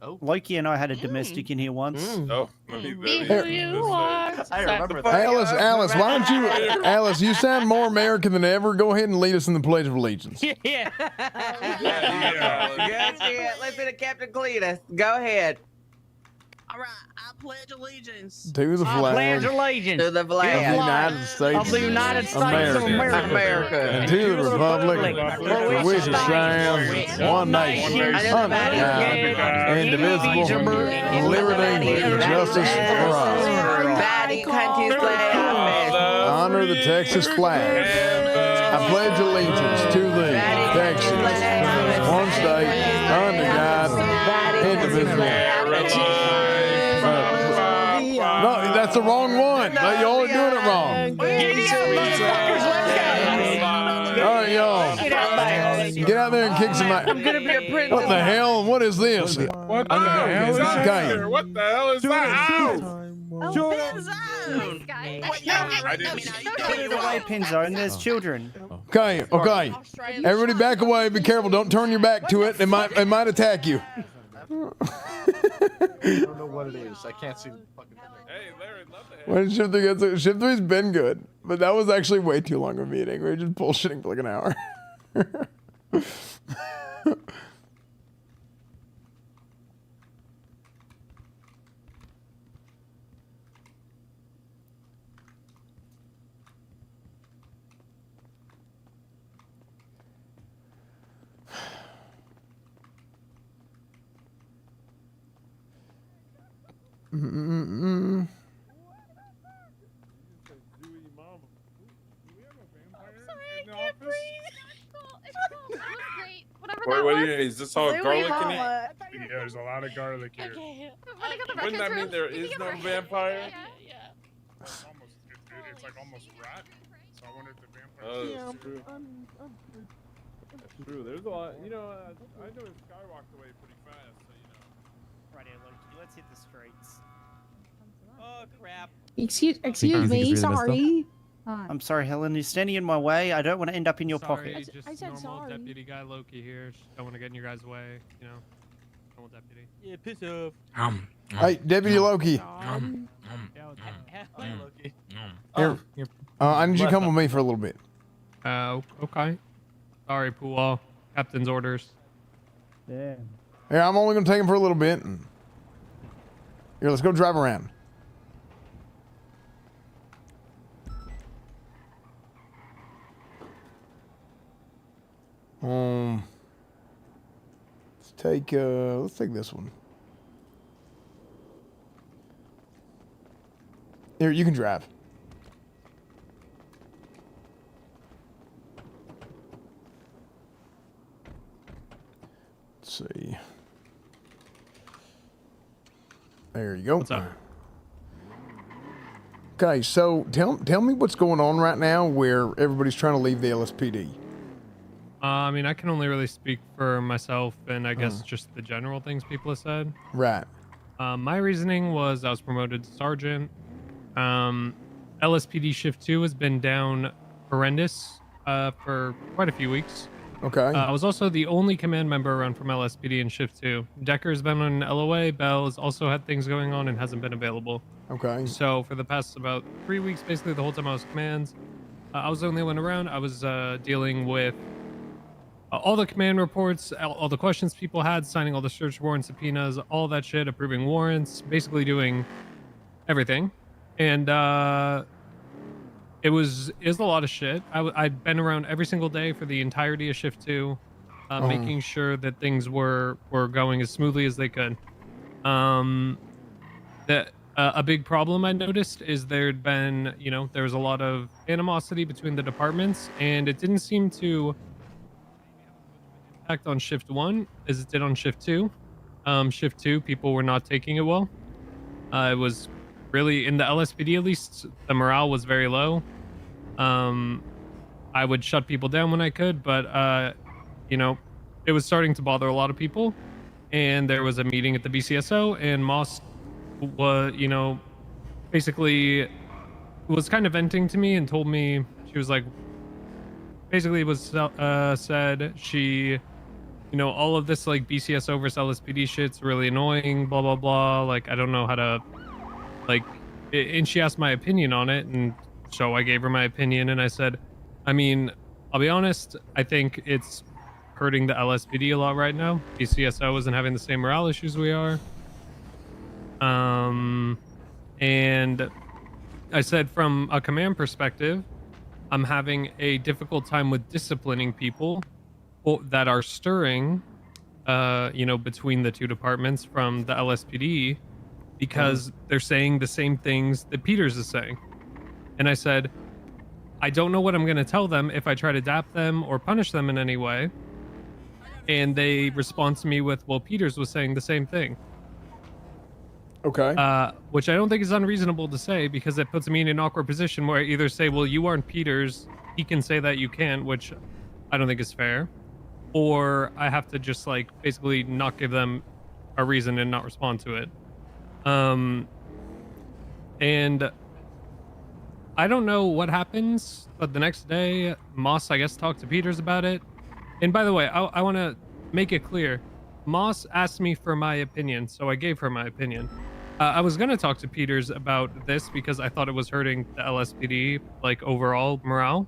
Loki and I had a domestic in here once. Oh, Be who you are. I remember that. Alice, why don't you, Alice? You sound more American than ever. Go ahead and lead us in the Pledge of Allegiance. Yeah. Listen to Captain Cletus. Go ahead. All right, I pledge allegiance To the I flag pledge allegiance To the of the flag United States of the United States of America. and to the republic for which it stands, one nation, under God, indivisible, with liberty and justice for all. Body country's flag. Honor the Texas flag. I pledge allegiance to the Texas, one state, under God, indivisible. No, that's the wrong one. Y'all are doing it wrong. All right, y'all. Get out there and kick some ass. I'm gonna be a prince. What the hell? What is this? What the hell is that? Okay. What the hell is that? Put it away, Pinzone. There's children. Okay. Everybody back away. Be careful. Don't turn your back to it. It might attack you. I don't know what it is. I can't see the fucking thing. Hey, Larry, love to have When Shift 3 gets Shift 3's been good, but that was actually way too long of a meeting. We were just bullshitting for like an hour. Mm-mm-mm. What do you need? Is this all garlic in it? Yeah, there's a lot of garlic here. Wouldn't that mean there is no vampire? It's like almost rat. So I wonder if the vampire. Oh, that's true. That's true. There's a lot. You know, I know Sky walked away pretty fast, so you know. Right here, Loki. Let's hit the streets. Oh crap. Excuse me, sorry. I'm sorry, Helen. You're standing in my way. I don't want to end up in your pocket. Just I said normal sorry. deputy guy Loki here. Just don't want to get in your guys' way, you know. Normal deputy. Yeah, piss off. Hey, Deputy Loki. Here, I need you to come with me for a little bit. Okay. Sorry, Pool. Captain's orders. Yeah. Here, I'm only going to take him for a little bit. And... Here, let's go drive around. Let's take this one. Here, you can drive. Let's see. There you go. What's up? Okay, so tell me what's going on right now where everybody's trying to leave the LSPD. I mean, I can only really speak for myself and I guess just the general things people have said. Right. My reasoning was I was promoted to sergeant. LSPD Shift 2 has been down horrendous for quite a few weeks. Okay. I was also the only command member around from LSPD in Shift 2. Decker's been on LOA. Bell has also had things going on and hasn't been available. Okay. So for the past about 3 weeks, basically the whole time I was commands, I was the only one around. I was dealing with all the command reports, all the questions people had, signing all the search warrant subpoenas, all that shit, approving warrants, basically doing everything. And it was a lot of shit. I'd been around every single day for the entirety of Shift 2, making sure that things were going as smoothly as they could. A big problem I noticed is there'd been, there was a lot of animosity between the departments, and it didn't seem to impact on Shift 1 as it did on Shift 2. Shift 2, people were not taking it well. It was really, in the LSPD at least, the morale was very low. I would shut people down when I could, but it was starting to bother a lot of people. And there was a meeting at the BCSO, and Moss was, basically was kind of venting to me and told me, she was like, basically was said she you know, all of this like BCSO versus LSPD shit's really annoying, blah blah blah. Like I don't know how to, like, and she asked my opinion on it, and so I gave her my opinion, and I said, I mean, I'll be honest, I think it's hurting the LSPD a lot right now. BCSO isn't having the same morale issues we are. And I said from a command perspective, I'm having a difficult time with disciplining people that are stirring, you know, between the two departments from the LSPD because they're saying the same things that Peters is saying. And I said, I don't know what I'm going to tell them if I try to dap them or punish them in any way. And they respond to me with, well, Peters was saying the same thing. Okay. Which I don't think is unreasonable to say because it puts me in an awkward position where I either say, well, you aren't Peters, he can say that you can't, which I don't think is fair. Or I have to just like basically not give them a reason and not respond to it. And I don't know what happens, but the next day, Moss, I guess, talked to Peters about it. And by the way, I want to make it clear. Moss asked me for my opinion, so I gave her my opinion. I was going to talk to Peters about this because I thought it was hurting the LSPD, like, overall morale.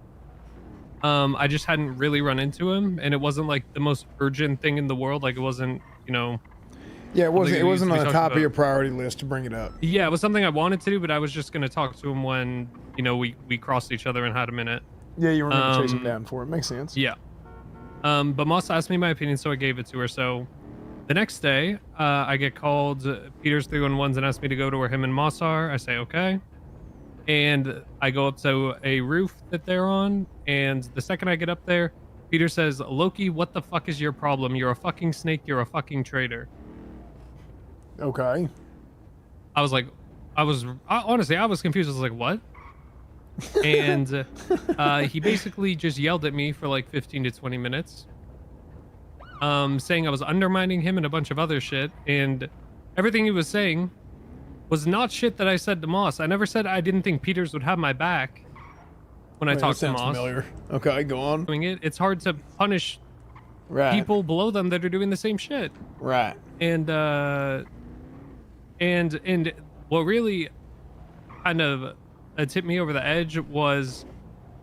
I just hadn't really run into him, and it wasn't, like, the most urgent thing in the world. Like, it wasn't, you know... Yeah, it wasn't on the top of your priority list to bring it up. Yeah, it was something I wanted to do, but I was just going to talk to him when, you know, we crossed each other and had a minute. Yeah, you were going to chase him down for it. Makes sense. Yeah. But Moss asked me my opinion, so I gave it to her. So the next day, I get called. Peters 311s and asked me to go to where him and Moss are. I say, okay. And I go up to a roof that they're on. And the second I get up there, Peter says, Loki, what the fuck is your problem? You're a fucking snake. You're a fucking traitor. Okay. I was like, honestly, I was confused. I was like, what? And he basically just yelled at me for like 15 to 20 minutes, saying I was undermining him and a bunch of other shit. And everything he was saying was not shit that I said to Moss. I never said I didn't think Peters would have my back when I talked to Moss. Familiar. Okay, go on. Doing it, it's hard to punish people below them that are doing the same shit. Right. And what really kind of tipped me over the edge was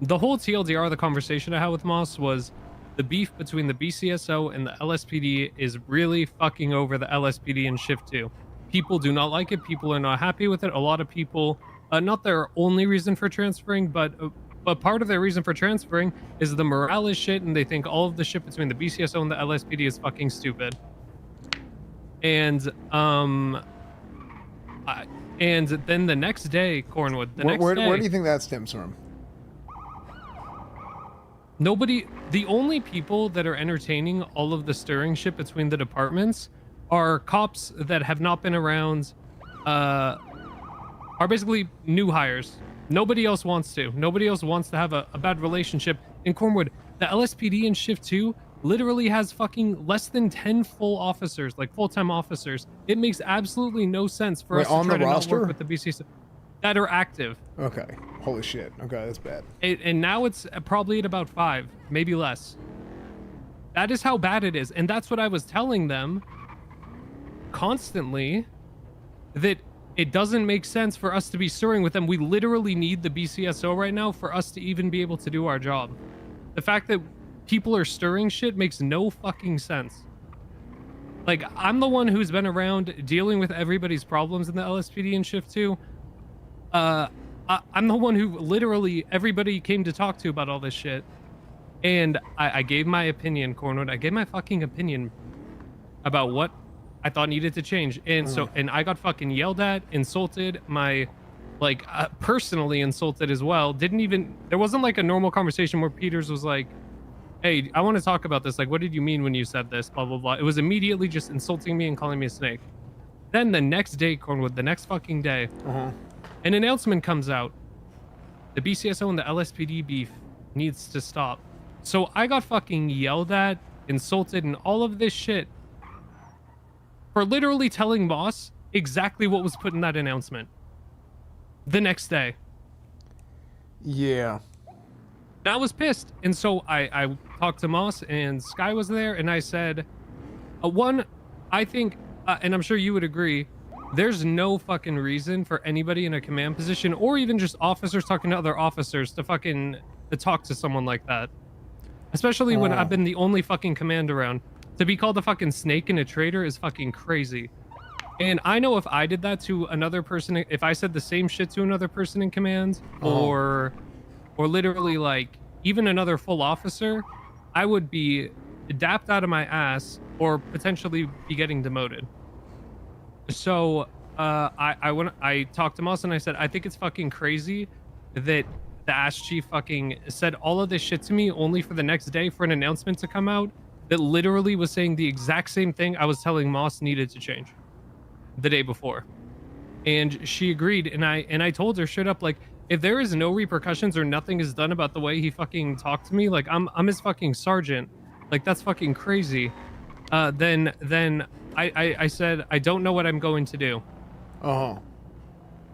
the whole TLDR, the conversation I had with Moss was the beef between the BCSO and the LSPD is really fucking over the LSPD in Shift 2. People do not like it. People are not happy with it. A lot of people, not their only reason for transferring, but part of their reason for transferring is the morale is shit, and they think all of the shit between the BCSO and the LSPD is fucking stupid. And and then the next day, Cornwood, Where do you think that stems from? The only people that are entertaining all of the stirring shit between the departments are cops that have not been around, are basically new hires. Nobody else wants to. Nobody else wants to have a bad relationship. In Cornwood, the LSPD in Shift 2 literally has fucking less than 10 full officers, like full-time officers. It makes absolutely no sense for us to try to not work with the BCS that are active. Okay. Holy shit. Okay, that's bad. And now it's probably at about 5, maybe less. That is how bad it is. And that's what I was telling them constantly, that it doesn't make sense for us to be stirring with them. We literally need the BCSO right now for us to even be able to do our job. The fact that people are stirring shit makes no fucking sense. Like, I'm the one who's been around dealing with everybody's problems in the LSPD in Shift 2. I'm the one who literally everybody came to talk to about all this shit. And I gave my opinion, Cornwood. I gave my fucking opinion about what I thought needed to change. And and I got fucking yelled at, insulted, personally insulted as well. There wasn't like a normal conversation where Peters was like, hey, I want to talk about this. Like, what did you mean when you said this? Blah, blah, blah. It was immediately just insulting me and calling me a snake. Then the next day, Cornwood, the next fucking day, an announcement comes out. The BCSO and the LSPD beef needs to stop. So I got fucking yelled at, insulted, and all of this shit for literally telling Moss exactly what was put in that announcement. The next day. Yeah. And I was pissed. And so I talked to Moss and Sky was there, and I said, one, I think, and I'm sure you would agree, there's no fucking reason for anybody in a command position or even just officers talking to other officers to fucking talk to someone like that. Especially when I've been the only fucking command around. To be called a fucking snake and a traitor is fucking crazy. And I know if I did that to another person, if I said the same shit to another person in command, or literally like even another full officer, I would be dapped out of my ass or potentially be getting demoted. So I talked to Moss and I said, I think it's fucking crazy that the ass chief fucking said all of this shit to me only for the next day for an announcement to come out that literally was saying the exact same thing I was telling Moss needed to change the day before. And she agreed, and I told her straight up, like, if there is no repercussions or nothing is done about the way he fucking talked to me, like I'm his fucking sergeant, like that's fucking crazy. Then I said I don't know what I'm going to do.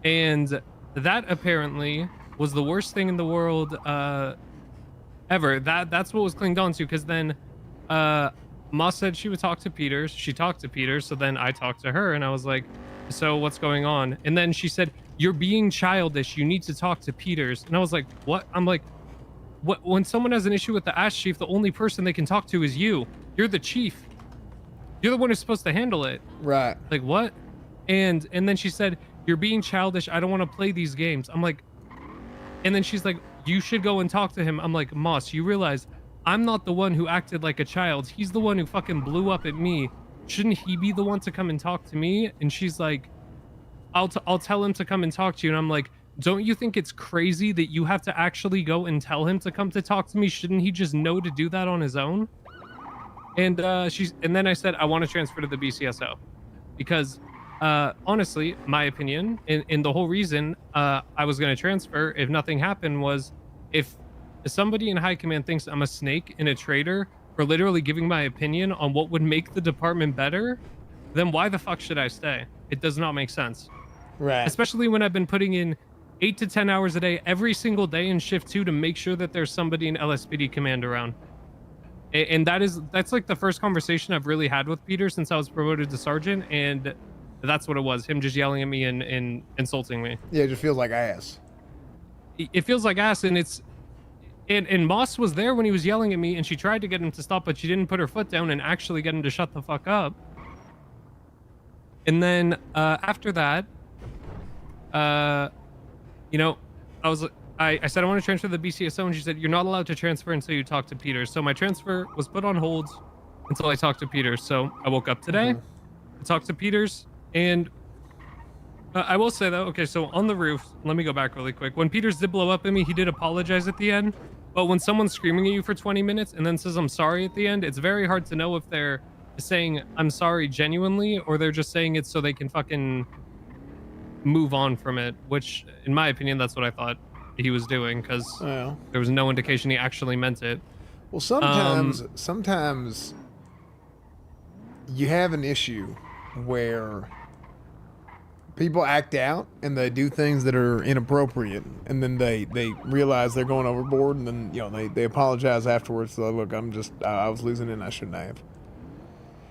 And that apparently was the worst thing in the world ever. That's what was clinged on to, because then Moss said she would talk to Peters. She talked to Peters, so then I talked to her and I was like, so what's going on? And then she said, you're being childish, you need to talk to Peters. And I was like, what? I'm like, what? When someone has an issue with the ass chief, the only person they can talk to is you. You're the chief. You're the one who's supposed to handle it. Right. Like, what? And then she said, you're being childish, I don't want to play these games. I'm like, and then she's like, you should go and talk to him. I'm like, Moss, you realize I'm not the one who acted like a child. He's the one who fucking blew up at me. Shouldn't he be the one to come and talk to me? And she's like, I'll tell him to come and talk to you. And I'm like, don't you think it's crazy that you have to actually go and tell him to come to talk to me? Shouldn't he just know to do that on his own? And then I said, I want to transfer to the BCSO because honestly, my opinion, and the whole reason I was going to transfer if nothing happened was if somebody in high command thinks I'm a snake and a traitor for literally giving my opinion on what would make the department better, then why the fuck should I stay? It does not make sense. Right. Especially when I've been putting in 8 to 10 hours a day every single day in shift 2 to make sure that there's somebody in LSPD command around. And that's like the first conversation I've really had with Peter since I was promoted to sergeant, and that's what it was, him just yelling at me and insulting me. Yeah, it just feels like ass. It feels like ass, and it's and Moss was there when he was yelling at me, and she tried to get him to stop, but she didn't put her foot down and actually get him to shut the fuck up. And then after that, you know, I said I want to transfer to the BCSO, and she said, you're not allowed to transfer until you talk to Peters. So my transfer was put on hold until I talked to Peters. So I woke up today, I talked to Peters, and I will say though, okay, so on the roof, let me go back really quick. When Peters did blow up at me, he did apologize at the end. But when someone's screaming at you for 20 minutes and then says I'm sorry at the end, it's very hard to know if they're saying I'm sorry genuinely or they're just saying it so they can fucking move on from it, which in my opinion, that's what I thought he was doing, because there was no indication he actually meant it. Well, sometimes you have an issue where people act out and they do things that are inappropriate, and then they realize they're going overboard, and then, you know, they apologize afterwards. So look, I was losing it and I shouldn't have.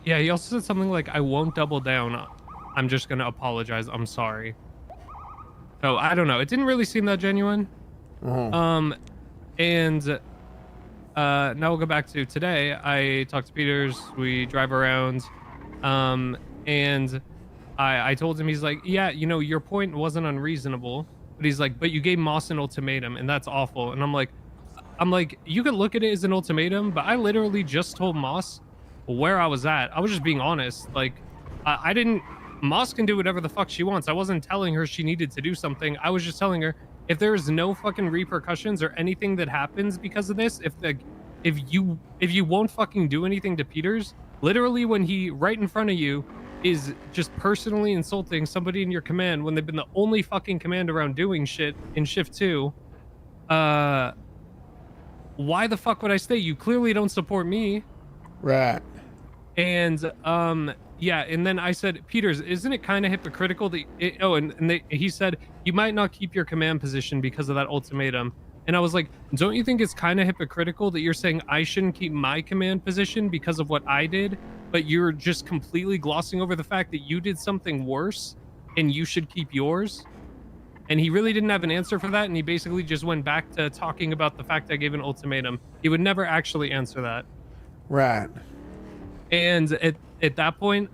Yeah, he also said something like, I won't double down. I'm just going to apologize. I'm sorry. So I don't know. It didn't really seem that genuine. And now we'll go back to today. I talked to Peters. We drive around. And I told him, he's like, yeah, you know, your point wasn't unreasonable. But he's like, but you gave Moss an ultimatum, and that's awful. And I'm like, you could look at it as an ultimatum, but I literally just told Moss where I was at. I was just being honest. Like, I didn't... Moss can do whatever the fuck she wants. I wasn't telling her she needed to do something. I was just telling her, if there is no fucking repercussions or anything that happens because of this, if you won't fucking do anything to Peters, literally when he right in front of you is just personally insulting somebody in your command when they've been the only fucking command around doing shit in shift 2, why the fuck would I stay? You clearly don't support me. Right. And yeah, and then I said, Peters, isn't it kind of hypocritical that he said, you might not keep your command position because of that ultimatum, And I was like, don't you think it's kind of hypocritical that you're saying I shouldn't keep my command position because of what I did, but you're just completely glossing over the fact that you did something worse and you should keep yours? And he really didn't have an answer for that, and he basically just went back to talking about the fact I gave an ultimatum. He would never actually answer that. Right. And at that point,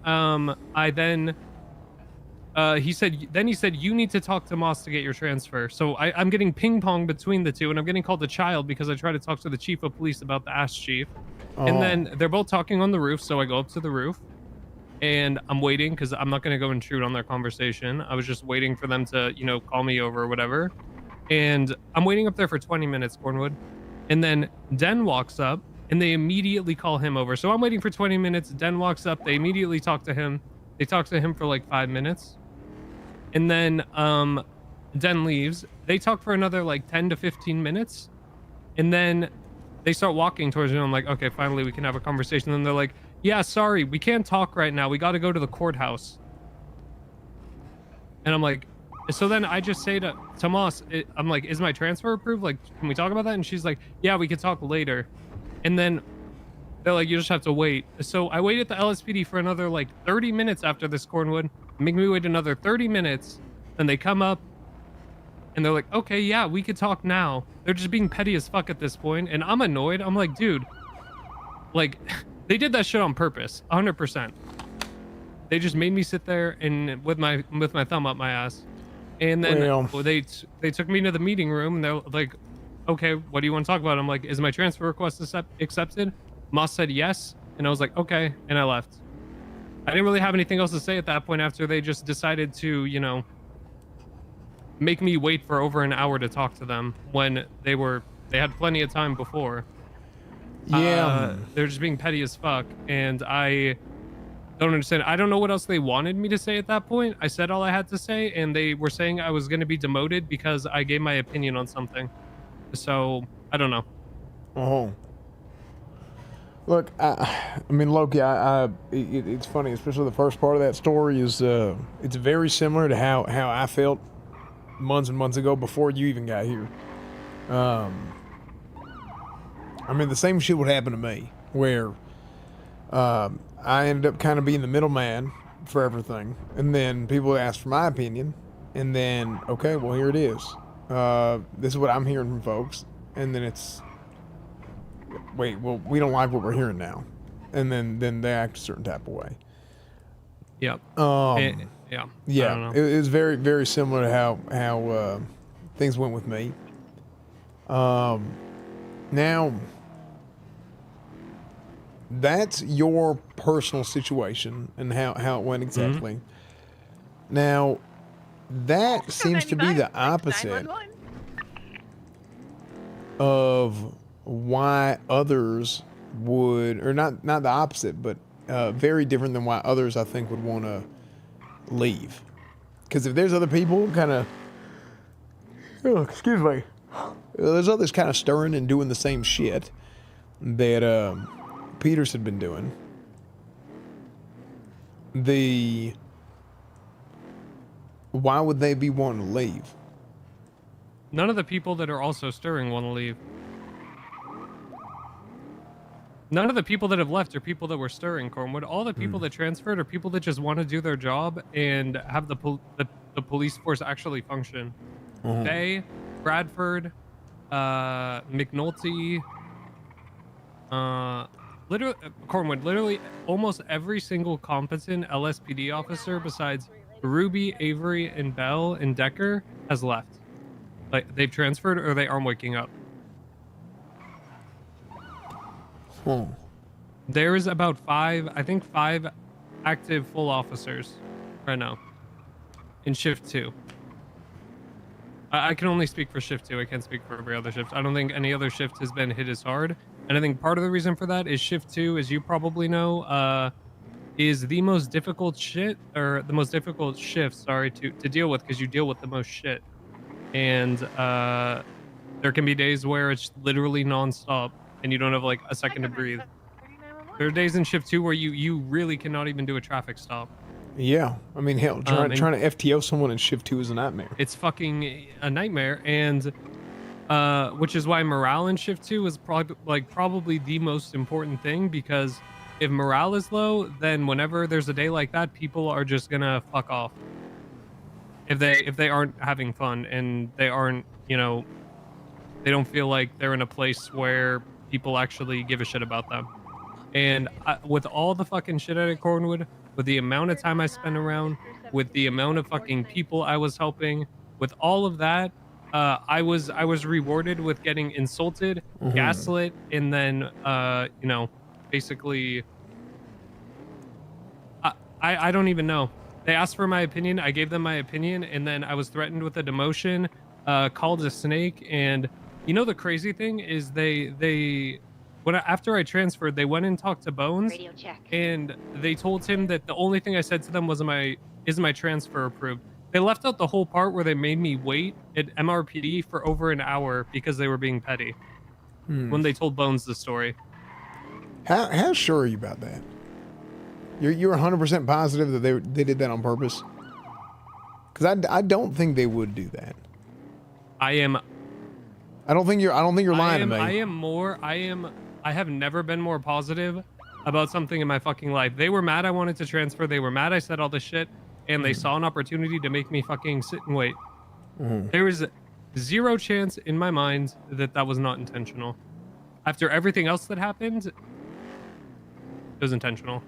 he said, you need to talk to Moss to get your transfer. So I'm getting ping pong between the two, and I'm getting called a child because I try to talk to the chief of police about the ass chief. And then they're both talking on the roof. So I go up to the roof and I'm waiting because I'm not going to go intrude on their conversation. I was just waiting for them to, call me over or whatever. And I'm waiting up there for 20 minutes, Cornwood. And then Den walks up and they immediately call him over. So I'm waiting for 20 minutes. Den walks up. They immediately talk to him. They talk to him for like 5 minutes. And then Den leaves. They talk for another like 10 to 15 minutes. And then they start walking towards me. I'm like, okay, finally we can have a conversation. And they're like, yeah, sorry, we can't talk right now. We got to go to the courthouse. And I'm like, so then I just say to Tomas, I'm like, is my transfer approved? Like, can we talk about that? And she's like, yeah, we could talk later. And then they're like, you just have to wait. So I waited at the LSPD for another like 30 minutes after this, Cornwood. Make me wait another 30 minutes. Then they come up and they're like, okay, yeah, we could talk now. They're just being petty as fuck at this point. And I'm annoyed. I'm like, dude, like they did that shit on purpose, 100%. They just made me sit there and with my thumb up my ass. And then they took me to the meeting room and they're like, okay, what do you want to talk about? I'm like, is my transfer request accepted? Moss said yes. And I was like, okay. And I left. I didn't really have anything else to say at that point after they just decided to, make me wait for over an hour to talk to them when they had plenty of time before. Yeah. They're just being petty as fuck. And I don't understand. I don't know what else they wanted me to say at that point. I said all I had to say, and they were saying I was going to be demoted because I gave my opinion on something. So I don't know. Oh. Look, I mean, Loki, it's funny, especially the first part of that story is, it's very similar to how I felt months and months ago before you even got here. I mean, the same shit would happen to me, where I ended up kind of being the middleman for everything, and then people ask for my opinion, and then, okay, well, here it is. This is what I'm hearing from folks, and then it's, wait, well, we don't like what we're hearing now, and then they act a certain type of way. Yep. Yeah. It was very, very similar to how things went with me. Now, that's your personal situation and how it went exactly. Mm-hmm. Now, that seems to be the opposite of why others would, or not the opposite, but very different than why others I think would want to leave. Because if there's other people kind of, there's others kind of stirring and doing the same shit that Peters had been doing. Why would they be wanting to leave? None of the people that are also stirring want to leave. None of the people that have left are people that were stirring, Cornwood. All the people that transferred are people that just want to do their job and have the police force actually function. They, Bradford, McNulty, literally, Cornwood, literally almost every single competent LSPD officer besides Ruby, Avery, and Bell and Decker has left. Like, they've transferred or they aren't waking up. There is about five active full officers right now in shift 2. I can only speak for shift 2. I can't speak for every other shift. I don't think any other shift has been hit as hard. And I think part of the reason for that is shift 2, as you probably know, is the most difficult shift to deal with because you deal with the most shit. And there can be days where it's literally nonstop and you don't have like a second to breathe. There are days in shift 2 where you really cannot even do a traffic stop. Yeah, I mean, hell, trying to FTO someone in shift 2 is a nightmare. It's fucking a nightmare, and which is why morale in shift 2 is probably the most important thing, because if morale is low, then whenever there's a day like that, people are just gonna fuck off. If they aren't having fun and they aren't, you know, they don't feel like they're in a place where people actually give a shit about them. And with all the fucking shit out of Cornwood, with the amount of time I spent around, with the amount of fucking people I was helping, with all of that, I was rewarded with getting insulted, gaslit, and then you know, basically, I don't even know. They asked for my opinion, I gave them my opinion, and then I was threatened with a demotion, called a snake, and you know the crazy thing is after I transferred, they went and talked to Bones, and they told him that the only thing I said to them was is my transfer approved. They left out the whole part where they made me wait at MRPD for over an hour because they were being petty when they told Bones the story. How sure are you about that? You're 100% positive that they did that on purpose? Because I don't think they would do that. I don't think you're lying to me. I have never been more positive about something in my fucking life. They were mad I wanted to transfer. They were mad I said all this shit, and they saw an opportunity to make me fucking sit and wait. There is zero chance in my mind that that was not intentional. After everything else that happened, it was intentional.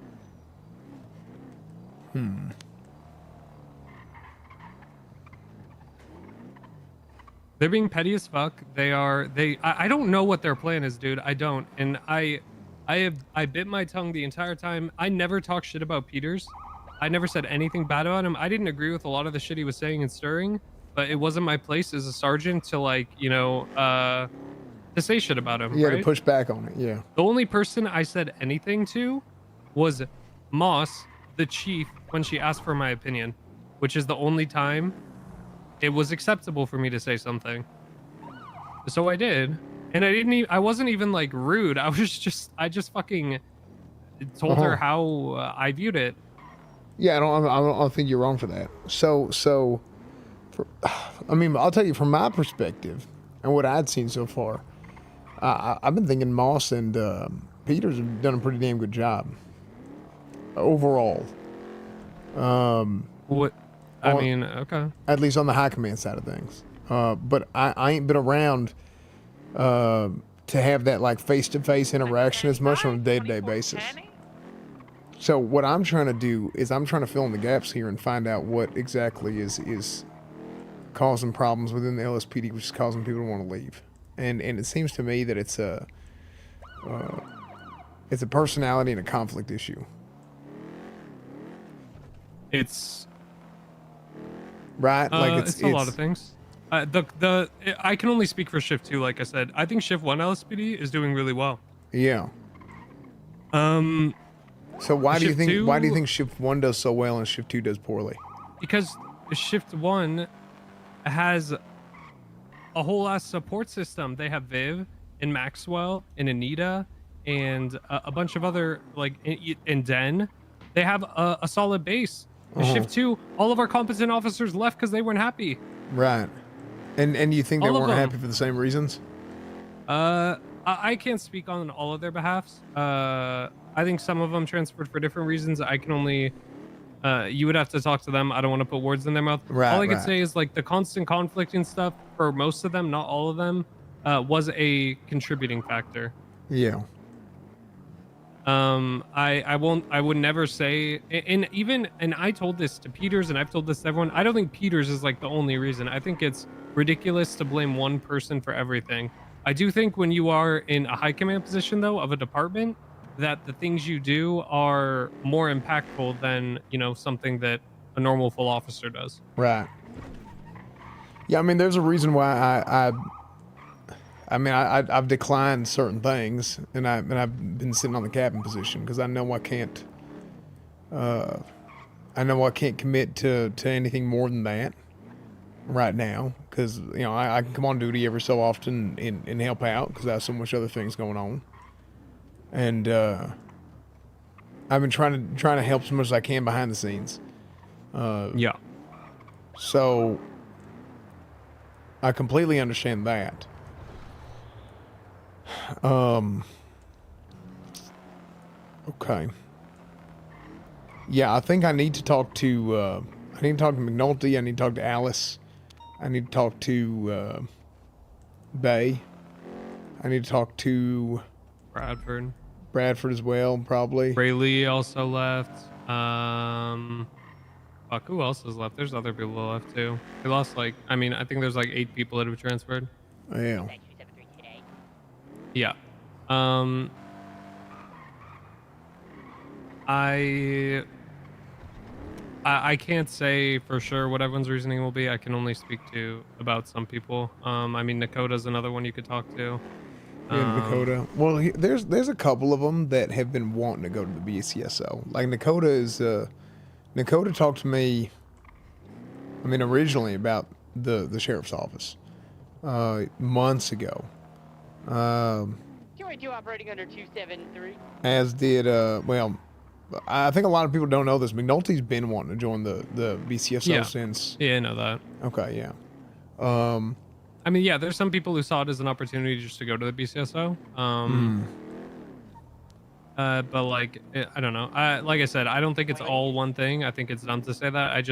They're being petty as fuck. I don't know what their plan is, dude. I don't. And I bit my tongue the entire time. I never talked shit about Peters. I never said anything bad about him. I didn't agree with a lot of the shit he was saying and stirring, but it wasn't my place as a sergeant to, like, you know, to say shit about him. Yeah, right? to push back on it. Yeah. The only person I said anything to was Moss, the chief, when she asked for my opinion, which is the only time it was acceptable for me to say something. So I did, and I wasn't even like rude. I just fucking told her how I viewed it. Yeah, I don't think you're wrong for that. I mean, I'll tell you from my perspective and what I'd seen so far, I've been thinking Moss and Peters have done a pretty damn good job overall. Okay. At least on the high command side of things. But I ain't been around to have that like face-to-face interaction as much on a day-to-day basis. So what I'm trying to do is I'm trying to fill in the gaps here and find out what exactly is causing problems within the LSPD, which is causing people to want to leave. And it seems to me that it's a personality and a conflict issue. It's right. Like it's a lot of things. I can only speak for shift 2. Like I said, I think shift 1 LSPD is doing really well. Yeah. So why do you think shift 1 does so well and shift 2 does poorly? Because shift 1 has a whole ass support system. They have Viv and Maxwell and Anita and a bunch of other, like, in Den. They have a solid base. In shift 2, all of our competent officers left because they weren't happy. Right. And you think they weren't happy for the same reasons? I can't speak on all of their behalfs. I think some of them transferred for different reasons. I can only you would have to talk to them. I don't want to put words in their mouth. Right, all I can say is, like, the constant conflict and stuff for most of them, not all of them, was a contributing factor. Yeah. I would never say, and I told this to Peters and I've told this to everyone. I don't think Peters is like the only reason. I think it's ridiculous to blame one person for everything. I do think when you are in a high command position, though, of a department, that the things you do are more impactful than, you know, something that a normal full officer does. Right. Yeah, I mean, there's a reason why I've declined certain things, and I've been sitting on the captain position because I know I can't commit to anything more than that right now, because, you know, I can come on duty every so often and help out because I have so much other things going on, and I've been trying to help as much as I can behind the scenes. Yeah. So I completely understand that. Okay. Yeah, I think I need to talk to McNulty. I need to talk to Alice. I need to talk to Bay. I need to talk to Bradford as well, probably. Ray Lee also left. Fuck, who else is left? There's other people left too. We lost I think there's 8 people that have transferred. Yeah. Yeah. I can't say for sure what everyone's reasoning will be. I can only speak about some people. Nakota's another one you could talk to. Yeah, Nakota. Well, there's a couple of them that have been wanting to go to the BCSO. Like Nakota talked to me. Originally about the sheriff's office, months ago. 282 operating under 273. As did I think a lot of people don't know this. McNulty's been wanting to join the BCSO since. Yeah, I know that. Okay, yeah. There's some people who saw it as an opportunity just to go to the BCSO. But I don't know. Like I said, I don't think it's all one thing. I think it's dumb to say that.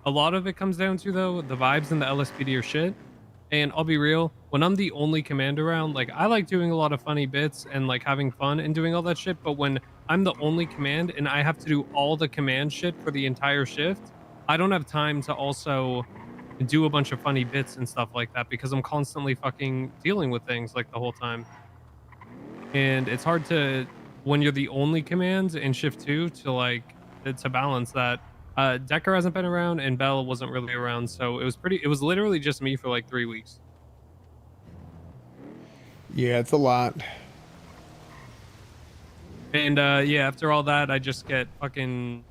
A lot of it comes down to, though, the vibes in the LSPD are shit. And I'll be real, when I'm the only command around, I like doing a lot of funny bits and having fun and doing all that shit. But when I'm the only command and I have to do all the command shit for the entire shift, I don't have time to also do a bunch of funny bits and stuff like that because I'm constantly fucking dealing with things the whole time. And it's hard to, when you're the only command in shift 2, to balance that. Decker hasn't been around and Bell wasn't really around, so it was literally just me for 3 weeks. Yeah, it's a lot. And after all that, I just get fucking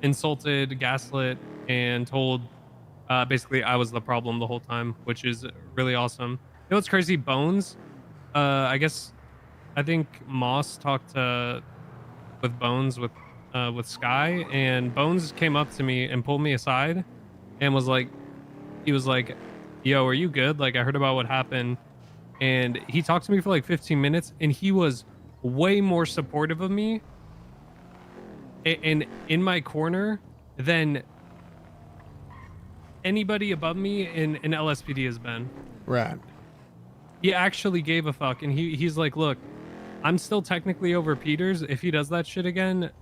insulted, gaslit, and told basically I was the problem the whole time, which is really awesome. You know what's crazy? Bones, I think Moss talked with Bones with Sky, and Bones came up to me and pulled me aside and was like, yo, are you good? I heard about what happened. And he talked to me for 15 minutes and he was way more supportive of me and in my corner than anybody above me in LSPD has been. Right. He actually gave a fuck, and he's like, look, I'm still technically over Peters. If he does that shit again,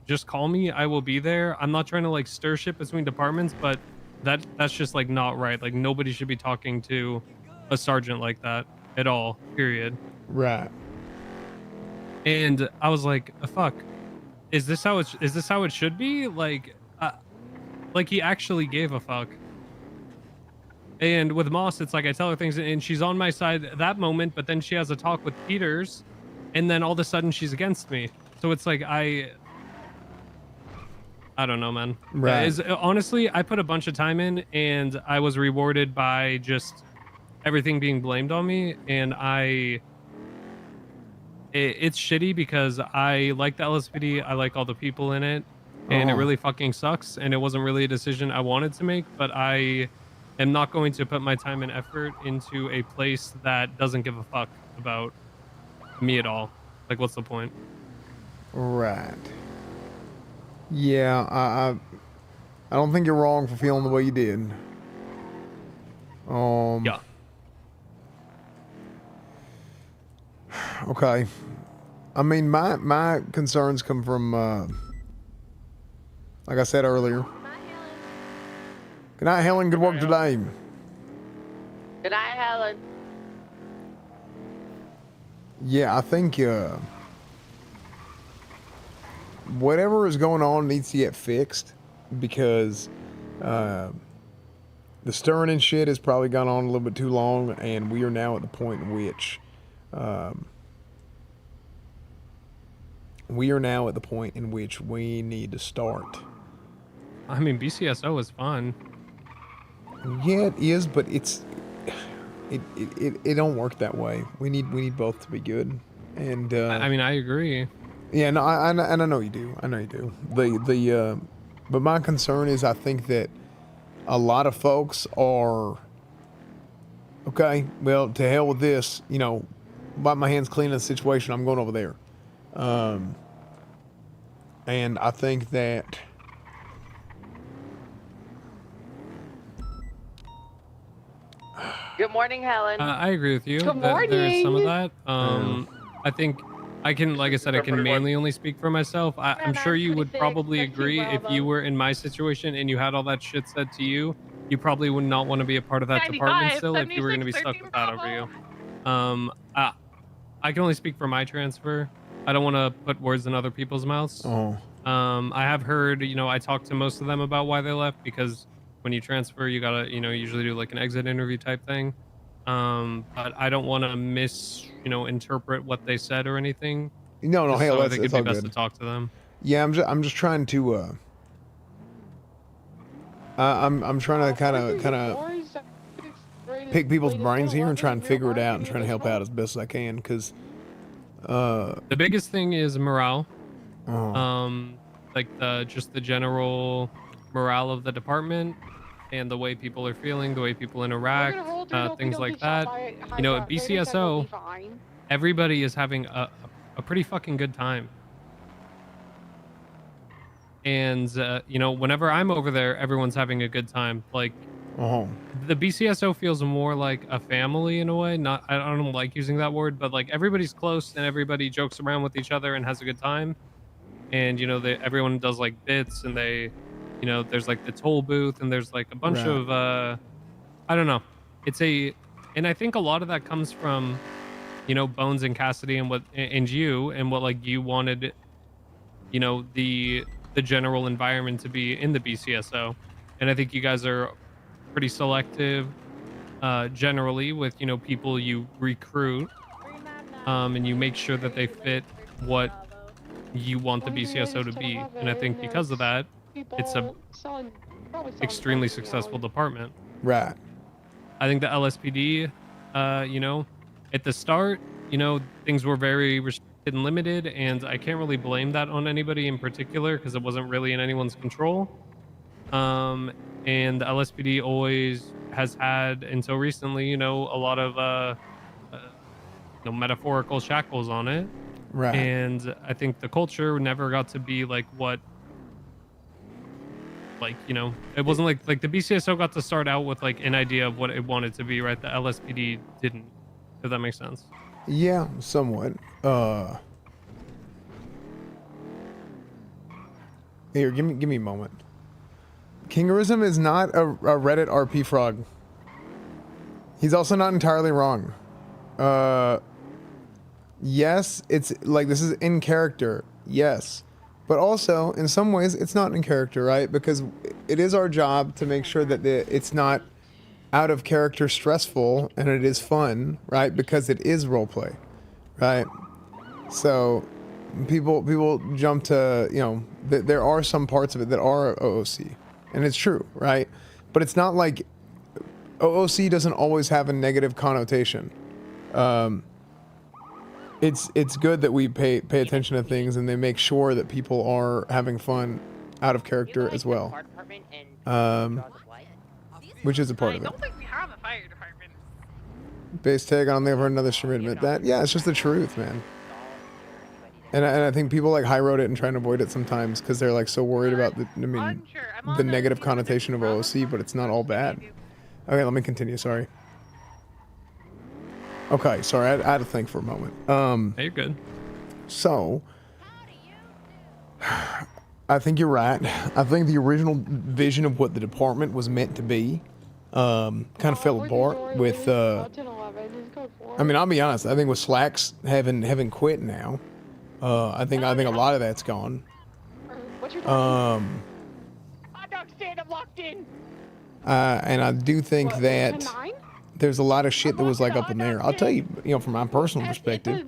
just call me. I will be there. I'm not trying to stir shit between departments, but that's just not right. Nobody should be talking to a sergeant like that at all, period. Right. And I was like, fuck, is this how it should be? He actually gave a fuck. And with Moss, it's I tell her things and she's on my side at that moment, but then she has a talk with Peters and then all of a sudden she's against me. So it's I don't know, man. Right. Honestly, I put a bunch of time in and I was rewarded by just everything being blamed on me. And it's shitty because I like the LSPD. I like all the people in it. And it really fucking sucks. And it wasn't really a decision I wanted to make, but I am not going to put my time and effort into a place that doesn't give a fuck about me at all. What's the point? Right. Yeah, I don't think you're wrong for feeling the way you did. Yeah. Okay. My concerns come from like I said earlier. Good night, Helen. Good work today. Good night, Helen. Yeah, I think whatever is going on needs to get fixed because the stirring and shit has probably gone on a little bit too long, and we are now at the point in which we need to start. BCSO is fun. Yeah, it is, but it don't work that way. We need both to be good, and I agree. Yeah, no, I know you do. I know you do. But my concern is I think that a lot of folks are okay. Well, to hell with this. wipe my hands clean of the situation, I'm going over there. And I think that Good morning, Helen. I agree with you. Good There's some of morning. that. I think I can, like I said, I can mainly only speak for myself. I'm sure you would probably agree if you were in my situation and you had all that shit said to you, you probably would not want to be a part of that department still if you were going to be stuck with that over you. I can only speak for my transfer. I don't want to put words in other people's mouths. Oh. I have heard, I talked to most of them about why they left because when you transfer, you gotta, usually do like an exit interview type thing. But I don't want to interpret what they said or anything. No, hey, so I let's, think it's it'd be all best good. to talk to them. Yeah, I'm just trying to I'm trying to kind of pick people's brains here and try and figure it out and trying to help out as best as I can because the biggest thing is morale. Like just the general morale of the department and the way people are feeling, the way people interact, things like that. At BCSO, everybody is having a pretty fucking good time. And, whenever I'm over there, everyone's having a good time. Like, the BCSO feels more like a family in a way. I don't like using that word, but like everybody's close and everybody jokes around with each other and has a good time. And, everyone does like bits and they, there's like the toll booth and there's like a bunch of, I don't know. And I think a lot of that comes from, Bones and Cassidy and you and what like you wanted, the general environment to be in the BCSO. And I think you guys are pretty selective, generally with, people you recruit, and you make sure that they fit what you want the BCSO to be. And I think because of that, it's a extremely successful department. Right. I think the LSPD, at the start, things were very restricted and limited, and I can't really blame that on anybody in particular because it wasn't really in anyone's control. And the LSPD always has had, until recently, a lot of metaphorical shackles on it. Right. And I think the culture never got to be like what, it wasn't like the BCSO got to start out with like an idea of what it wanted to be, right? The LSPD didn't, if that makes sense. Yeah, somewhat. Here, give me a moment. Kingerism is not a Reddit RP frog. He's also not entirely wrong. Yes, it's like this is in character. Yes. But also, in some ways, it's not in character, right? Because it is our job to make sure that it's not out of character stressful and it is fun, right? Because it is roleplay, right? So people jump to, there are some parts of it that are OOC, and it's true, right? But it's not like OOC doesn't always have a negative connotation. It's good that we pay attention to things and they make sure that people are having fun out of character as well. Which is a part of it. I don't think we have a fire department. Base tag on there for another stream admit that. Yeah, it's just the truth, man. And I think people like high road it and try and avoid it sometimes because they're like so worried about the negative connotation of OOC, but it's not all bad. Okay, let me continue. Sorry. Okay, sorry, I had to think for a moment. Hey, you're good. So, I think you're right. I think the original vision of what the department was meant to be kind of fell apart with. I mean, I'll be honest. I think with Slacks having quit now, I think a lot of that's gone. And I do think that there's a lot of shit that was like up in there. I'll tell you, from my personal perspective,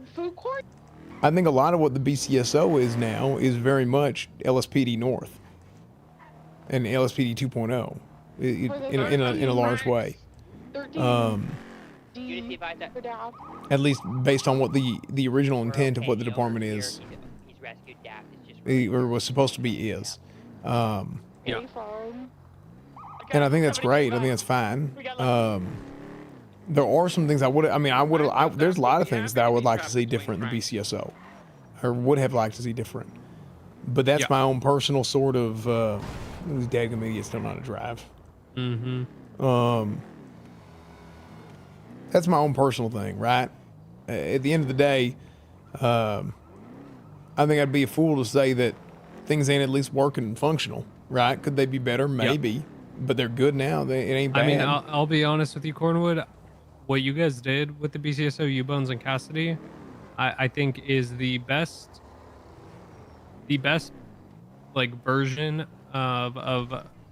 I think a lot of what the BCSO is now is very much LSPD North and LSPD 2.0 in a large way. At least based on what the original intent of what the department is, or was supposed to be is. And I think that's great. I think that's fine. There are some things I would. I mean, there's a lot of things that I would like to see different in the BCSO, or would have liked to see different. But that's my own personal sort of. These dadgum idiots don't know how to drive. That's my own personal thing, right? At the end of the day, I think I'd be a fool to say that things ain't at least working and functional, right? Could they be better? Maybe, but they're good now. It ain't bad. I mean, I'll be honest with you, Cornwood. What you guys did with the BCSO, U-Bones and Cassidy, I think is the best like version of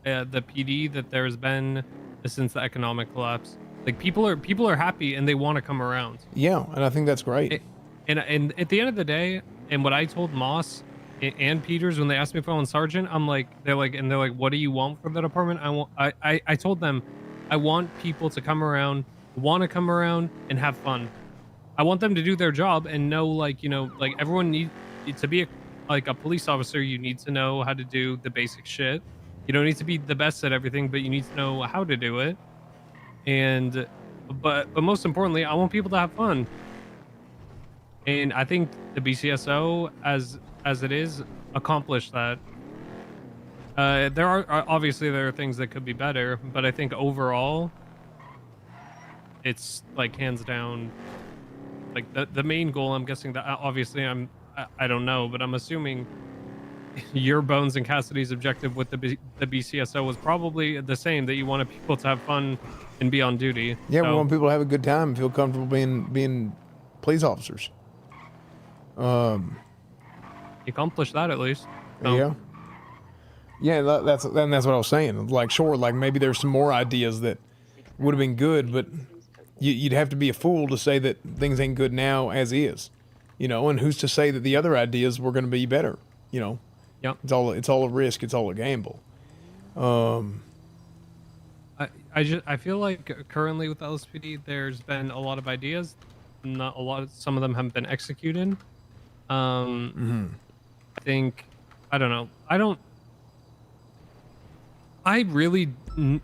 the PD that there's been since the economic collapse. Like people are happy and they want to come around. Yeah, and I think that's great. And at the end of the day, and what I told Moss and Peters when they asked me if I want sergeant, they're like, what do you want for the department? I told them, I want people to come around, want to come around and have fun. I want them to do their job and know, like everyone needs to be a police officer. You need to know how to do the basic shit. You don't need to be the best at everything, but you need to know how to do it. And but most importantly, I want people to have fun. And I think the BCSO as it is accomplished that. There are things that could be better, but I think overall it's like hands down like the main goal. I'm guessing that obviously I don't know, but I'm assuming your Bones and Cassidy's objective with the BCSO was probably the same, that you wanted people to have fun and be on duty. Yeah, we want people to have a good time and feel comfortable being police officers. You accomplished that at least. So. Yeah, that's what I was saying. Like, sure, like maybe there's some more ideas that would have been good, but you'd have to be a fool to say that things ain't good now as is, and who's to say that the other ideas were going to be better, Yep. It's all a risk. It's all a gamble. I feel like currently with LSPD, there's been a lot of ideas. Some of them haven't been executed. I think, I don't know. I really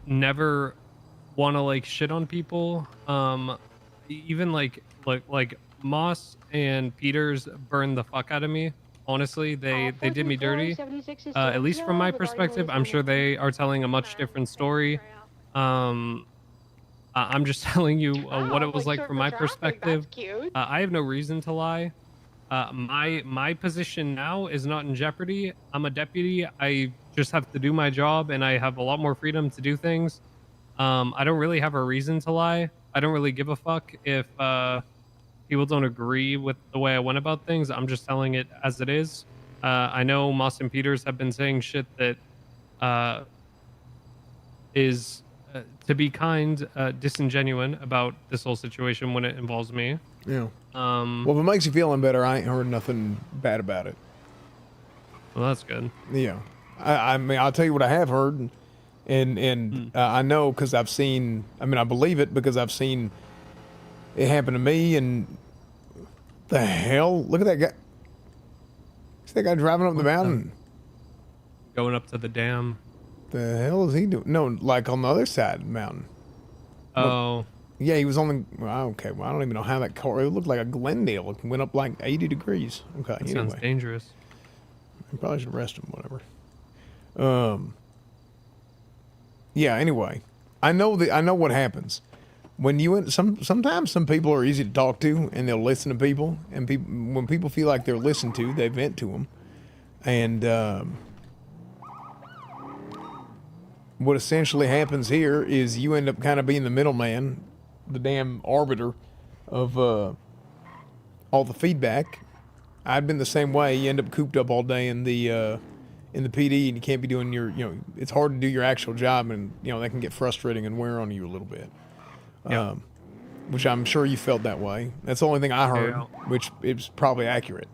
never want to like shit on people. Even like Moss and Peters burned the fuck out of me. Honestly, they did me dirty. At least from my perspective, I'm sure they are telling a much different story. I'm just telling you what it was like from my perspective. I have no reason to lie. My position now is not in jeopardy. I'm a deputy. I just have to do my job, and I have a lot more freedom to do things. I don't really have a reason to lie. I don't really give a fuck if people don't agree with the way I went about things. I'm just telling it as it is. I know Moss and Peters have been saying shit that is, to be kind, disingenuine about this whole situation when it involves me. Yeah. Well, if it makes you feeling better, I ain't heard nothing bad about it. Well, that's good. Yeah. I mean, I'll tell you what I have heard, and I know because I've seen. I mean, I believe it because I've seen it happen to me. And the hell, look at that guy! See that guy driving up the mountain, going up to the dam. The hell is he doing? No, like on the other side of the mountain. Oh. Yeah, he was on the. Okay, well, I don't even know how that car. It looked like a Glendale. It went up like 80 degrees. Okay, that sounds dangerous. I probably should arrest him. Whatever. Yeah. Anyway, I know what happens when you. Sometimes some people are easy to talk to, and they'll listen to people. And when people feel like they're listened to, they vent to them. And what essentially happens here is you end up kind of being the middleman, the damn arbiter of all the feedback. I'd been the same way. You end up cooped up all day in the PD, and you can't be doing your, it's hard to do your actual job, and that can get frustrating and wear on you a little bit. Yeah. Which I'm sure you felt that way. That's the only thing I heard, which is probably accurate.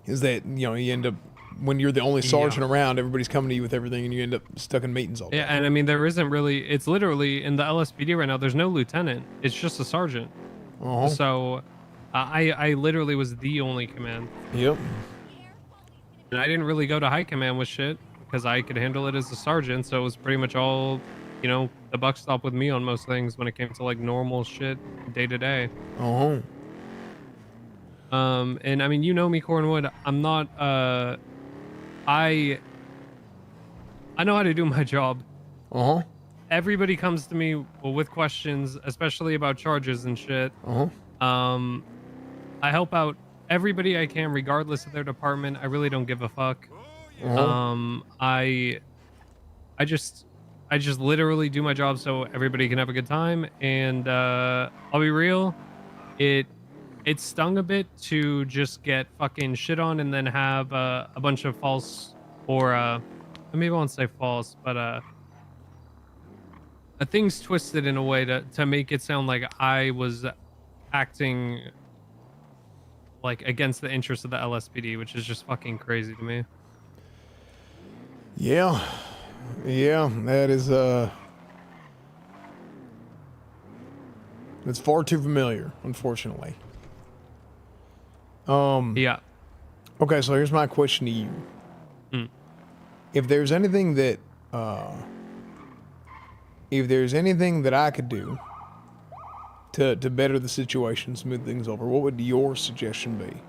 Is that you end up, when you're the only sergeant around, everybody's coming to you with everything, and you end up stuck in meetings all day. Yeah, and I mean, there isn't really, it's literally, in the LSPD right now, there's no lieutenant. It's just a sergeant. So, I literally was the only command. Yep. And I didn't really go to high command with shit, because I could handle it as a sergeant, so it was pretty much all you know, the buck stopped with me on most things when it came to like normal shit day to day. Oh. And I mean, you know me, Cornwood. I'm not. I know how to do my job. Uh huh. Everybody comes to me with questions, especially about charges and shit. Uh huh. I help out everybody I can, regardless of their department. I really don't give a fuck. Uh-huh. I just literally do my job so everybody can have a good time. And I'll be real, it stung a bit to just get fucking shit on and then have a bunch of false, or maybe I won't say false, but things twisted in a way to make it sound like I was acting like against the interests of the LSPD, which is just fucking crazy to me. Yeah, that is it's far too familiar, unfortunately. Yeah. Okay, so here's my question to you. If there's anything that I could do to better the situation, smooth things over, what would your suggestion be?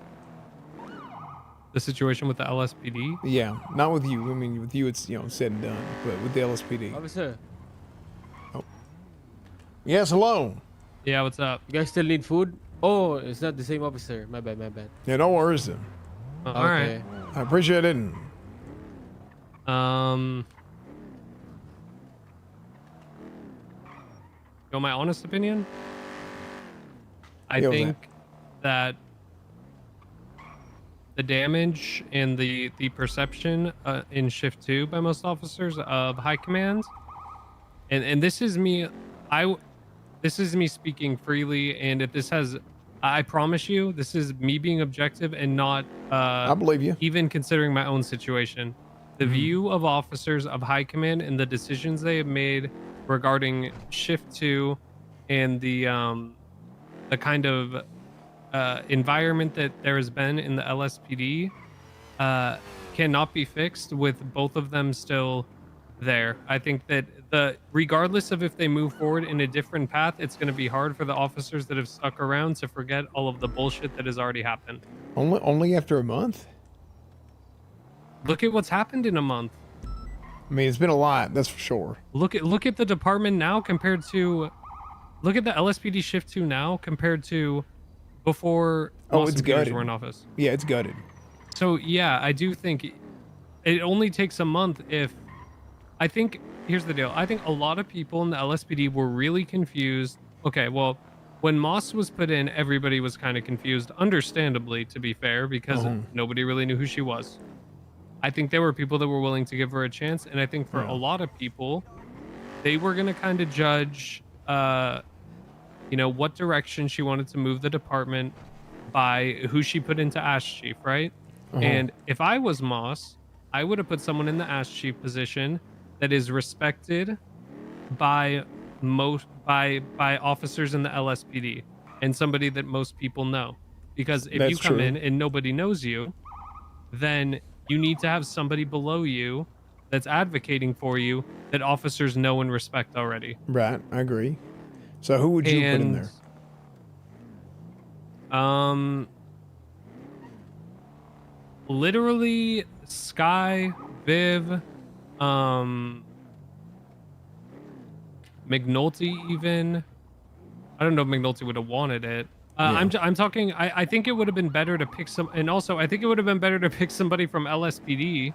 The situation with the LSPD? Yeah, not with you. I mean, with you, it's, you know, said and done. But with the LSPD. Officer. Oh. Yes, hello. Yeah, what's up? You guys still need food? Oh, it's not the same officer. My bad, my bad. Yeah, no worries then. All right. I appreciate it. You know my honest opinion? I think that the damage and the perception in shift 2 by most officers of high command, and this is me, this is me speaking freely, and if this has, I promise you, this is me being objective and not I believe you. Even considering my own situation. The view of officers of high command and the decisions they have made regarding shift 2 and the kind of environment that there has been in the LSPD cannot be fixed with both of them still there. I think that regardless of if they move forward in a different path, it's going to be hard for the officers that have stuck around to forget all of the bullshit that has already happened. Only after a month? Look at what's happened in a month. I mean, it's been a lot, that's for sure. Look at the department now compared to, look at the LSPD shift 2 now compared to before it's gutted. were in office. Yeah, it's gutted. So yeah, I do think it only takes a month if, I think, here's the deal. I think a lot of people in the LSPD were really confused. Okay, well, when Moss was put in, everybody was kind of confused, understandably, to be fair, because nobody really knew who she was. I think there were people that were willing to give her a chance, and I think for a lot of people, they were going to kind of judge, you know, what direction she wanted to move the department by who she put into Ash Chief, right? And if I was Moss, I would have put someone in the Ash Chief position that is respected by officers in the LSPD and somebody that most people know. Because if you come in and nobody knows you, then you need to have somebody below you that's advocating for you that officers know and respect already. Right, I agree. So who would you put in there? Literally Sky, Viv, McNulty even. I don't know if McNulty would have wanted it. I'm talking, I think it would have been better to pick some, and also I think it would have been better to pick somebody from LSPD.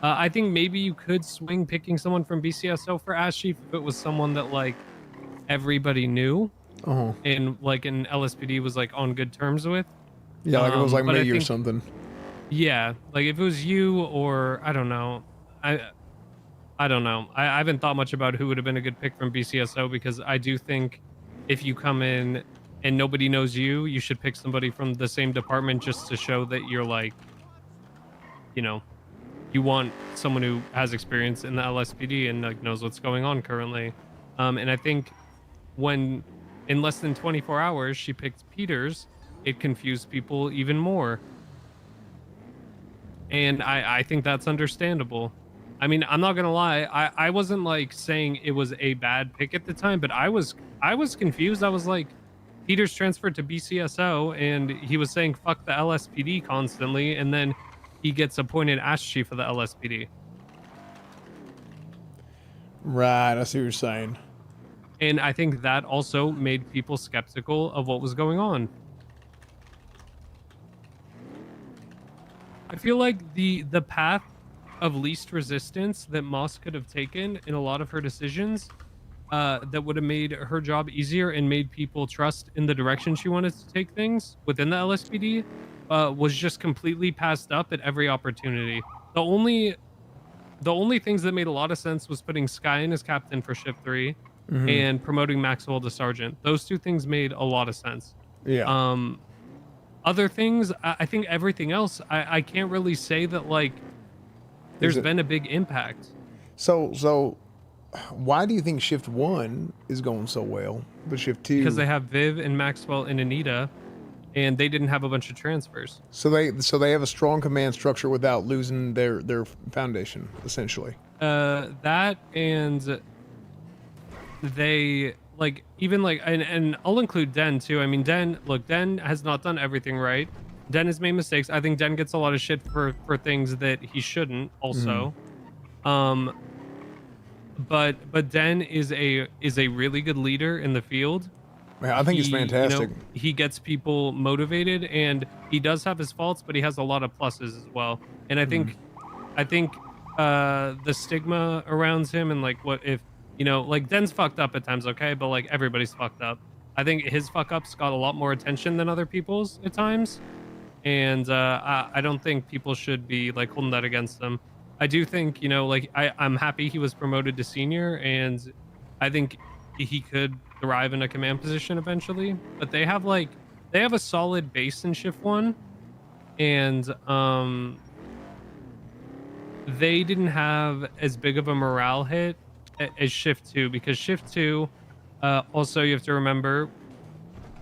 I think maybe you could swing picking someone from BCSO for Ash Chief if it was someone that like everybody knew and like an LSPD was like on good terms with. Yeah, like it was like me or something. Yeah, like if it was you or I don't know. I don't know. I haven't thought much about who would have been a good pick from BCSO because I do think if you come in and nobody knows you, you should pick somebody from the same department just to show that you're like, you know, you want someone who has experience in the LSPD and like knows what's going on currently. And I think when in less than 24 hours she picked Peters, it confused people even more. And I think that's understandable. I mean, I'm not gonna lie. I wasn't like saying it was a bad pick at the time, but I was confused. I was like, Peter's transferred to BCSO, and he was saying fuck the LSPD constantly, and then he gets appointed as chief of the LSPD. Right, I see what you're saying. And I think that also made people skeptical of what was going on. I feel like the path of least resistance that Moss could have taken in a lot of her decisions that would have made her job easier and made people trust in the direction she wanted to take things within the LSPD was just completely passed up at every opportunity. The only things that made a lot of sense was putting Sky in as captain for shift 3 and promoting Maxwell to sergeant. Those two things made a lot of sense. Yeah. Other things, I think everything else, I can't really say that like there's been a big impact. So why do you think shift 1 is going so well, but shift 2? Because they have Viv and Maxwell and Anita, and they didn't have a bunch of transfers. So they have a strong command structure without losing their foundation, essentially. That and they like even like and I'll include Den too. I mean, Den has not done everything right. Den has made mistakes. I think Den gets a lot of shit for things that he shouldn't also. But Den is a really good leader in the field. Yeah, I think he's fantastic. You know, he gets people motivated, and he does have his faults, but he has a lot of pluses as well. And I think the stigma around him and like what if you know, like Den's fucked up at times, okay, but like everybody's fucked up. I think his fuck ups got a lot more attention than other people's at times, and I don't think people should be like holding that against him. I do think, you know, like I'm happy he was promoted to senior, and I think he could thrive in a command position eventually. But they have a solid base in shift 1, and they didn't have as big of a morale hit as shift 2, because shift 2 also you have to remember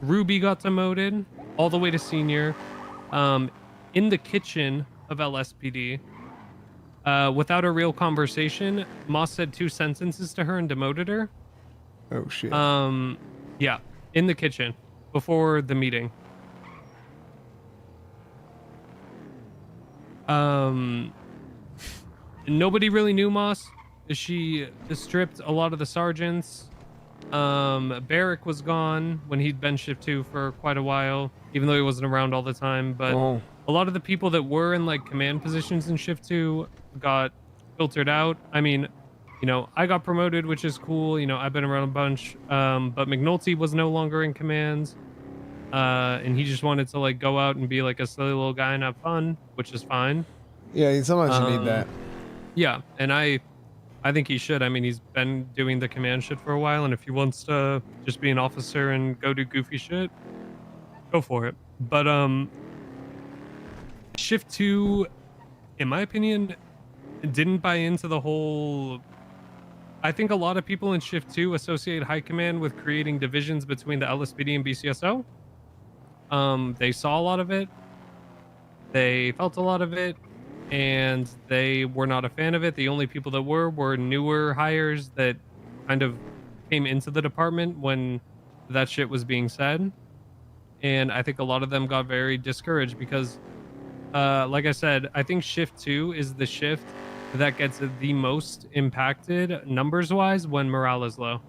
Ruby got demoted all the way to senior in the kitchen of LSPD without a real conversation. Moss said 2 sentences to her and demoted her. Oh shit. Yeah, in the kitchen before the meeting. Nobody really knew Moss. She stripped a lot of the sergeants. Barrick was gone when he'd been shift 2 for quite a while, even though he wasn't around all the time. But a lot of the people that were in like command positions in shift 2 got filtered out. I mean, you know, I got promoted, which is cool. You know, I've been around a bunch. But McNulty was no longer in command. And he just wanted to like go out and be like a silly little guy and have fun, which is fine. Yeah, sometimes you need that. Yeah, and I think he should. I mean, he's been doing the command shit for a while, and if he wants to just be an officer and go do goofy shit, go for it. But shift 2, in my opinion, didn't buy into the whole. I think a lot of people in shift 2 associate high command with creating divisions between the LSPD and BCSO. They saw a lot of it. They felt a lot of it. And they were not a fan of it. The only people that were newer hires that kind of came into the department when that shit was being said. And I think a lot of them got very discouraged because, like I said, I think shift 2 is the shift that gets the most impacted numbers-wise when morale is low,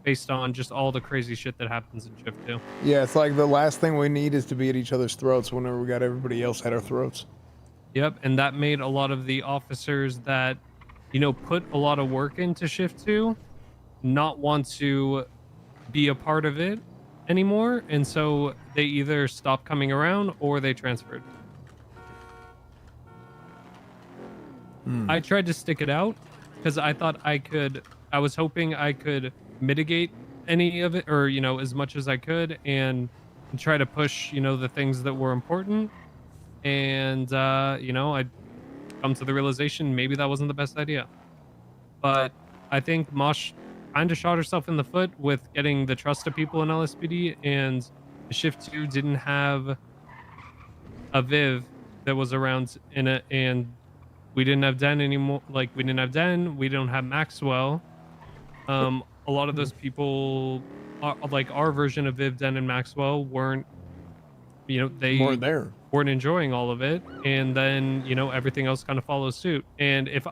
based on just all the crazy shit that happens in shift 2. Yeah, it's like the last thing we need is to be at each other's throats whenever we got everybody else at our throats. Yep, and that made a lot of the officers that, you know, put a lot of work into shift 2 not want to be a part of it anymore, and so they either stopped coming around or they transferred. I tried to stick it out because I thought I was hoping I could mitigate any of it, or, you know, as much as I could, and try to push, you know, the things that were important. And, you know, I'd come to the realization maybe that wasn't the best idea. But I think Mosh kind of shot herself in the foot with getting the trust of people in LSPD, and shift 2 didn't have a Viv that was around and we didn't have Den anymore. Like we didn't have Den. We don't have Maxwell. A lot of those people, like our version of Viv, Den, and Maxwell, weren't. They weren't enjoying all of it, and then everything else kind of follows suit. And if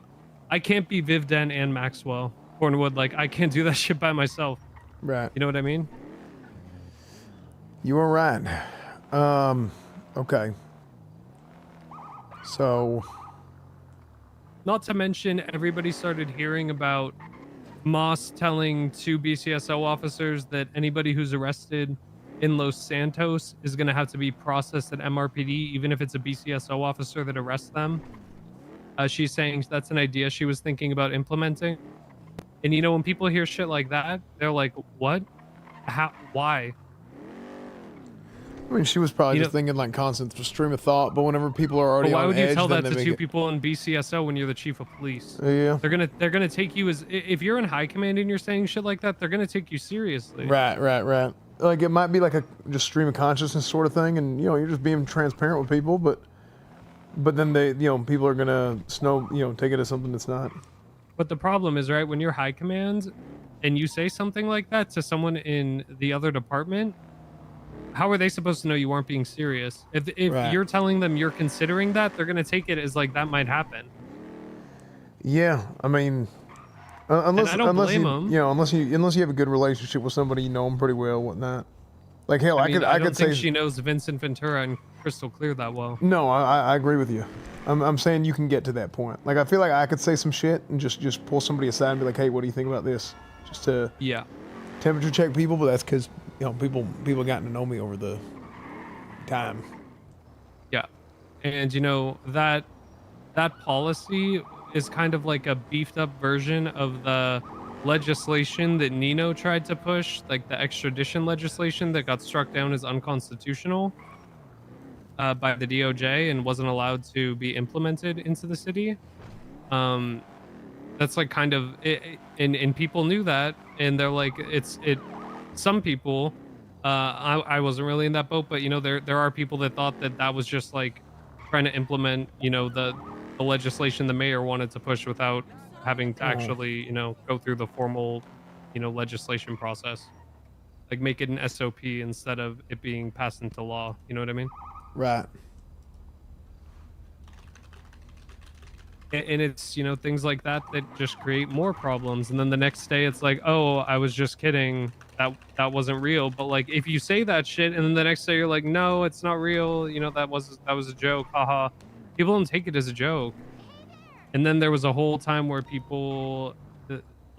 I can't be Viv, Den, and Maxwell Cornwood, like I can't do that shit by myself. Right. You know what I mean? You are right. Okay. So. Not to mention, everybody started hearing about Moss telling 2 BCSO officers that anybody who's arrested in Los Santos is going to have to be processed at MRPD, even if it's a BCSO officer that arrests them. She's saying that's an idea she was thinking about implementing. And when people hear shit like that, they're like, what? How? Why? I mean, she was probably just thinking like constant stream of thought, but whenever people are already why on would edge, you tell then that they to make 2 it- people in BCSO when you're the chief of police? Yeah. They're gonna take you as, if you're in high command and you're saying shit like that, they're gonna take you seriously. Right. Like it might be like a just stream of consciousness sort of thing, and you're just being transparent with people, but then they people are gonna take it as something that's not. But the problem is, right, when you're high command and you say something like that to someone in the other department, how are they supposed to know you aren't being serious? If Right. you're telling them you're considering that, they're gonna take it as like that might happen. Yeah, I mean, unless I don't blame you, 'em. unless you have a good relationship with somebody, you know them pretty well, whatnot. Like hell, I don't could think say she knows Vincent Ventura and Crystal Clear that well. no. I agree with you. I'm saying you can get to that point. Like I feel like I could say some shit and just pull somebody aside and be like, hey, what do you think about this? Just to temperature check people, but that's because people gotten to know me over the time. Yeah, and that policy is kind of like a beefed up version of the legislation that Nino tried to push, like the extradition legislation that got struck down as unconstitutional by the DOJ and wasn't allowed to be implemented into the city. That's like kind of it, and people knew that, and they're like, some people, I wasn't really in that boat, but there are people that thought that was just like trying to implement the legislation the mayor wanted to push without having to actually go through the formal legislation process, like make it an SOP instead of it being passed into law. You know what I mean? Right. And it's things like that just create more problems, and then the next day it's like, oh, I was just kidding, that wasn't real. But like if you say that shit and then the next day you're like, no, it's not real, that was a joke, haha, people don't take it as a joke. And then there was a whole time where people,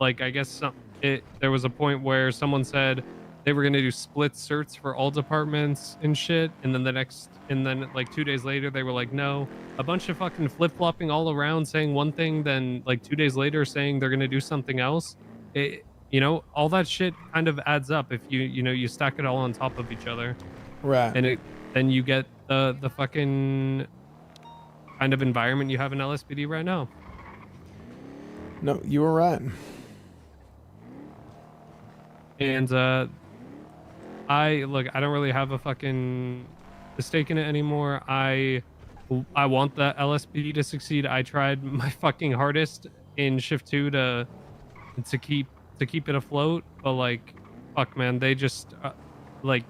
like, I guess there was a point where someone said they were going to do split certs for all departments and shit. And then like 2 days later, they were like, no, a bunch of fucking flip-flopping all around, saying one thing, then like 2 days later saying they're going to do something else. All that shit kind of adds up if you stack it all on top of each other. Right. And then you get the fucking kind of environment you have in LSPD right now. No, you were right. And I don't really have a fucking stake in it anymore. I want the LSPD to succeed. I tried my fucking hardest in Shift 2 to keep it afloat, but like, fuck, man, they just like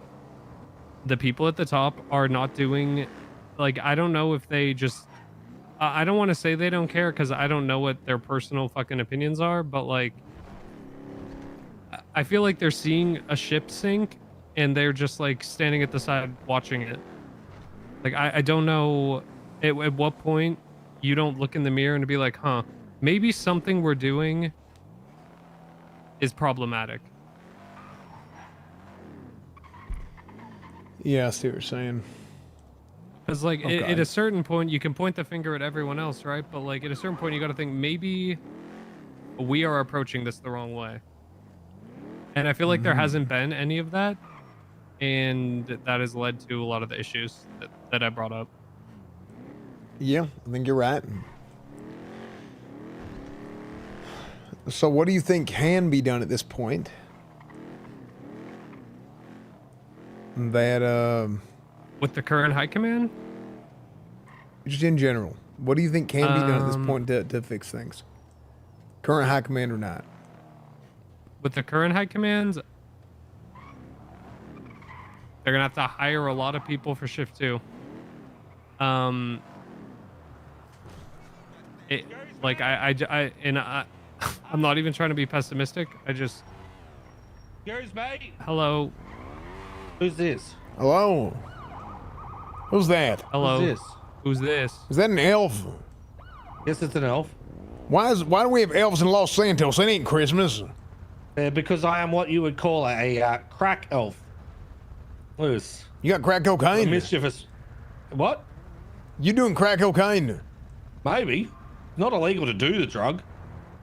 the people at the top are not doing, like, I don't know if they just I don't want to say they don't care because I don't know what their personal fucking opinions are, but like I feel like they're seeing a ship sink and they're just like standing at the side watching it. Like I don't know at what point you don't look in the mirror and be like, huh, maybe something we're doing is problematic. Yeah, I see what you're saying. Because like Okay. at a certain point you can point the finger at everyone else, right? But like at a certain point you got to think maybe we are approaching this the wrong way. And I feel like there hasn't been any of that, and that has led to a lot of the issues that I brought up. Yeah, I think you're right. So what do you think can be done at this point? That with the current high command? Just in general. What do you think can be done at this point to fix things? Current high command or not? With the current high commands, they're gonna have to hire a lot of people for shift 2. I'm not even trying to be pessimistic. Excuse me. Hello. Who's this? Hello. Who's that? Hello. Who's this? Who's this? Is that an elf? Yes, it's an elf. Why do we have elves in Los Santos? It ain't Christmas. Because I am what you would call a crack elf. Loose. You got crack cocaine? A mischievous. What? You doing crack cocaine? Maybe. Not illegal to do the drug.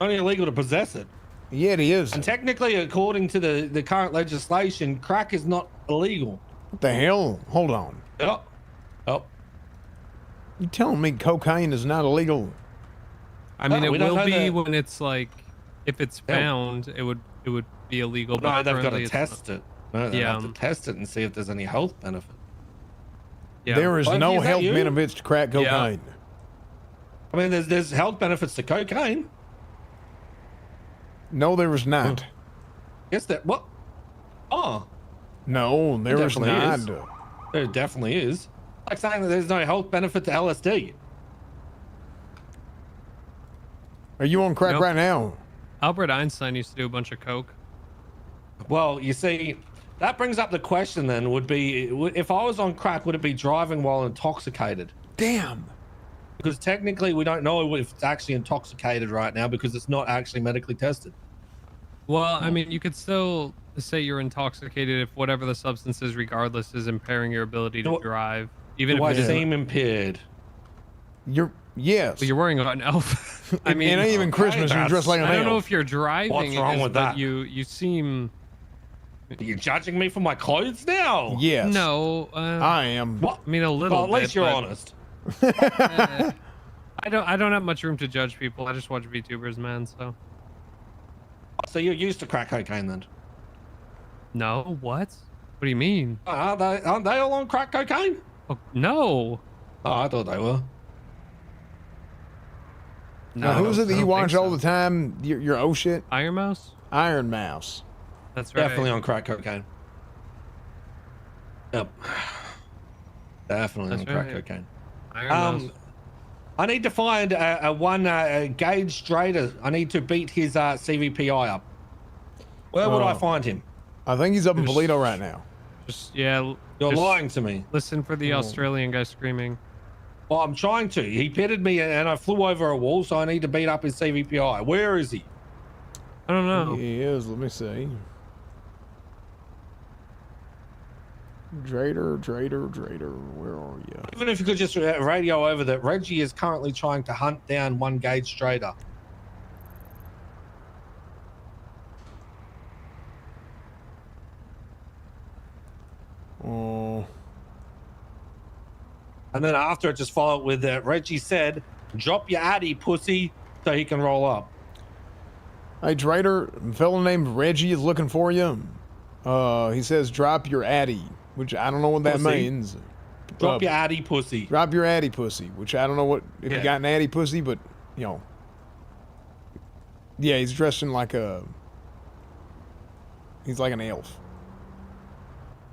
Only illegal to possess it. Yeah, it is. And technically, according to the current legislation, crack is not illegal. What the hell? Hold on. Oh. Oh. You telling me cocaine is not illegal? I mean, it will be when it's like, if it's found, it would be illegal. No, but they've got currently to it's test it. No, they have to test it and see if there's any health benefit. Yeah. There is no health benefits to crack cocaine. I mean, there's health benefits to cocaine. No, there is not. Yes, that what? Oh. No, there is not. There definitely is. Like saying that there's no health benefit to LSD. Are you on crack Nope. right now? Albert Einstein used to do a bunch of coke. Well, you see, that brings up the question then, would be, if I was on crack, would it be driving while intoxicated? Damn. Because technically we don't know if it's actually intoxicated right now because it's not actually medically tested. Well, I mean, you could still say you're intoxicated if whatever the substance is, regardless, is impairing your ability to drive. Even Do if I it is seem impaired? Yes. Well, you're wearing an elf. I mean, it ain't even Christmas and you're dressed like an elf. I don't know if you're driving. What's wrong with but that? You seem. Are you judging me for my clothes now? Yes. No. I am. What? I mean, a little. Well, at least bit, you're but, honest. I don't have much room to judge people. I just watch VTubers, man. So you're used to crack cocaine then? No. What? What do you mean? Aren't they all on crack cocaine? Oh, no. Oh, I thought they were. Now, who's it that you watch all the time? Your oh shit? Iron Mouse? Iron Mouse. That's right. Definitely on crack cocaine. Yep. Definitely That's on crack right. cocaine. Iron Mouse. I need to find one Gage Strader. I need to beat his CVPI up. Where would I find him? I think he's up in Polito right now. Just You're just lying to me. Listen for the Australian guy screaming. Well, I'm trying to. He pitted me and I flew over a wall, so I need to beat up his CVPI. Where is he? I don't know. He is. Let me see. Drader, where are you? Even if you could just radio over that Reggie is currently trying to hunt down one Gage Strader. Oh. And then after it, just follow it with Reggie said, drop your addy, pussy, so he can roll up. Hey, Drader, a fellow named Reggie is looking for you. He says drop your addy, which I don't know what that Pussy. means. Drop your addy, pussy. Drop your addy pussy, which I don't know what if you got an addy pussy, but you know. Yeah, he's dressed in like he's like an elf.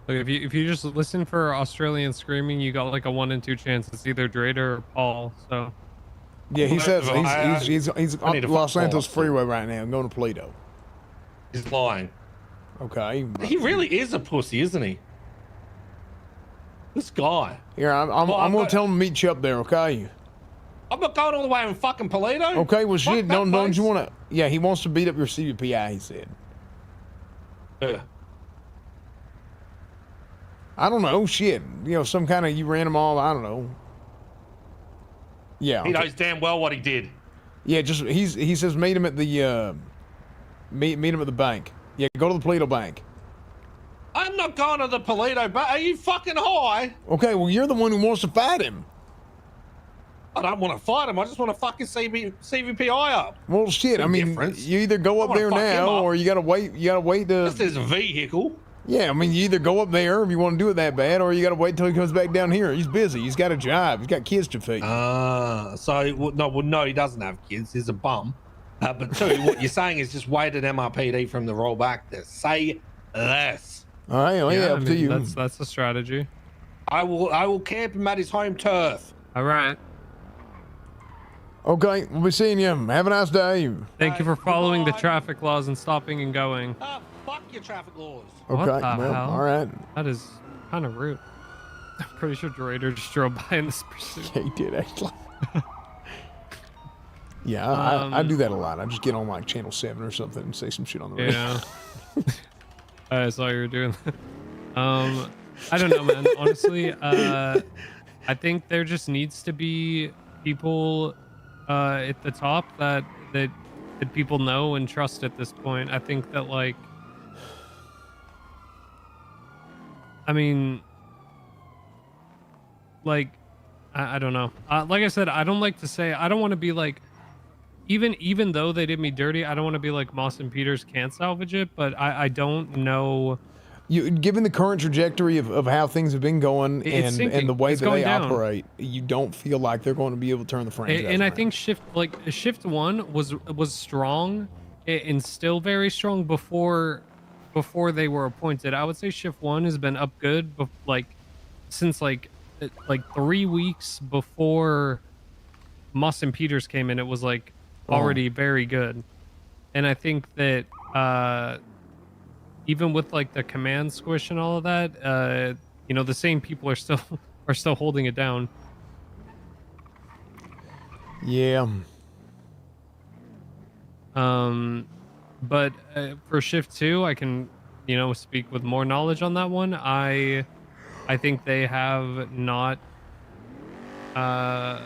Look, if you just listen for Australian screaming, you got like a 1 in 2 chance. It's either Drader or Paul. So. Yeah, he says he's I need up to Los fuck Santos Paul. freeway right now. I'm going to Polito. He's lying. Okay. He really is a pussy, isn't he? This guy. Here, I'm going to tell him to meet you up there, okay? I'm not going all the way in fucking Polito. Okay, well, shit, Fuck that don't place. you want to... Yeah, he wants to beat up your CVPI, he said. Yeah. I don't know, shit. You know, some kind of... You ran them all, I don't know. Yeah. He knows damn well what he did. Yeah, just... He says meet him at the... Meet him at the bank. Yeah, go to the Polito bank. I'm not going to the Polito, but are you fucking high? Okay, well, you're the one who wants to fight him. I don't want to fight him. I just want to fucking CVPI up. Well, shit, I mean, difference. you either go I up wanna there fuck him now, up. or you gotta wait to... This is a vehicle. Yeah, I mean, you either go up there if you want to do it that bad, or you got to wait till he comes back down here. He's busy. He's got a job. He's got kids to feed. No, he doesn't have kids. He's a bum. But two, what you're saying is just wait an MRPD from the rollback to say less. All right, well, yeah, up to you. That's the strategy. I will camp him at his home turf. All right. Okay, we'll be seeing you. Have a nice day. Thank you for following the traffic laws and stopping and going. Fuck your traffic laws. Okay, What the well, hell? all right. That is kind of rude. I'm pretty sure Derator just drove by in this pursuit. Yeah, he did actually. Yeah, I do that a lot. I just get on like Channel 7 or something and say some shit on the radio. Yeah. I saw you were doing that. I don't know, man. Honestly, I think there just needs to be people at the top that people know and trust at this point. I think that, like, I mean, like, I don't know. Like I said, I don't like to say, I don't want to be like, even though they did me dirty, I don't want to be like Moss and Peters can't salvage it, but I don't know. Given the current trajectory of how things have been going and the way that they operate, you don't feel like they're going to be able to turn the franchise. And I think shift 1 was strong and still very strong before they were appointed. I would say shift 1 has been up good, since like 3 weeks before Moss and Peters came in. It was like already very good, and I think that even with like the command squish and all of that, the same people are still holding it down. Yeah. But for shift 2, I can, speak with more knowledge on that one. I think they have not. I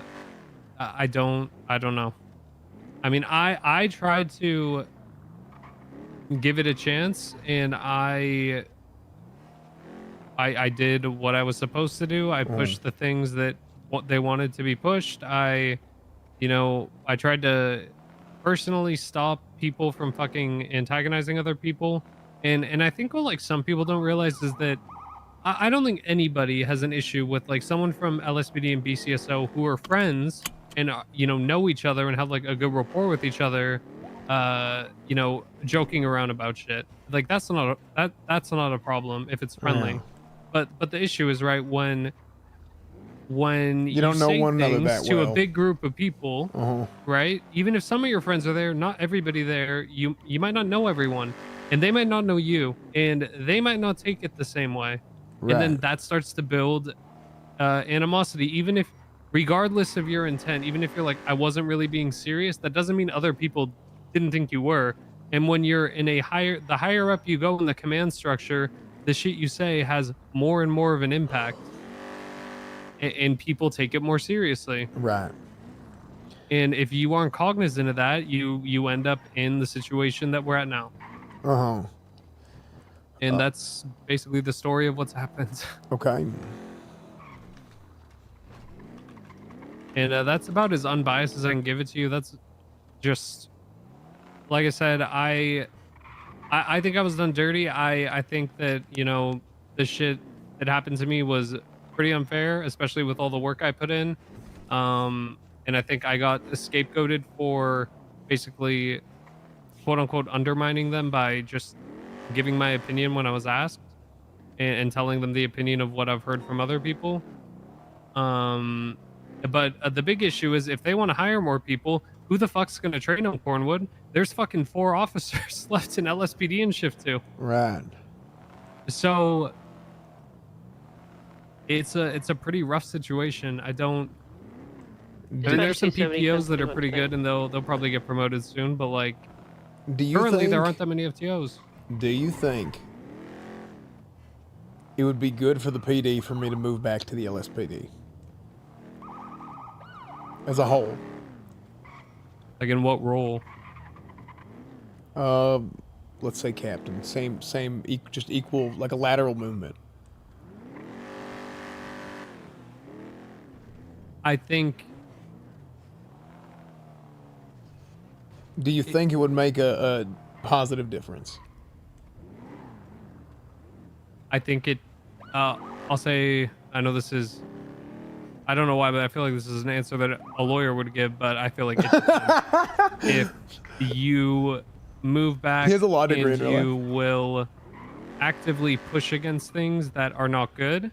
don't know. I mean, I tried to give it a chance, and I did what I was supposed to do. I pushed the things that they wanted to be pushed. I tried to personally stop people from fucking antagonizing other people, and I think what like some people don't realize is that I don't think anybody has an issue with like someone from LSPD and BCSO who are friends and know each other and have like a good rapport with each other, joking around about shit. Like that's not a problem if it's friendly. But the issue is right when you don't know one another that well to a big group of people, right? Even if some of your friends are there, not everybody there. You might not know everyone, and they might not know you, and they might not take it the same way. Right. And then that starts to build animosity, even if, regardless of your intent, even if you're like, I wasn't really being serious, that doesn't mean other people didn't think you were. And when you're in the higher up you go in the command structure, the shit you say has more and more of an impact, and people take it more seriously. Right. And if you aren't cognizant of that, you end up in the situation that we're at now. And that's basically the story of what's happened. Okay. And that's about as unbiased as I can give it to you. That's just, like I said, I think I was done dirty. I think that, the shit that happened to me was pretty unfair, especially with all the work I put in. And I think I got scapegoated for basically, quote unquote, undermining them by just giving my opinion when I was asked and telling them the opinion of what I've heard from other people. But the big issue is if they want to hire more people, who the fuck's going to train them, Cornwood? There's fucking 4 officers left in LSPD in shift 2. Right. So it's a pretty rough situation. I mean, there's some PPOs that are pretty good, and they'll probably get promoted soon. But like, currently there aren't that many FTOs. Do you think it would be good for the PD for me to move back to the LSPD as a whole? Like in what role? Let's say captain. Same, just equal, like a lateral movement. I think. Do you think it would make a positive difference? I think it. I'll say. I know this is. I don't know why, but I feel like this is an answer that a lawyer would give. But I feel like if you move back, He has a law degree and in real you will actively push against things that are not good,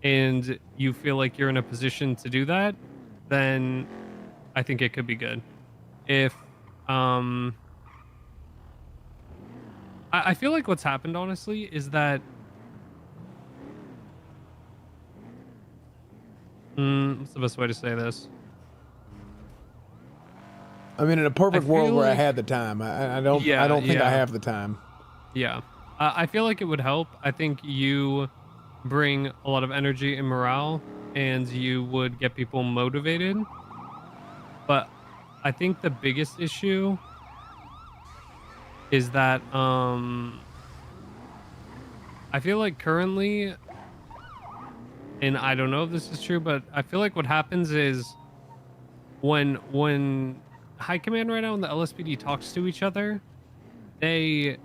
and you feel like you're in a position to do that, then I think it could be good. If I feel like what's happened, honestly, is that what's the best way to say this? I mean, in a perfect feel world where I like- had the time, I don't Yeah, I don't think I yeah. have the time. Yeah. I feel like it would help. I think you bring a lot of energy and morale, and you would get people motivated. But I think the biggest issue is that I feel like currently, and I don't know if this is true, but I feel like what happens is when High Command right now and the LSPD talks to each other, they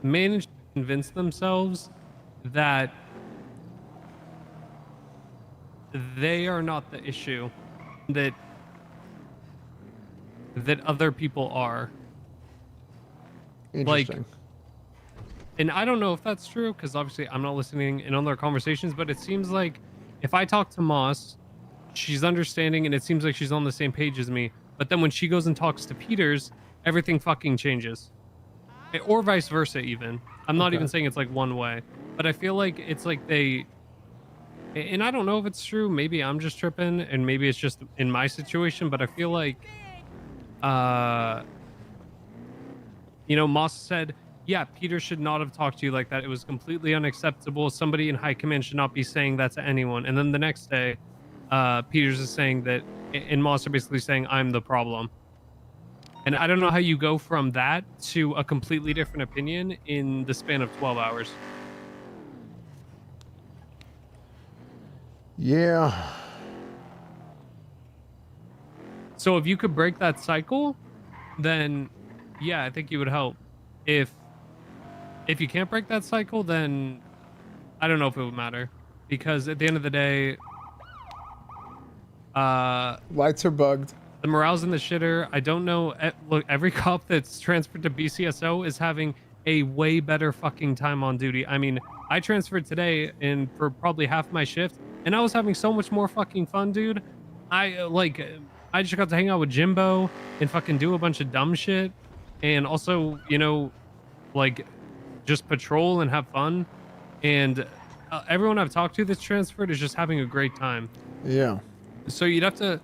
manage to convince themselves that they are not the issue, that other people are. Interesting. And I don't know if that's true, because obviously I'm not listening in on their conversations, but it seems like if I talk to Moss, she's understanding and it seems like she's on the same page as me. But then when she goes and talks to Peters, everything fucking changes. Or vice versa, even. I'm not even saying it's like one way. But I feel like it's like they... And I don't know if it's true. Maybe I'm just tripping, and maybe it's just in my situation, but I feel like... you know, Moss said, yeah, Peter should not have talked to you like that. It was completely unacceptable. Somebody in high command should not be saying that to anyone. And then the next day, Peters is saying that, and Moss are basically saying, I'm the problem. And I don't know how you go from that to a completely different opinion in the span of 12 hours. Yeah. So if you could break that cycle, then yeah, I think you would help. If you can't break that cycle, then I don't know if it would matter, because at the end of the day, lights are bugged. The morale's in the shitter. I don't know. Look, every cop that's transferred to BCSO is having a way better fucking time on duty. I mean, I transferred today and for probably half my shift, and I was having so much more fucking fun, dude. I just got to hang out with Jimbo and fucking do a bunch of dumb shit, and also, you know, like just patrol and have fun. And everyone I've talked to that's transferred is just having a great time. Yeah. So you'd have to,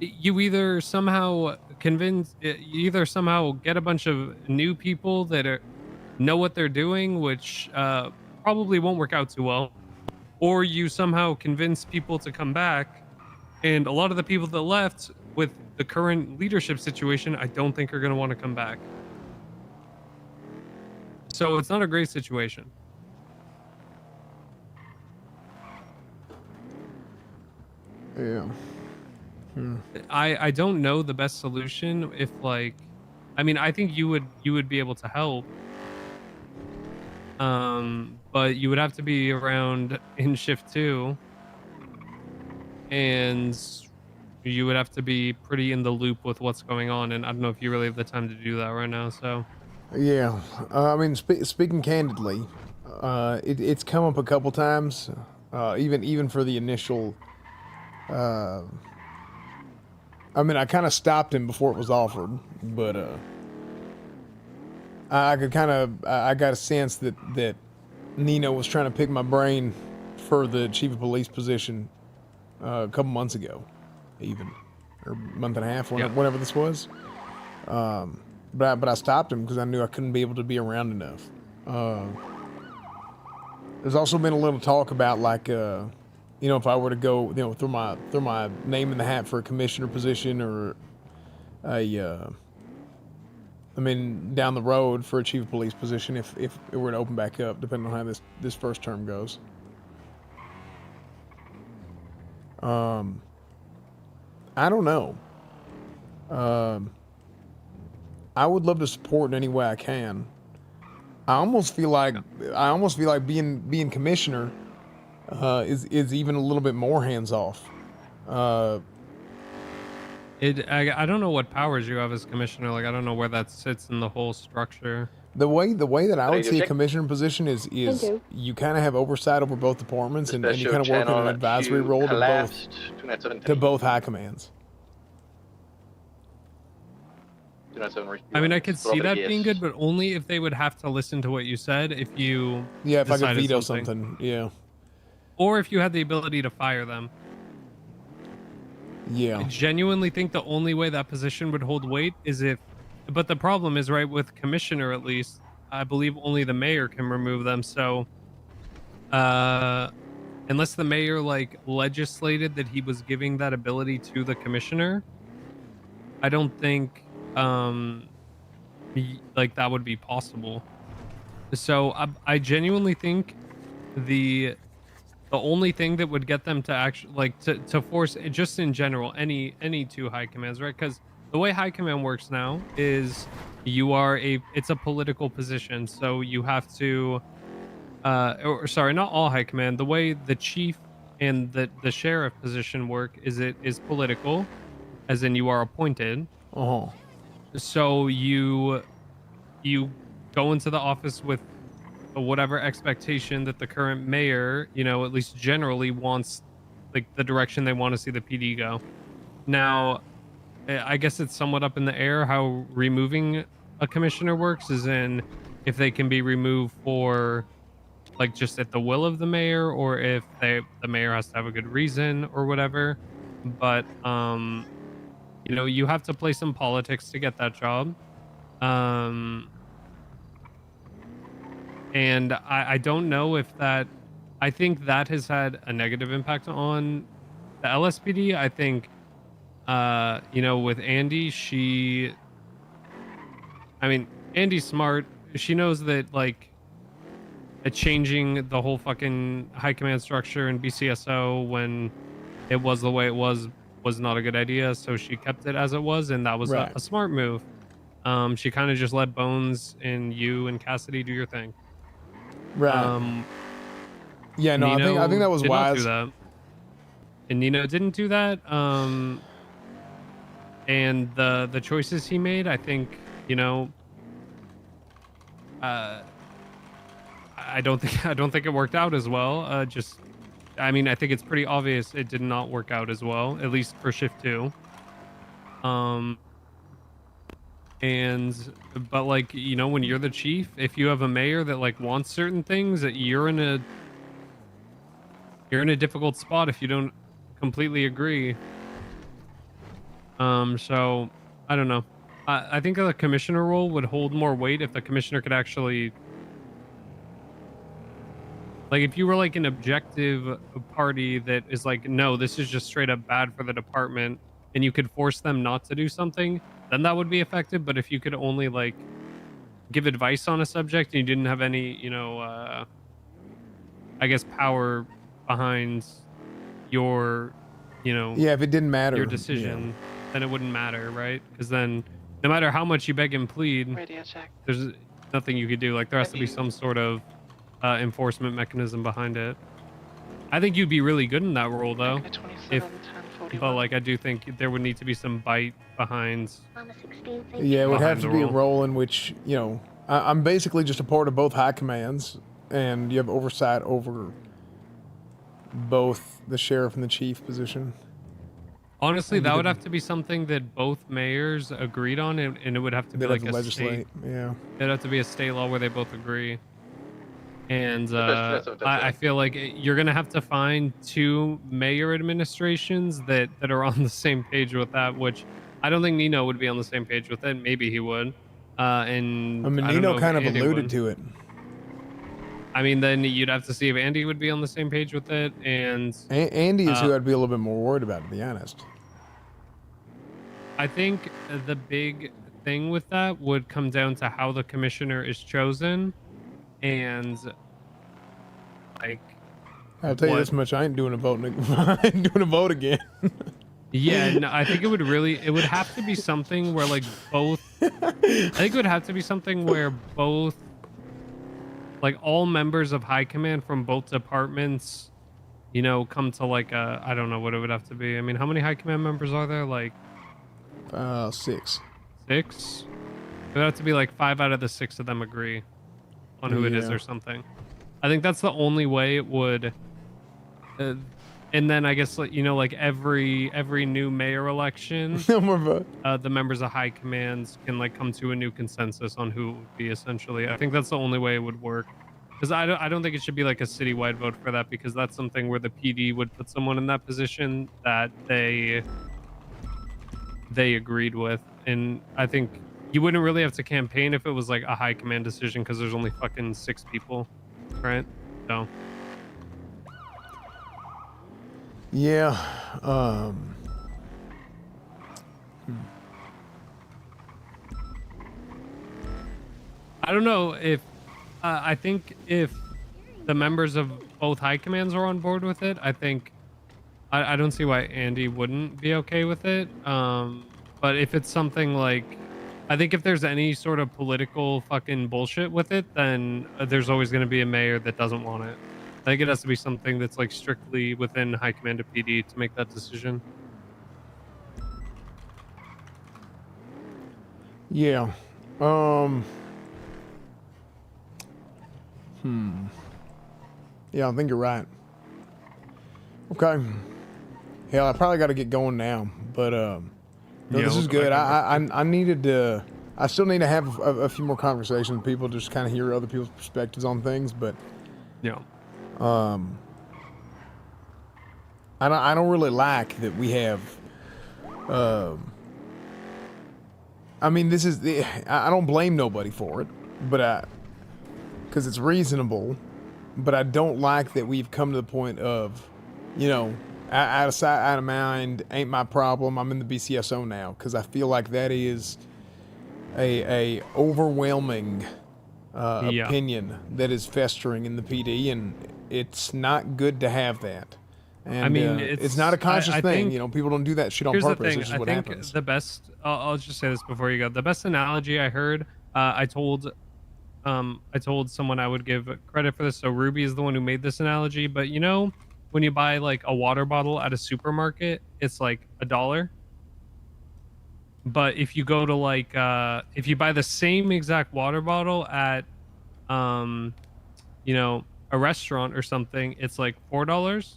you either somehow get a bunch of new people that know what they're doing, which probably won't work out too well, or you somehow convince people to come back. And a lot of the people that left with the current leadership situation, I don't think are going to want to come back. So it's not a great situation. Yeah. I don't know the best solution. If like, I mean, I think you would be able to help. But you would have to be around in shift 2, and you would have to be pretty in the loop with what's going on. And I don't know if you really have the time to do that right now. So. Yeah, I mean, speaking candidly, it's come up a couple times, even for the initial. I mean, I kind of stopped him before it was offered, but I got a sense that Nino was trying to pick my brain for the chief of police position a couple months ago, even, or a month and a half, whenever this was. But I stopped him because I knew I couldn't be able to be around enough. There's also been a little talk about like, you know, if I were to go, you know, throw my name in the hat for a commissioner position, or I mean, down the road for a chief of police position, if it were to open back up, depending on how this first term goes. I don't know. I would love to support in any way I can. I almost feel like being commissioner is even a little bit more hands off. I don't know what powers you have as commissioner. Like I don't know where that sits in the whole structure. The way that I would see a check? commissioner position is you. you kind of have oversight over both departments and you Special kind of work in an channel advisory queue role collapsed. to both high commands. I mean, I could see that being good, but only if they would have to listen to what you said. If you If I could decided veto something, yeah. or if you had the ability to fire them. Yeah. I genuinely think the only way that position would hold weight is if, but the problem is, right, with commissioner at least, I believe only the mayor can remove them. So, unless the mayor like legislated that he was giving that ability to the commissioner, I don't think like that would be possible. So I genuinely think the only thing that would get them to actually like to force it, just in general, any two high commands, right? Because the way high command works now is it's a political position, so you have to or sorry, not all high command. The way the chief and the sheriff position work is it is political, as in you are appointed. So you go into the office with whatever expectation that the current mayor, at least generally wants, like the direction they want to see the PD go. Now, I guess it's somewhat up in the air how removing a commissioner works, is in if they can be removed for like just at the will of the mayor, or if the mayor has to have a good reason or whatever. But you have to play some politics to get that job. And I don't know if that, I think that has had a negative impact on the LSPD. I think, with Andy, Andy's smart. She knows that like changing the whole fucking high command structure in BCSO when it was the way it was not a good idea. So she kept it as it was, and that was Right. a smart move. She kind of just let Bones and you and Cassidy do your thing. Right. Yeah, no, I think that was did not wise. do that. And Nino didn't do that. And the choices he made, I think, I don't think it worked out as well. I think it's pretty obvious it did not work out as well, at least for shift 2. But like, when you're the chief, if you have a mayor that like wants certain things, that you're in a difficult spot if you don't completely agree. So I don't know. I think the commissioner role would hold more weight if the commissioner could actually, like, if you were like an objective party that is like, no, this is just straight up bad for the department, and you could force them not to do something, then that would be effective. But if you could only like give advice on a subject and you didn't have any, I guess, power behind your, Yeah, if it didn't matter. your decision, then it wouldn't matter, right? Because then no matter how much you beg and plead, there's nothing you could do. Like, there has to be some sort of enforcement mechanism behind it. I think you'd be really good in that role, though. But like, I do think there would need to be some bite behind. Yeah, it would have behind to the be a role. role in which, I'm basically just a part of both high commands, and you have oversight over both the sheriff and the chief position. Honestly, And that you would could- have to be something that both mayors agreed on, and it would have to be They'd have like to a legislate, state. yeah. It'd have to be a state law where they both agree. And That's what I feel like you're gonna have to find two mayor administrations that are on the same page with that, which I don't think Nino would be on the same page with it. Maybe he would. And I mean, don't know Nino if kind of Andy alluded would. to it. I mean, then you'd have to see if Andy would be on the same page with it, and Andy is who I'd be a little bit more worried about, to be honest. I think the big thing with that would come down to how the commissioner is chosen, and like, I'll tell you this much: I ain't doing a vote. I ain't doing a vote again. yeah, no, I think it would have to be something where like both. I think it would have to be something where both like all members of high command from both departments, you know, come to like a, I don't know what it would have to be. I mean, how many high command members are there? Like 6. 6? It would have to be like 5 out of the 6 of them agree on who it is Yeah. or something. I think that's the only way it would. And then I guess, like, you know, like every new mayor election, the members of high commands can like come to a new consensus on who it would be. Essentially, I think that's the only way it would work. Because I don't think it should be like a citywide vote for that, because that's something where the PD would put someone in that position that they agreed with, and I think you wouldn't really have to campaign if it was like a high command decision, because there's only fucking 6 people, right? So. Yeah. I don't know if I think if the members of both high commands are on board with it, I think I don't see why Andy wouldn't be okay with it. But if it's something like, I think if there's any sort of political fucking bullshit with it, then there's always going to be a mayor that doesn't want it. I think it has to be something that's like strictly within high command of PD to make that decision. Yeah. Yeah, I think you're right. Okay. Hell, I probably got to get going now, but no, Yeah, this we'll is go good. back I needed to. I still need to have a few more conversations with people, just kind of hear other people's perspectives on things. But yeah, I don't really like that we have. I mean, this is I don't blame nobody for it, but because it's reasonable. But I don't like that we've come to the point of, you know, out of sight, out of mind, ain't my problem. I'm in the BCSO now, because I feel like that is a overwhelming opinion that is festering in the PD, and it's not good to have that. And I mean, it's not a conscious I thing. think, You know, people don't do that shit on here's purpose. The thing. It's just I what think happens. the best. I'll just say this before you go. The best analogy I heard. I told someone I would give credit for this. So Ruby is the one who made this analogy. But you know, when you buy like a water bottle at a supermarket, it's like $1. But if you go to like if you buy the same exact water bottle at you know, a restaurant or something, it's like $4.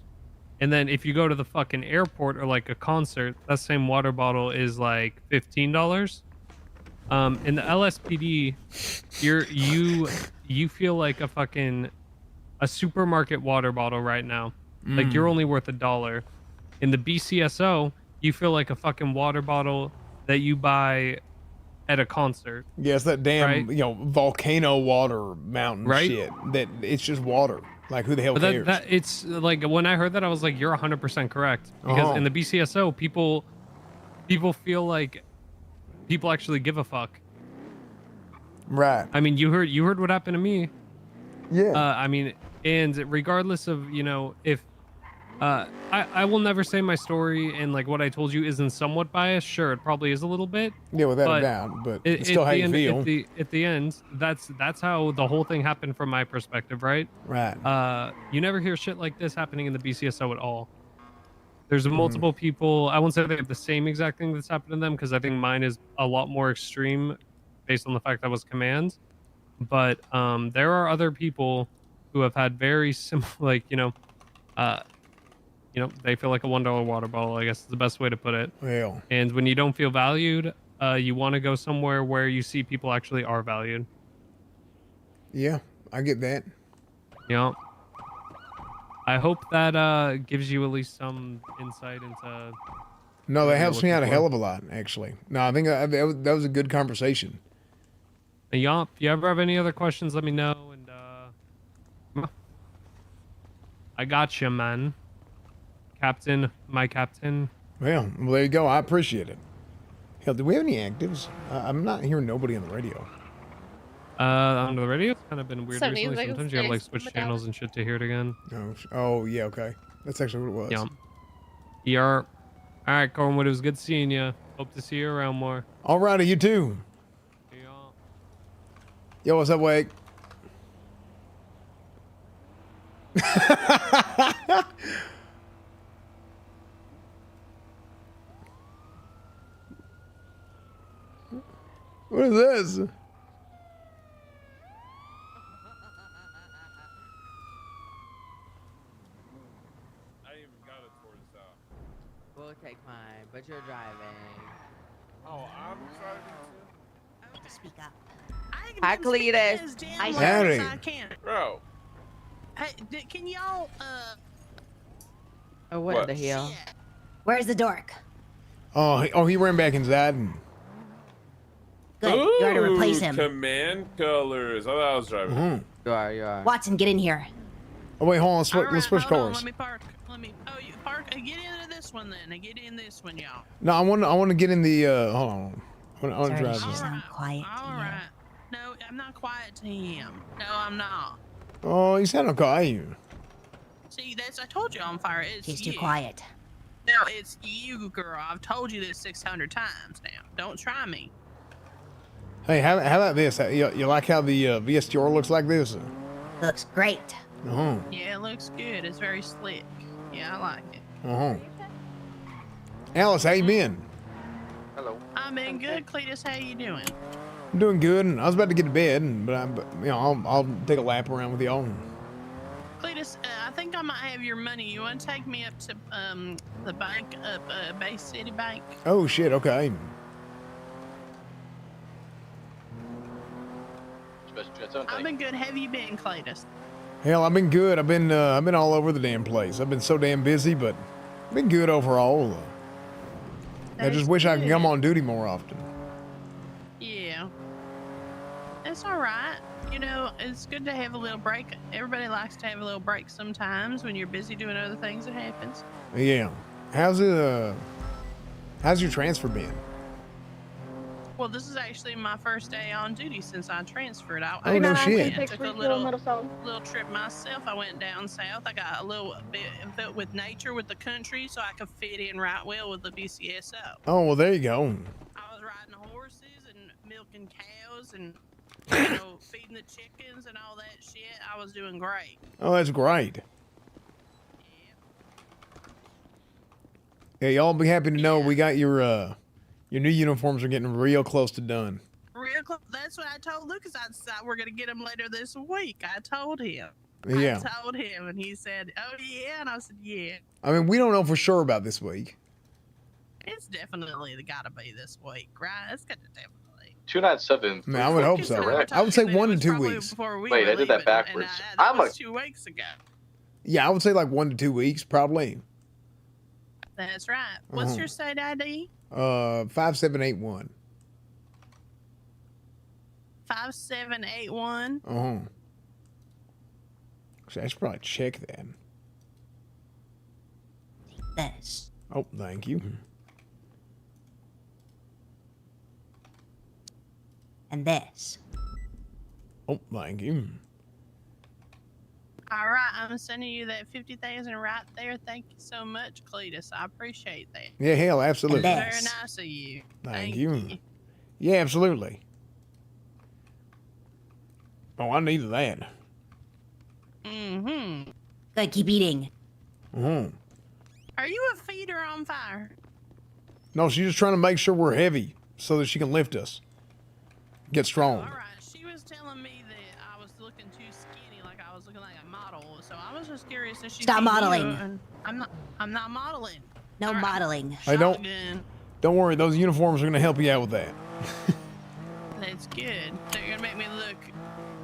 And then if you go to the fucking airport or like a concert, that same water bottle is like $15. In the LSPD, you feel like a supermarket water bottle right now. Like you're only worth $1. In the BCSO, you feel like a fucking water bottle that you buy at a concert. Yeah, it's that damn, right? you know, volcano water mountain Right? shit. That it's just water. Like, who the hell But cares? that it's like, when I heard that, I was like, you're 100% correct. Because in the BCSO, people feel like people actually give a fuck. Right. I mean, you heard what happened to me. Yeah. I mean, and regardless of, you know, if I will never say my story and like what I told you isn't somewhat biased. Sure, it probably is a little bit. Yeah, without a doubt. But it's still how you feel. At the end, that's how the whole thing happened from my perspective, right? Right. You never hear shit like this happening in the BCSO at all. There's multiple people. I won't say they have the same exact thing that's happened to them, because I think mine is a lot more extreme based on the fact that I was command. But there are other people who have had very similar, like, you know, they feel like a $1 water bottle, I guess is the best way to put it. Well. And when you don't feel valued, you want to go somewhere where you see people actually are valued. Yeah, I get that. Yeah. I hope that gives you at least some insight into. No, that helps me out a looking hell for. of a lot, actually. No, I think that was a good conversation. Yeah. If you ever have any other questions, let me know. And I got you, man. Captain, my captain. Well, there you go. I appreciate it. Hell, do we have any actives? I'm not hearing nobody on the radio. On the radio, it's kind of been weird So recently. music Sometimes is you have like nice. switch channels and shit to hear it again. Oh, yeah, okay. That's actually what it was. Yeah. All right, Cornwood, it was good seeing you. Hope to see you around more. All righty, you too. Yo, what's up, Wake? What is this? We'll take mine, but you're driving. Oh, I'm driving too. Speak up. Hi, Cletus. Howdy. I can't. Bro. Hey, can y'all Oh, what the hell? Where's the dork? Oh, he ran back inside. And... Good. You are to replace him. Command colors. I thought I was driving. You are. Watson, get in here. Oh wait, hold on. Let's switch hold on, cars. let me park. You park. Get into this one then. Get in this one, y'all. No, I want to get in the. Hold on. I want to drive Sorry, this. sound quiet. All right. No, I'm not quiet to him. No, I'm not. Oh, you sound okay. See, I told you I'm fire. It's She's you. too quiet. No, it's you, girl. I've told you this 600 times now. Don't try me. Hey, how about this? You like how the VSTR looks like this? Looks great. Uh-huh. Yeah, it looks good. It's very slick. Yeah, I like it. Uh-huh. Alice, how you been? Hello. I've been good, Cletus. How you doing? I'm doing good. And I was about to get to bed, but I'll take a lap around with y'all. Cletus, I think I might have your money. You want to take me up to the bank up Bay City Bank? Oh shit. Okay. I've been good. Have you been, Cletus? Hell, I've been good. I've been all over the damn place. I've been so damn busy, but I've been good overall. I just wish I could come on duty more often. Yeah. That's all right. You know, it's good to have a little break. Everybody likes to have a little break sometimes when you're busy doing other things. It happens. Yeah. How's your transfer been? Well, this is actually my first day on duty since I transferred. Oh, no shit. I took a little trip myself. I went down south. I got a little bit involved with nature, with the country, so I could fit in right well with the BCSO. Oh, well, there you go. I was riding horses and milking cows and you know, feeding the chickens and all that shit. I was doing great. Oh, that's great. Yeah, y'all be happy to know we got your new uniforms are getting real close to done. Real close. That's what I told Lucas. I decided we're gonna get them later this week. I told him. Yeah. I told him, and he said, "Oh yeah," and I said, "Yeah." I mean, we don't know for sure about this week. It's definitely gotta be this week, right? It's got to definitely. 297. I mean, I would hope so. I would say 1 to 2 weeks. Wait, I did that backwards. That was 2 weeks ago. Yeah, I would say like 1 to 2 weeks, probably. That's right. What's your state ID? 5781. 5781. Actually, I should probably check that. This. Oh, thank you. And this. Oh, thank you. All right, I'm sending you that 50,000 right there. Thank you so much, Cletus. I appreciate that. Yeah, hell, absolutely. Very nice of you. Thank you. Yeah, absolutely. Oh, I needed that. Mm-hmm. Good, keep eating. Are you a feeder on fire? No, she's just trying to make sure we're heavy so that she can lift us. Get strong. All right. She was telling me that I was looking too skinny, like I was looking like a model. So I was just curious if she. Stop modeling. And I'm not modeling. No modeling. Hey, don't worry. Those uniforms are going to help you out with that. That's good. So you're gonna make me look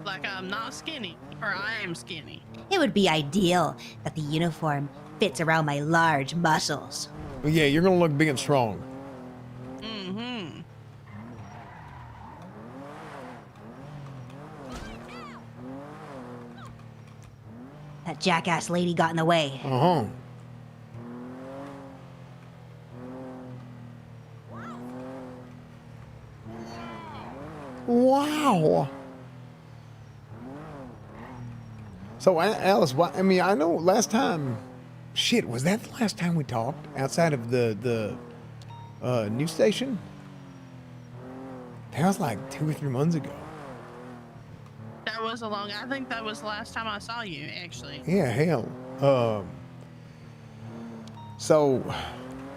like I'm not skinny, or I am skinny. It would be ideal that the uniform fits around my large muscles. But yeah, you're going to look big and strong. Mm-hmm. That jackass lady got in the way. Wow. So, Alice, I mean, I know last time, shit, was that the last time we talked outside of the news station? That was like 2 or 3 months ago. That was I think that was the last time I saw you, actually. Yeah, hell. So,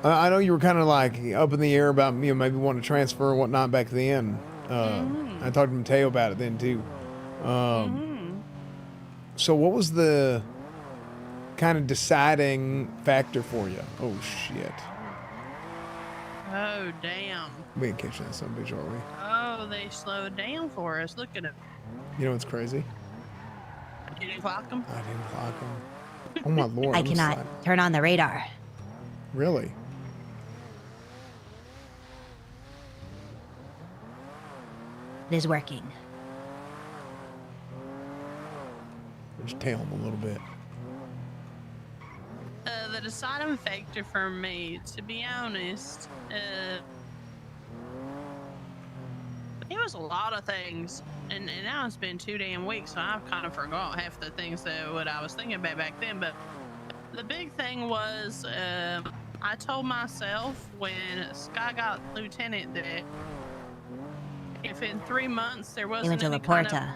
I know you were kind of like up in the air about maybe wanting to transfer and whatnot back then. I talked to Mateo about it then too. So what was the kind of deciding factor for you? Oh shit. Oh, damn. We ain't catching that son of a bitch, are we? Oh, they slowed down for us. Look at it. You know what's crazy? You didn't clock them? I didn't clock them. Oh my lord. I I'm cannot sorry. turn on the radar. Really? It is working. Just tail him a little bit. The deciding factor for me, to be honest, it was a lot of things, and now it's been 2 damn weeks, so I've kind of forgot half the things that what I was thinking about back then. But the big thing was, I told myself when Sky got lieutenant that if in 3 months there He wasn't went to any Laporta. kind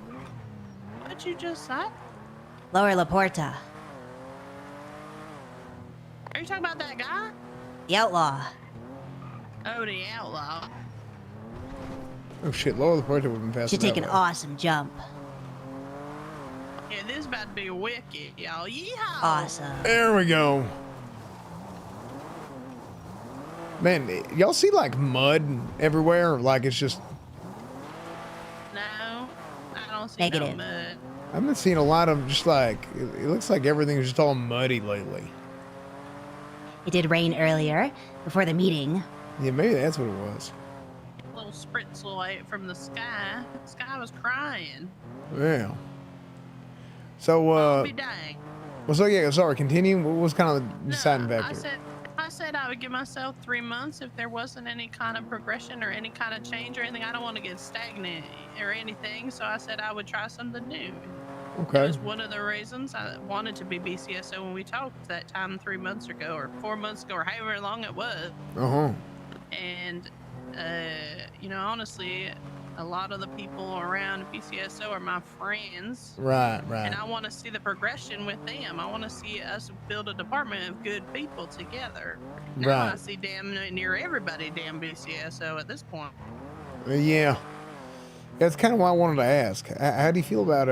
of... What'd you just say? Lower Laporta. Are you talking about that guy? The outlaw. Oh, the outlaw. Oh shit, lower the portrait would have been faster. Should take an awesome jump. Yeah, this is about to be wicked, y'all. Yeehaw! Awesome. There we go. Man, y'all see like mud everywhere? Like it's just... No, I don't see Negative. no mud. I've been seeing a lot of just like, it looks like everything's just all muddy lately. It did rain earlier, before the meeting. Yeah, maybe that's what it was. A little spritz light from the sky. The sky was crying. Yeah. So, I'll be dang. well, so yeah, sorry, continue. What was kind of the deciding I factor? said I would give myself 3 months if there wasn't any kind of progression or any kind of change or anything. I don't want to get stagnant or anything, so I said I would try something new. Okay. That was one of the reasons I wanted to be BCSO when we talked that time 3 months ago or 4 months ago or however long it was. Uh-huh. And, you know, honestly, a lot of the people around BCSO are my friends. Right, right. And I want to see the progression with them. I want to see us build a department of good people together. Now I Right. see damn near everybody damn BCSO at this point. Yeah. That's kind of why I wanted to ask. How do you feel about,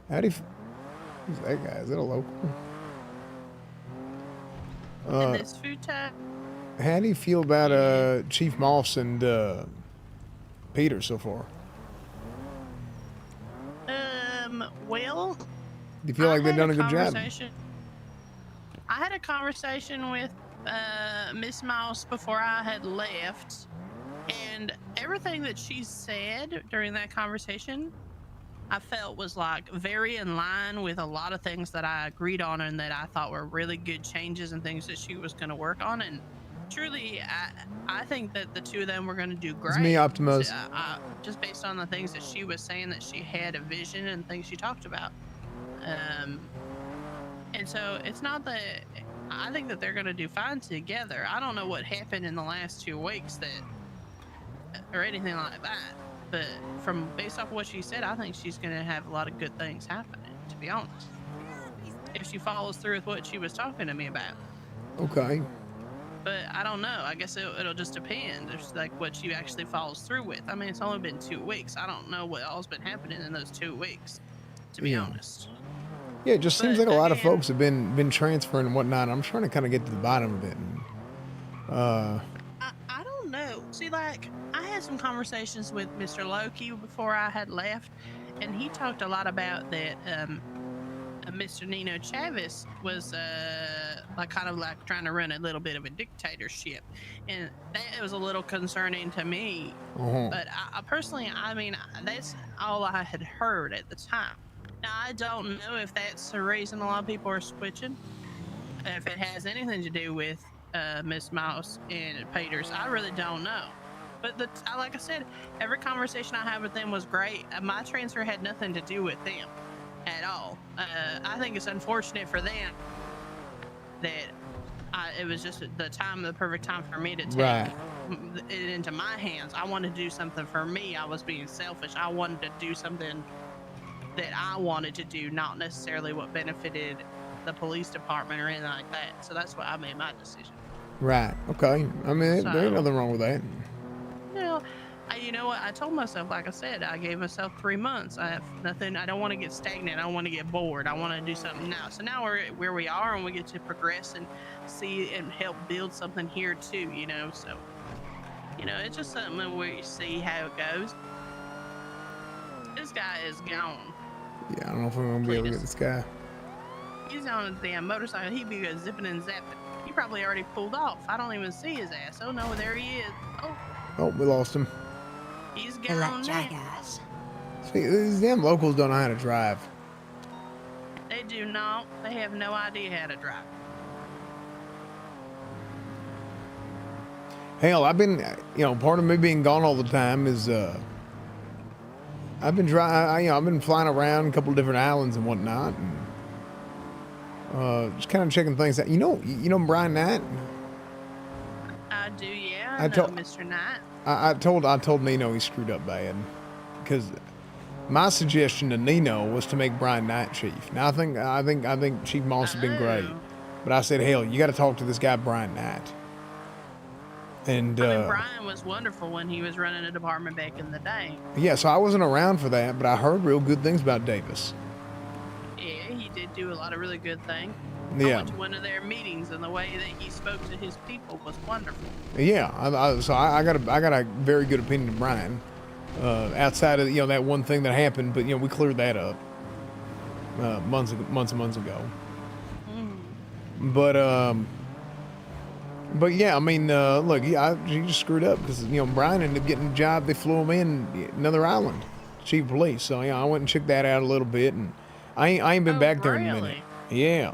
who's that guy? Is that a local? And this food tech, How do you feel about, Chief Moss and, Peter so far? well, Do you feel like they've done a good job? I had a conversation with Miss Mouse before I had left, and everything that she said during that conversation, I felt was like very in line with a lot of things that I agreed on and that I thought were really good changes and things that she was going to work on. And truly, I think that the two of them were going to do great. It's me, Optimus. Just based on the things that she was saying, that she had a vision and things she talked about. And so it's not that I think that they're going to do fine together. I don't know what happened in the last 2 weeks or anything like that. But based off of what she said, I think she's going to have a lot of good things happening, to be honest. If she follows through with what she was talking to me about. Okay. But I don't know. I guess it'll just depend. It's like what she actually follows through with. I mean, it's only been 2 weeks. I don't know what all's been happening in those 2 weeks, to be honest. Yeah, it just seems like a lot of folks have been transferring and whatnot. I'm trying to kind of get to the bottom of it. And, I don't know. See, like, I had some conversations with Mr. Loki before I had left, and he talked a lot about that Mr. Nino Chavez was like kind of like trying to run a little bit of a dictatorship, and that was a little concerning to me. But I personally, I mean, that's all I had heard at the time. Now, I don't know if that's the reason a lot of people are switching, if it has anything to do with Miss Mouse and Peters. I really don't know. But like I said, every conversation I had with them was great. My transfer had nothing to do with them at all. I think it's unfortunate for them that it was just the perfect time for me to take it into my hands. I wanted to do something for me. I was being selfish. I wanted to do something that I wanted to do, not necessarily what benefited the police department or anything like that. So that's why I made my decision. right. Okay. I mean, there ain't nothing wrong with that. Yeah, you know what? I told myself, like I said, I gave myself 3 months. I have nothing. I don't want to get stagnant. I don't want to get bored. I want to do something now. So now we're where we are, and we get to progress and see and help build something here too. You know, so it's just something where you see how it goes. This guy is gone. Yeah, I don't know if I'm gonna be able to get this guy. He's on a damn motorcycle. He'd be zipping and zapping. He probably already pulled off. I don't even see his ass. Oh no, there he is. Oh, we lost him. He's gone now. jackass. See, these damn locals don't know how to drive. They do not. They have no idea how to drive. Hell, I've been, part of me being gone all the time is, I've been I've been flying around a couple of different islands and whatnot, and just kind of checking things out. You know Brian Knight? I do, yeah. I know Mr. Knight. I told Nino he screwed up bad, because my suggestion to Nino was to make Brian Knight chief. Now I think Chief Moss has been great, but I said, hell, you got to talk to this guy Brian Knight. And Brian was wonderful when he was running a department back in the day. Yeah, so I wasn't around for that, but I heard real good things about Davis. Yeah, he did do a lot of really good things. Yeah. I went to one of their meetings, and the way that he spoke to his people was wonderful. Yeah, I got a very good opinion of Brian. Outside of that one thing that happened, but we cleared that up months and months ago. But yeah, I mean, look, he just screwed up because Brian ended up getting a job. They flew him in another island, chief of police. So I went and checked that out a little bit, and I ain't been back there in a minute. Yeah,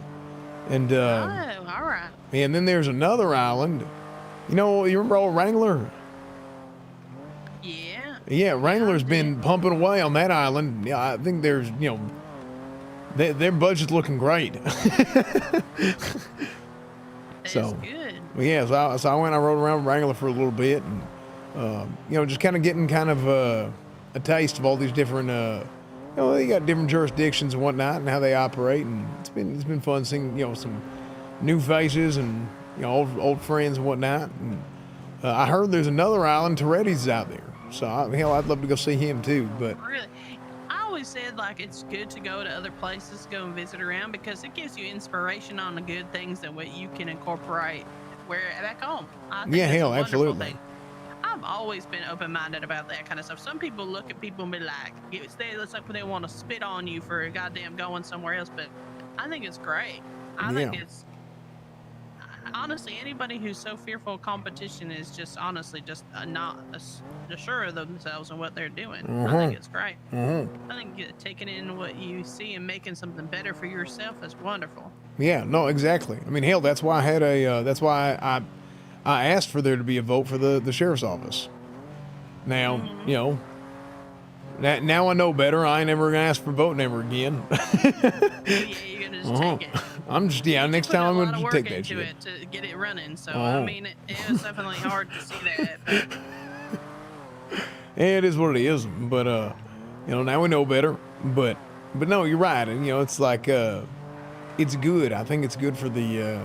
and all right. And then there's another island. You remember old Wrangler? Yeah. Yeah, Wrangler's been pumping away on that island. Yeah, I think there's their budget's looking great. That's good. Yeah, so I went. I rode around Wrangler for a little bit, and just kind of getting a taste of all these different. They got different jurisdictions and whatnot, and how they operate, and it's been fun seeing some new faces and old friends and whatnot. And I heard there's another island, Toretti's out there, so I'd love to go see him too. But really, I always said it's good to go to other places, go and visit around, because it gives you inspiration on the good things and what you can incorporate back home. I think it's a wonderful absolutely. thing. I've always been open-minded about that kind of stuff. Some people look at people and be like, it's like they want to spit on you for goddamn going somewhere else, but I think it's great. I think it's honestly, anybody who's so fearful of competition is just honestly just not sure of themselves and what they're doing. I think it's great. I think taking in what you see and making something better for yourself is wonderful. Yeah, no, exactly. I mean, hell, that's why I had that's why I asked for there to be a vote for the sheriff's office. Now, now I know better. I ain't never gonna ask for voting ever again. Yeah, you're gonna just take it. I'm just next time I'm gonna just take that shit. It to get it running. So I mean, it was definitely hard to see that. But Yeah, it is what it is. But now we know better. But no, you're right. And it's like it's good. I think it's good for the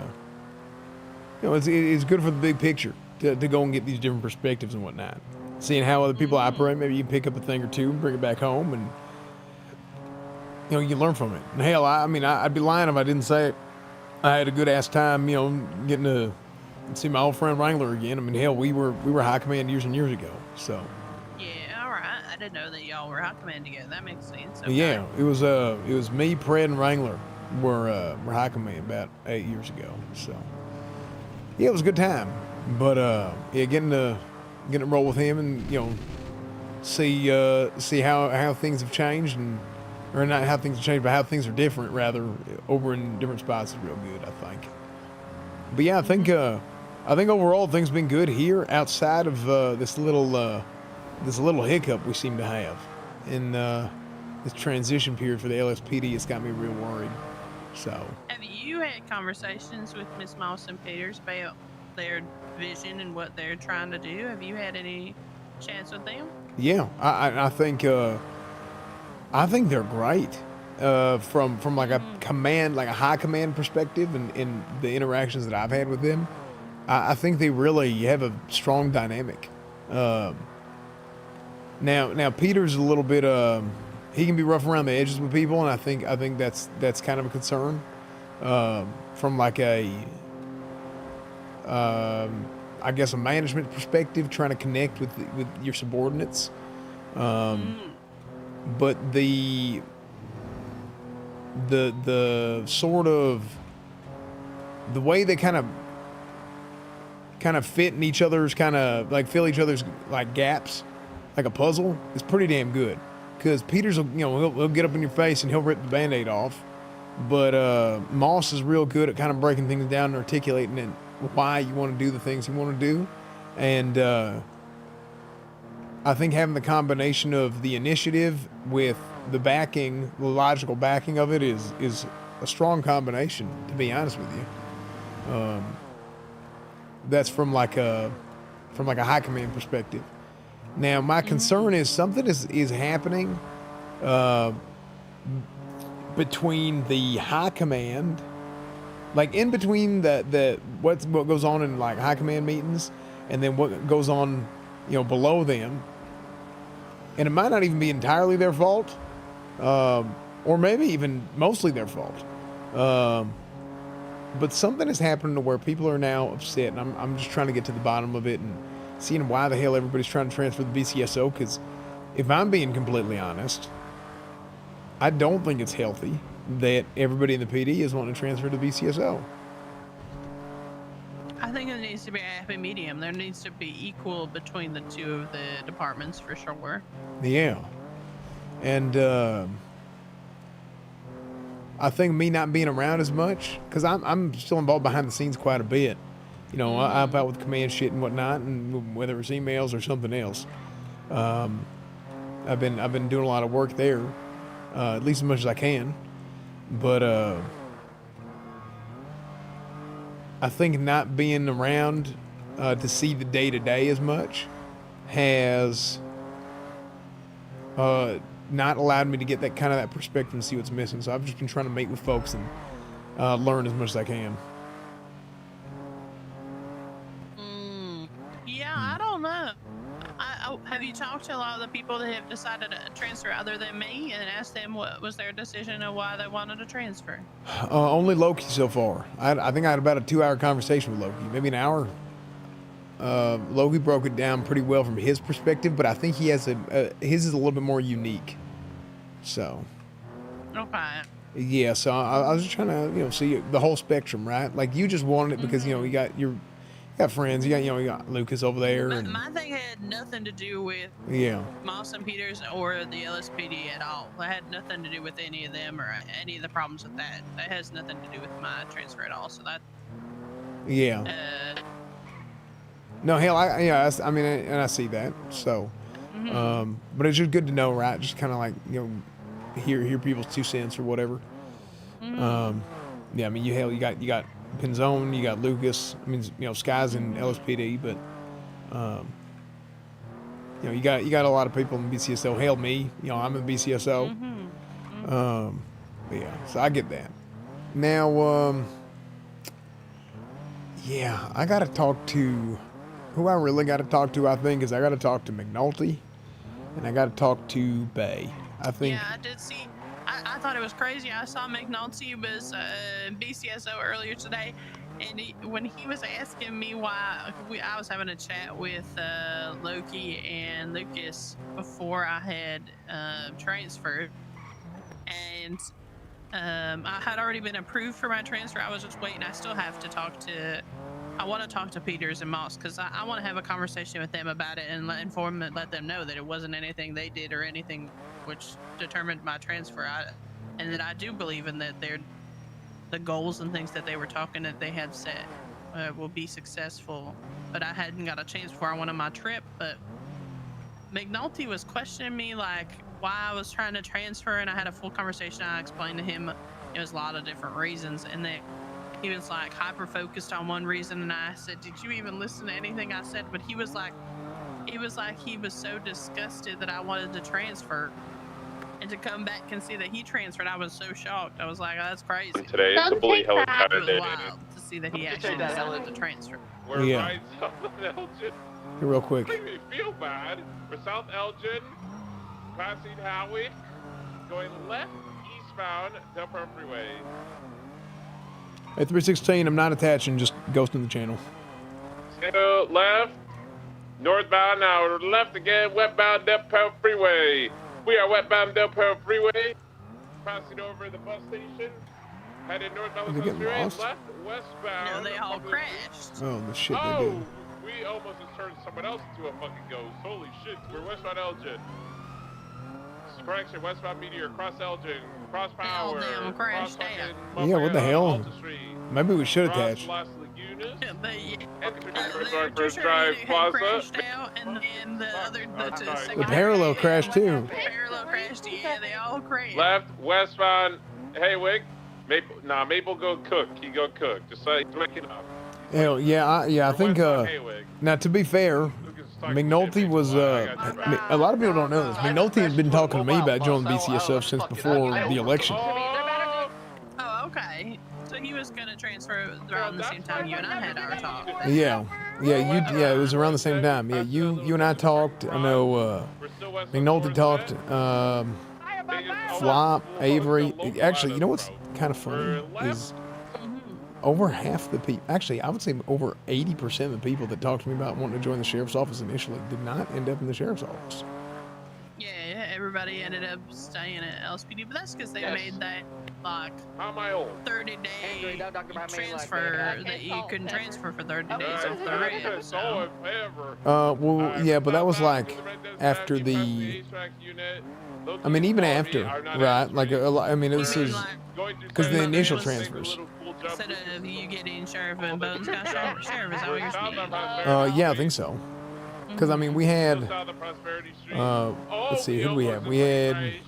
it's good for the big picture to go and get these different perspectives and whatnot. Seeing how other people operate, maybe you pick up a thing or two and bring it back home, and you learn from it. And hell, I'd be lying if I didn't say it. I had a good ass time, getting to see my old friend Wrangler again. I mean, hell, we were high command years and years ago. So yeah, all right. I didn't know that y'all were high command together. That makes sense. Okay. Yeah, it was me, Pred, and Wrangler were high command about 8 years ago. So yeah, it was a good time. But getting to roll with him and see how things have changed, or not how things have changed, but how things are different rather over in different spots is real good, I think. But yeah, I think overall things have been good here outside of this little hiccup we seem to have in this transition period for the LSPD. It's got me real worried. So have you had conversations with Miss Moss and Peters about their vision and what they're trying to do? Have you had any chance with them? Yeah, I think they're great from like a command, like a high command perspective, and in the interactions that I've had with them. I think they really have a strong dynamic. Now Peter's a little bit he can be rough around the edges with people, and I think that's kind of a concern from like a I guess a management perspective, trying to connect with your subordinates. But the sort of the way they kind of fit in each other's kind of like fill each other's like gaps like a puzzle is pretty damn good, because Peter's he'll get up in your face and he'll rip the band-aid off, but Moss is real good at kind of breaking things down and articulating it, why you want to do the things you want to do. And I think having the combination of the initiative with the backing, the logical backing of it is a strong combination, to be honest with you. That's from like a high command perspective. Now my concern is something is happening between the high command, like in between the what goes on in like high command meetings and then what goes on below them. And it might not even be entirely their fault, or maybe even mostly their fault. But something is happening to where people are now upset, and I'm just trying to get to the bottom of it and seeing why the hell everybody's trying to transfer the BCSO. Because if I'm being completely honest, I don't think it's healthy that everybody in the PD is wanting to transfer to the BCSO. I think it needs to be a happy medium. There needs to be equal between the two of the departments for sure. Yeah. And I think me not being around as much, because I'm still involved behind the scenes quite a bit. I help out with command shit and whatnot, and whether it's emails or something else. I've been doing a lot of work there, at least as much as I can. But I think not being around to see the day-to-day as much has not allowed me to get that kind of that perspective and see what's missing. So I've just been trying to meet with folks and learn as much as I can. Yeah, I don't know. Have you talked to a lot of the people that have decided to transfer other than me and asked them what was their decision and why they wanted to transfer? Only Loki so far. I think I had about a 2-hour conversation with Loki, maybe an hour. Loki broke it down pretty well from his perspective, but I think he has his is a little bit more unique. So. Okay. Yeah, so I was just trying to see the whole spectrum, right? Like you just wanted it because you got friends, you got Lucas over there. My thing had nothing to do with Moss and Peters or the LSPD at all. It had nothing to do with any of them or any of the problems with that. That has nothing to do with my transfer at all. So that. Yeah. No, hell, I mean, and I see that. So, but it's just good to know, right? Just kind of like hear people's 2 cents or whatever. Yeah, I mean, you got Penzone, you got Lucas. I mean, Sky's in LSPD, but you got a lot of people in BCSO. Hell, me, I'm in BCSO. Yeah, so I get that. Now, yeah, I got to talk to who I really got to talk to. I think is I got to talk to McNulty, and I got to talk to Bay. I think. Yeah, I did see. I thought it was crazy. I saw McNulty was BCSO earlier today, and when he was asking me why, I was having a chat with Loki and Lucas before I had transferred, and I had already been approved for my transfer. I was just waiting. I still have to talk to. I want to talk to Peters and Moss because I want to have a conversation with them about it and let them know that it wasn't anything they did or anything which determined my transfer. And that I do believe in that the goals and things that they were talking that they had set will be successful. But I hadn't got a chance before I went on my trip. But McNulty was questioning me like why I was trying to transfer, and I had a full conversation. I explained to him it was a lot of different reasons, and then he was like hyper focused on one reason, and I said, "Did you even listen to anything I said?" But he was so disgusted that I wanted to transfer, And to come back and see that he transferred, I was so shocked. I was like, oh, that's crazy. Today it's a bully helicopter It was day. wild to see that he actually decided to transfer. We're Yeah. right South Elgin. Here, real quick. Make me feel bad. We're South Elgin, passing Howie, going left eastbound Del Perro Freeway. At 316, I'm not attaching, just ghosting the channel. Go left, northbound now, left again, westbound Del Perro Freeway. We are westbound Del Perro Freeway, passing over the bus station, headed northbound Did they the get freeway, lost? left, westbound. No, they all crashed. Oh, the shit they Oh, did. we almost just turned someone else into a fucking ghost. Holy shit, we're westbound Elgin. Correction, westbound Meteor, cross Elgin, cross Power, them crashed cross Yeah, what the hell? Maybe we should attach. Las Lagunas, They First Drive Plaza. crashed out, and then the other, the second The parallel crashed too. parallel crashed. Yeah, they all crashed. Left, westbound, Haywick. Maple go cook. He go cook. Just like waking up. Hell, yeah, I think, now to be fair, McNulty was, a lot of people don't know this. McNulty had been talking to me about joining BCSF since before the election. Oh, okay. So he was gonna transfer around the same time you and I had our talk. Yeah, it was around the same time. Yeah, you and I talked. I know, McNulty talked, Flop, Avery. Actually, you know what's kind of funny is over half the people, actually, I would say over 80% of the people that talked to me about wanting to join the sheriff's office initially did not end up in the sheriff's office. Yeah, everybody ended up staying at LSPD, but that's because they made that like 30-day transfer that you couldn't transfer for 30 days off the rip. So. Well, yeah, but that was like after the, I mean, even after, right? Like, I mean, this is because the initial transfers. Instead of you getting sheriff and Bones got sheriff, is that what you're saying? Yeah, I think so. Because, I mean, we had, let's see, who do we have? We had,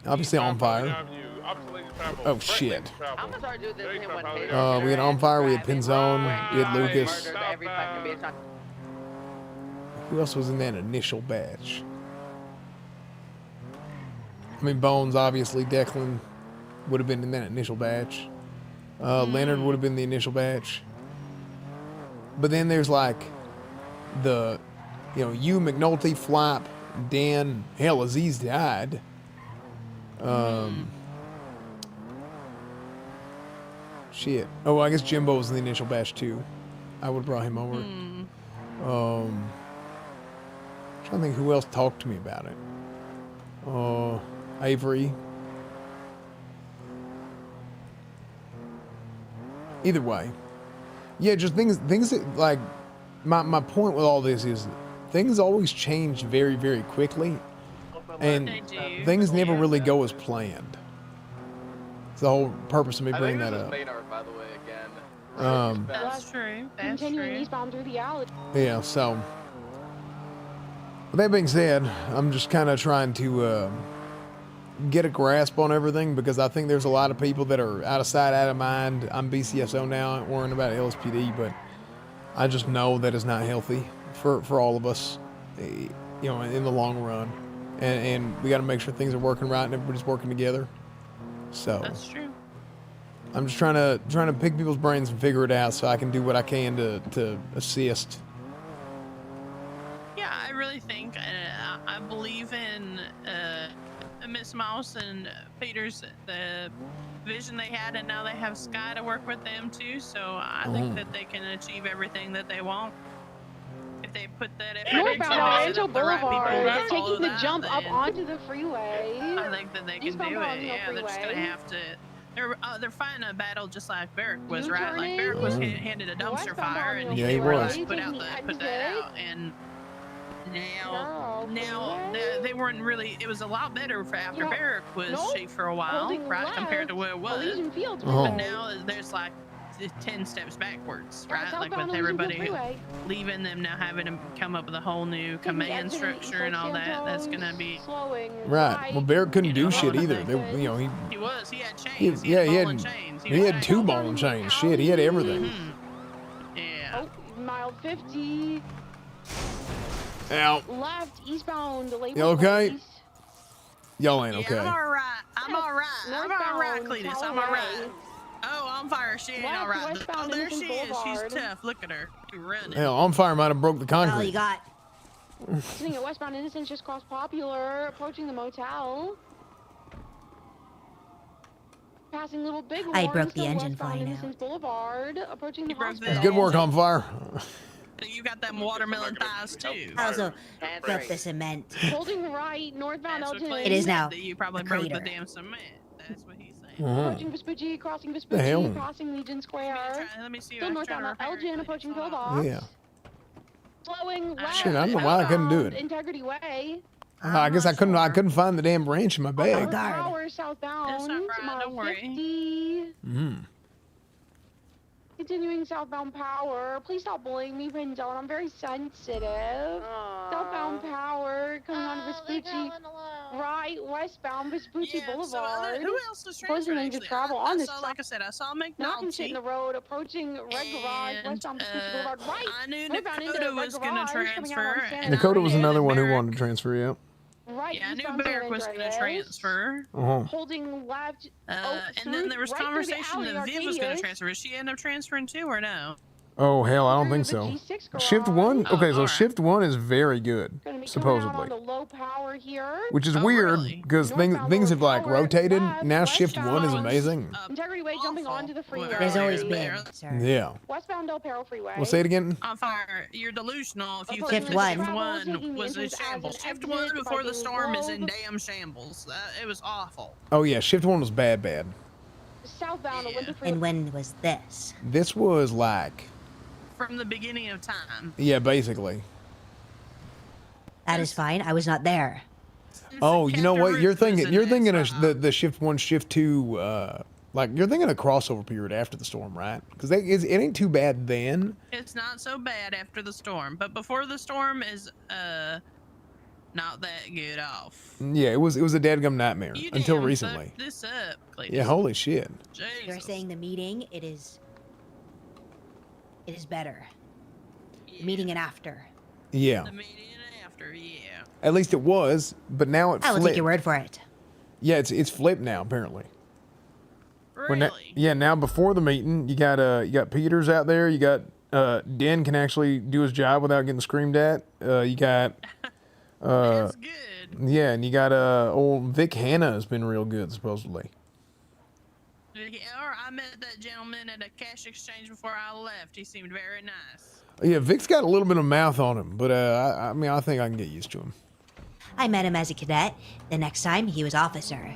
obviously, On Fire. Oh, shit. We had On Fire, we had Pinzone, we had Lucas. Who else was in that initial batch? I mean, Bones, obviously, Declan would have been in that initial batch. Leonard would have been the initial batch. But then there's like the, you, McNulty, Flop, Dan, hell, Aziz died. Shit. Oh, I guess Jimbo was in the initial batch too. I would have brought him over. Trying to think who else talked to me about it. Avery. Either way. Yeah, just things that, like, my point with all this is things always change very, very quickly. And things never really go as planned. It's the whole purpose of me bringing that up. By the way, again. That's true. Continuing eastbound through the alley. Yeah, so. With that being said, I'm just kind of trying to get a grasp on everything because I think there's a lot of people that are out of sight, out of mind. I'm BCSO now, ain't worrying about LSPD, but I just know that it's not healthy for all of us, in the long run. And we got to make sure things are working right and everybody's working together. So that's true. I'm just trying to pick people's brains and figure it out so I can do what I can to assist. Yeah, I really think I believe in Miss Mouse and Peter's the vision they had, and now they have Sky to work with them too. So I think that they can achieve everything that they want if they put that effort into Northbound it. Rancho Boulevard, Right taking the jump up onto the freeway. I think that they can do it. Yeah, they're just gonna have to. They're fighting a battle just like Barrick was, right? Like Barrick was handed a dumpster fire, and he was. Put that out, and now they weren't really. It was a lot better for after Barrick was shaped for a while, right? Compared to where it was. But now there's like 10 steps backwards, right? Like with everybody leaving them now having to come up with a whole new command structure and all that. That's gonna be right. Well, Barrett couldn't do shit either. He had chains. He had two ball and chains. Shit, he had everything. Yeah. Oh, mile 50. Out. Left eastbound. You okay? Y'all ain't okay. I'm all right. I'm all right. I'm all right, Cletus. I'm all right. Oh, on fire. She ain't all right. Oh, there she is. She's tough. Look at her. She's running. Hell, on fire might have broke the concrete. All you got. Sitting at westbound Innocence just crossed Popular, approaching the motel. Passing Little Big I Horn, broke the still engine for westbound you now. Innocence Boulevard, approaching the hospital. Good work, on fire. You got them watermelon thighs too. I also broke the cement. Holding right, northbound That's what Elton. Cletus It is said, now that you probably a broke the crater. damn cement. That's what he's saying. Approaching Vespucci, crossing The Vespucci, hell? passing Legion Square. Let me see. Still northbound Elgin, approaching Pillbox. Yeah. Slowing west. Shit, I don't know why I couldn't do it. Integrity Way. I guess I couldn't find the damn branch in my bag. Power southbound. Don't worry. 50. Continuing southbound Power. Please stop bullying me, Rendon. I'm very sensitive. Southbound Power coming on to Vespucci. Right, westbound Vespucci Boulevard. Who else is Closing transferring? lanes of Actually, travel I on this saw, like I said, I saw knocking shit in McNulty. the road, approaching Red Garage, westbound Vespucci Boulevard. Right. I knew northbound into Dakota Red was going to Garage, coming out on transfer. Santa Dakota was Ana. another one who wanted to transfer, yeah. Right, Yeah, I knew eastbound San Barrick was going to Andreas. transfer. Holding left. And then there was conversation that Viv was going to transfer. Did she end up transferring too, or no? Oh hell, I don't think so. Shift 1? Okay, so Shift 1 is very good, supposedly. Low power here. Which is weird, because things have like rotated. Now Shift 1 is amazing. Integrity Way jumping onto the freeway. There's always been, sir. Yeah. Westbound Del Perro Freeway. We'll say it again. On fire. You're delusional if you Shift think one. Shift 1 was a shambles. Shift 1 before the storm is in damn shambles. It was awful. Oh yeah, Shift 1 was bad. Southbound Olympic Freeway. And when was this? This was like, From the beginning of time. yeah, basically. That is fine. I was not there. Oh, you know what? You're thinking of the Shift 1, Shift 2, like you're thinking a crossover period after the storm, right? Because it ain't too bad then. It's not so bad after the storm, but before the storm is not that good off. Yeah, it was a dadgum nightmare You until damn recently. fucked this up, Cletus. Yeah, holy shit. You're saying the meeting, it is better. The meeting and after. Yeah. The meeting after, yeah. At least it was, but now it I will flipped. take your word for it. Yeah, it's flipped now apparently. Really? Yeah, now before the meeting, you got Peters out there. You got Den can actually do his job without getting screamed at. You got That's good. yeah, and you got old Vic Hanna has been real good supposedly. Or I met that gentleman at a cash exchange before I left. He seemed very nice. Yeah, Vic's got a little bit of mouth on him, but I mean, I think I can get used to him. I met him as a cadet. The next time, he was officer.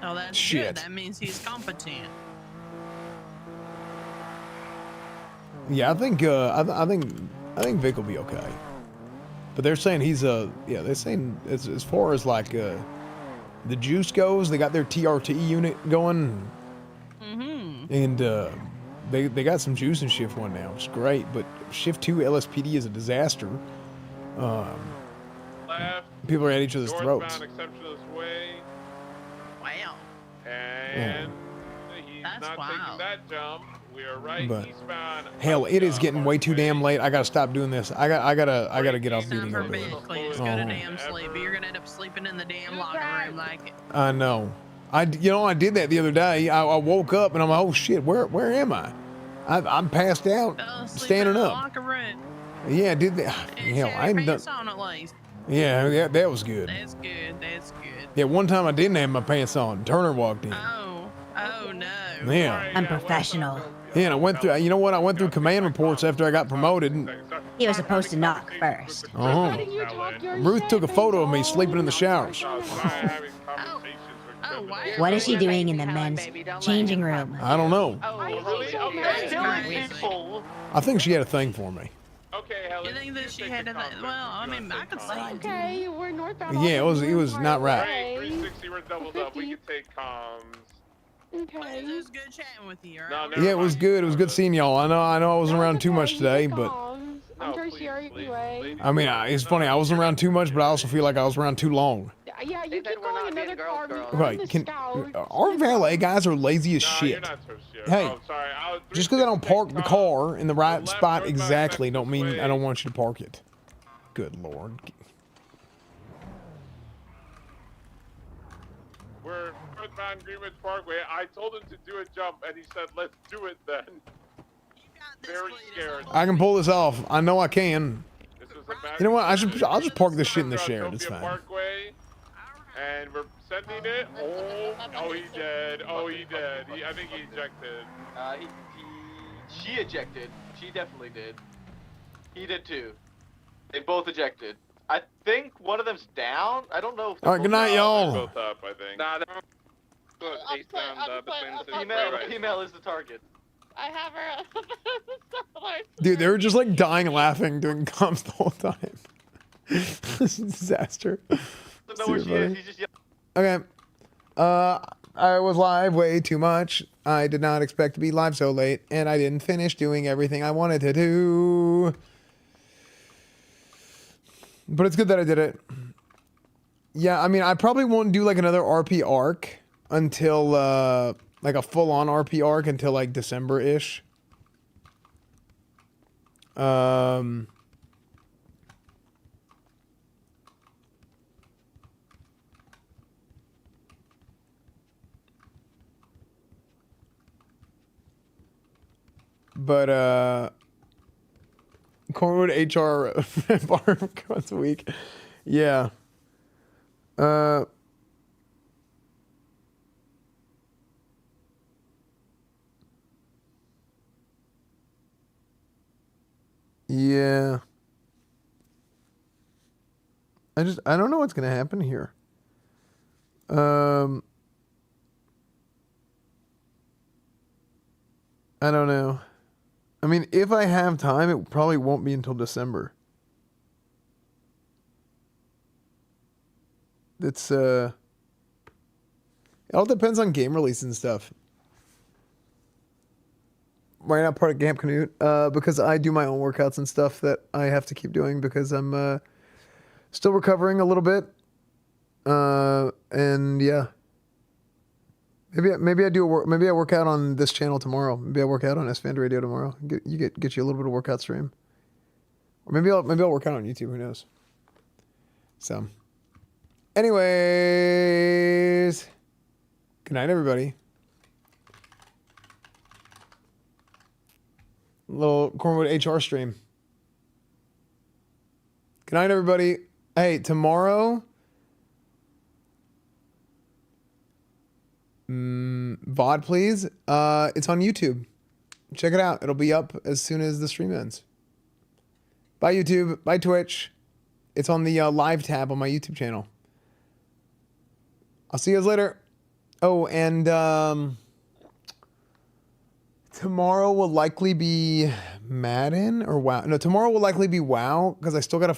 Oh, that's Shit. good. That means he's competent. Yeah, I think Vic will be okay. But they're saying he's they're saying as far as like the juice goes, they got their TRT unit going. And they got some juice in Shift 1 now, which is great. But Shift 2 LSPD is a disaster. Left. People are at each other's throats. Northbound Exceptionalist Way. Wow. And he's That's not wild. taking that jump. We are right But eastbound. hell, it is getting way too damn late. I gotta stop doing this. I gotta get off the meeting. For over bed, with. Cletus. Go to damn sleep. You're gonna end up sleeping in the damn locker room like it. I know. I did that the other day. I woke up and I'm like, oh shit, where am I? I'm passed out, Fell asleep standing in the up. locker room. Yeah, I did that. Hell, I haven't done. Pants on at least. Yeah, that was good. That's good. That's good. Yeah, one time I didn't have my pants on. Turner walked in. Oh no. Yeah. I'm professional. Yeah, and I went through. You know what? I went through command reports after I got promoted. And, He was supposed to knock first. Ruth took a photo of me sleeping in the showers. Oh, wow. What is she doing in the men's changing room? I don't know. Oh, I think she had a thing for me. Okay, Helen. You think that she had to? Well, I mean, I could say. Okay, we're northbound. Yeah, it was not right. Hey, 360, we're doubled up. We can take comms. Okay. It was good chatting with you, right? No, never Yeah, it was mind. good. It was good seeing y'all. I know I wasn't around too much today, but I'm tertiary freeway. I mean, it's funny. I wasn't around too much, but I also feel like I was around too long. Yeah, you keep calling another car. Right? Our valet guys are lazy as shit. You're not so sure. Hey, Oh, sorry. just because I don't park the car in the right spot exactly, don't mean I don't want you to park it. Good lord. westbound Greenwich Parkway. I told him to do a jump, and he said, "Let's do it then." Very scared. I can pull this off. I know I can. This was a bad You know what? I'll just park this shit in the shared. It's fine. Parkway, and we're sending it. Oh, he did. Oh, he did. I think he ejected. She ejected. She definitely did. He did too. They both ejected. I think one of them's down. I don't know. If All right, good night, y'all. Both up, I think. Nah, female is the target. I have her. Dude, they were just like dying laughing doing comms the whole time. This is a disaster. Don't know where she is. He's just Okay. I was live way too much. I did not expect to be live so late, and I didn't finish doing everything I wanted to do. But it's good that I did it. Yeah, I mean, I probably won't do like another RP arc until like a full-on RP arc until like December-ish. But Cornwood HR bar once a week. Yeah. Yeah. I don't know what's gonna happen here. I don't know. I mean, if I have time, it probably won't be until December. It's it all depends on game release and stuff. Why not part of Camp Canute? Because I do my own workouts and stuff that I have to keep doing because I'm still recovering a little bit. And yeah. Maybe I work out on this channel tomorrow. Maybe I work out on EsfandRadio tomorrow. Get you a little bit of workout stream. Or maybe I'll work out on YouTube, who knows. So anyways, good night everybody. Little Cornwood HR stream. Good night everybody. Hey, tomorrow VOD, please. It's on YouTube. Check it out. It'll be up as soon as the stream ends. Bye, YouTube. Bye, Twitch. It's on the live tab on my YouTube channel. I'll see you guys later. Oh, and tomorrow will likely be Madden or WoW. No, tomorrow will likely be WoW because I still gotta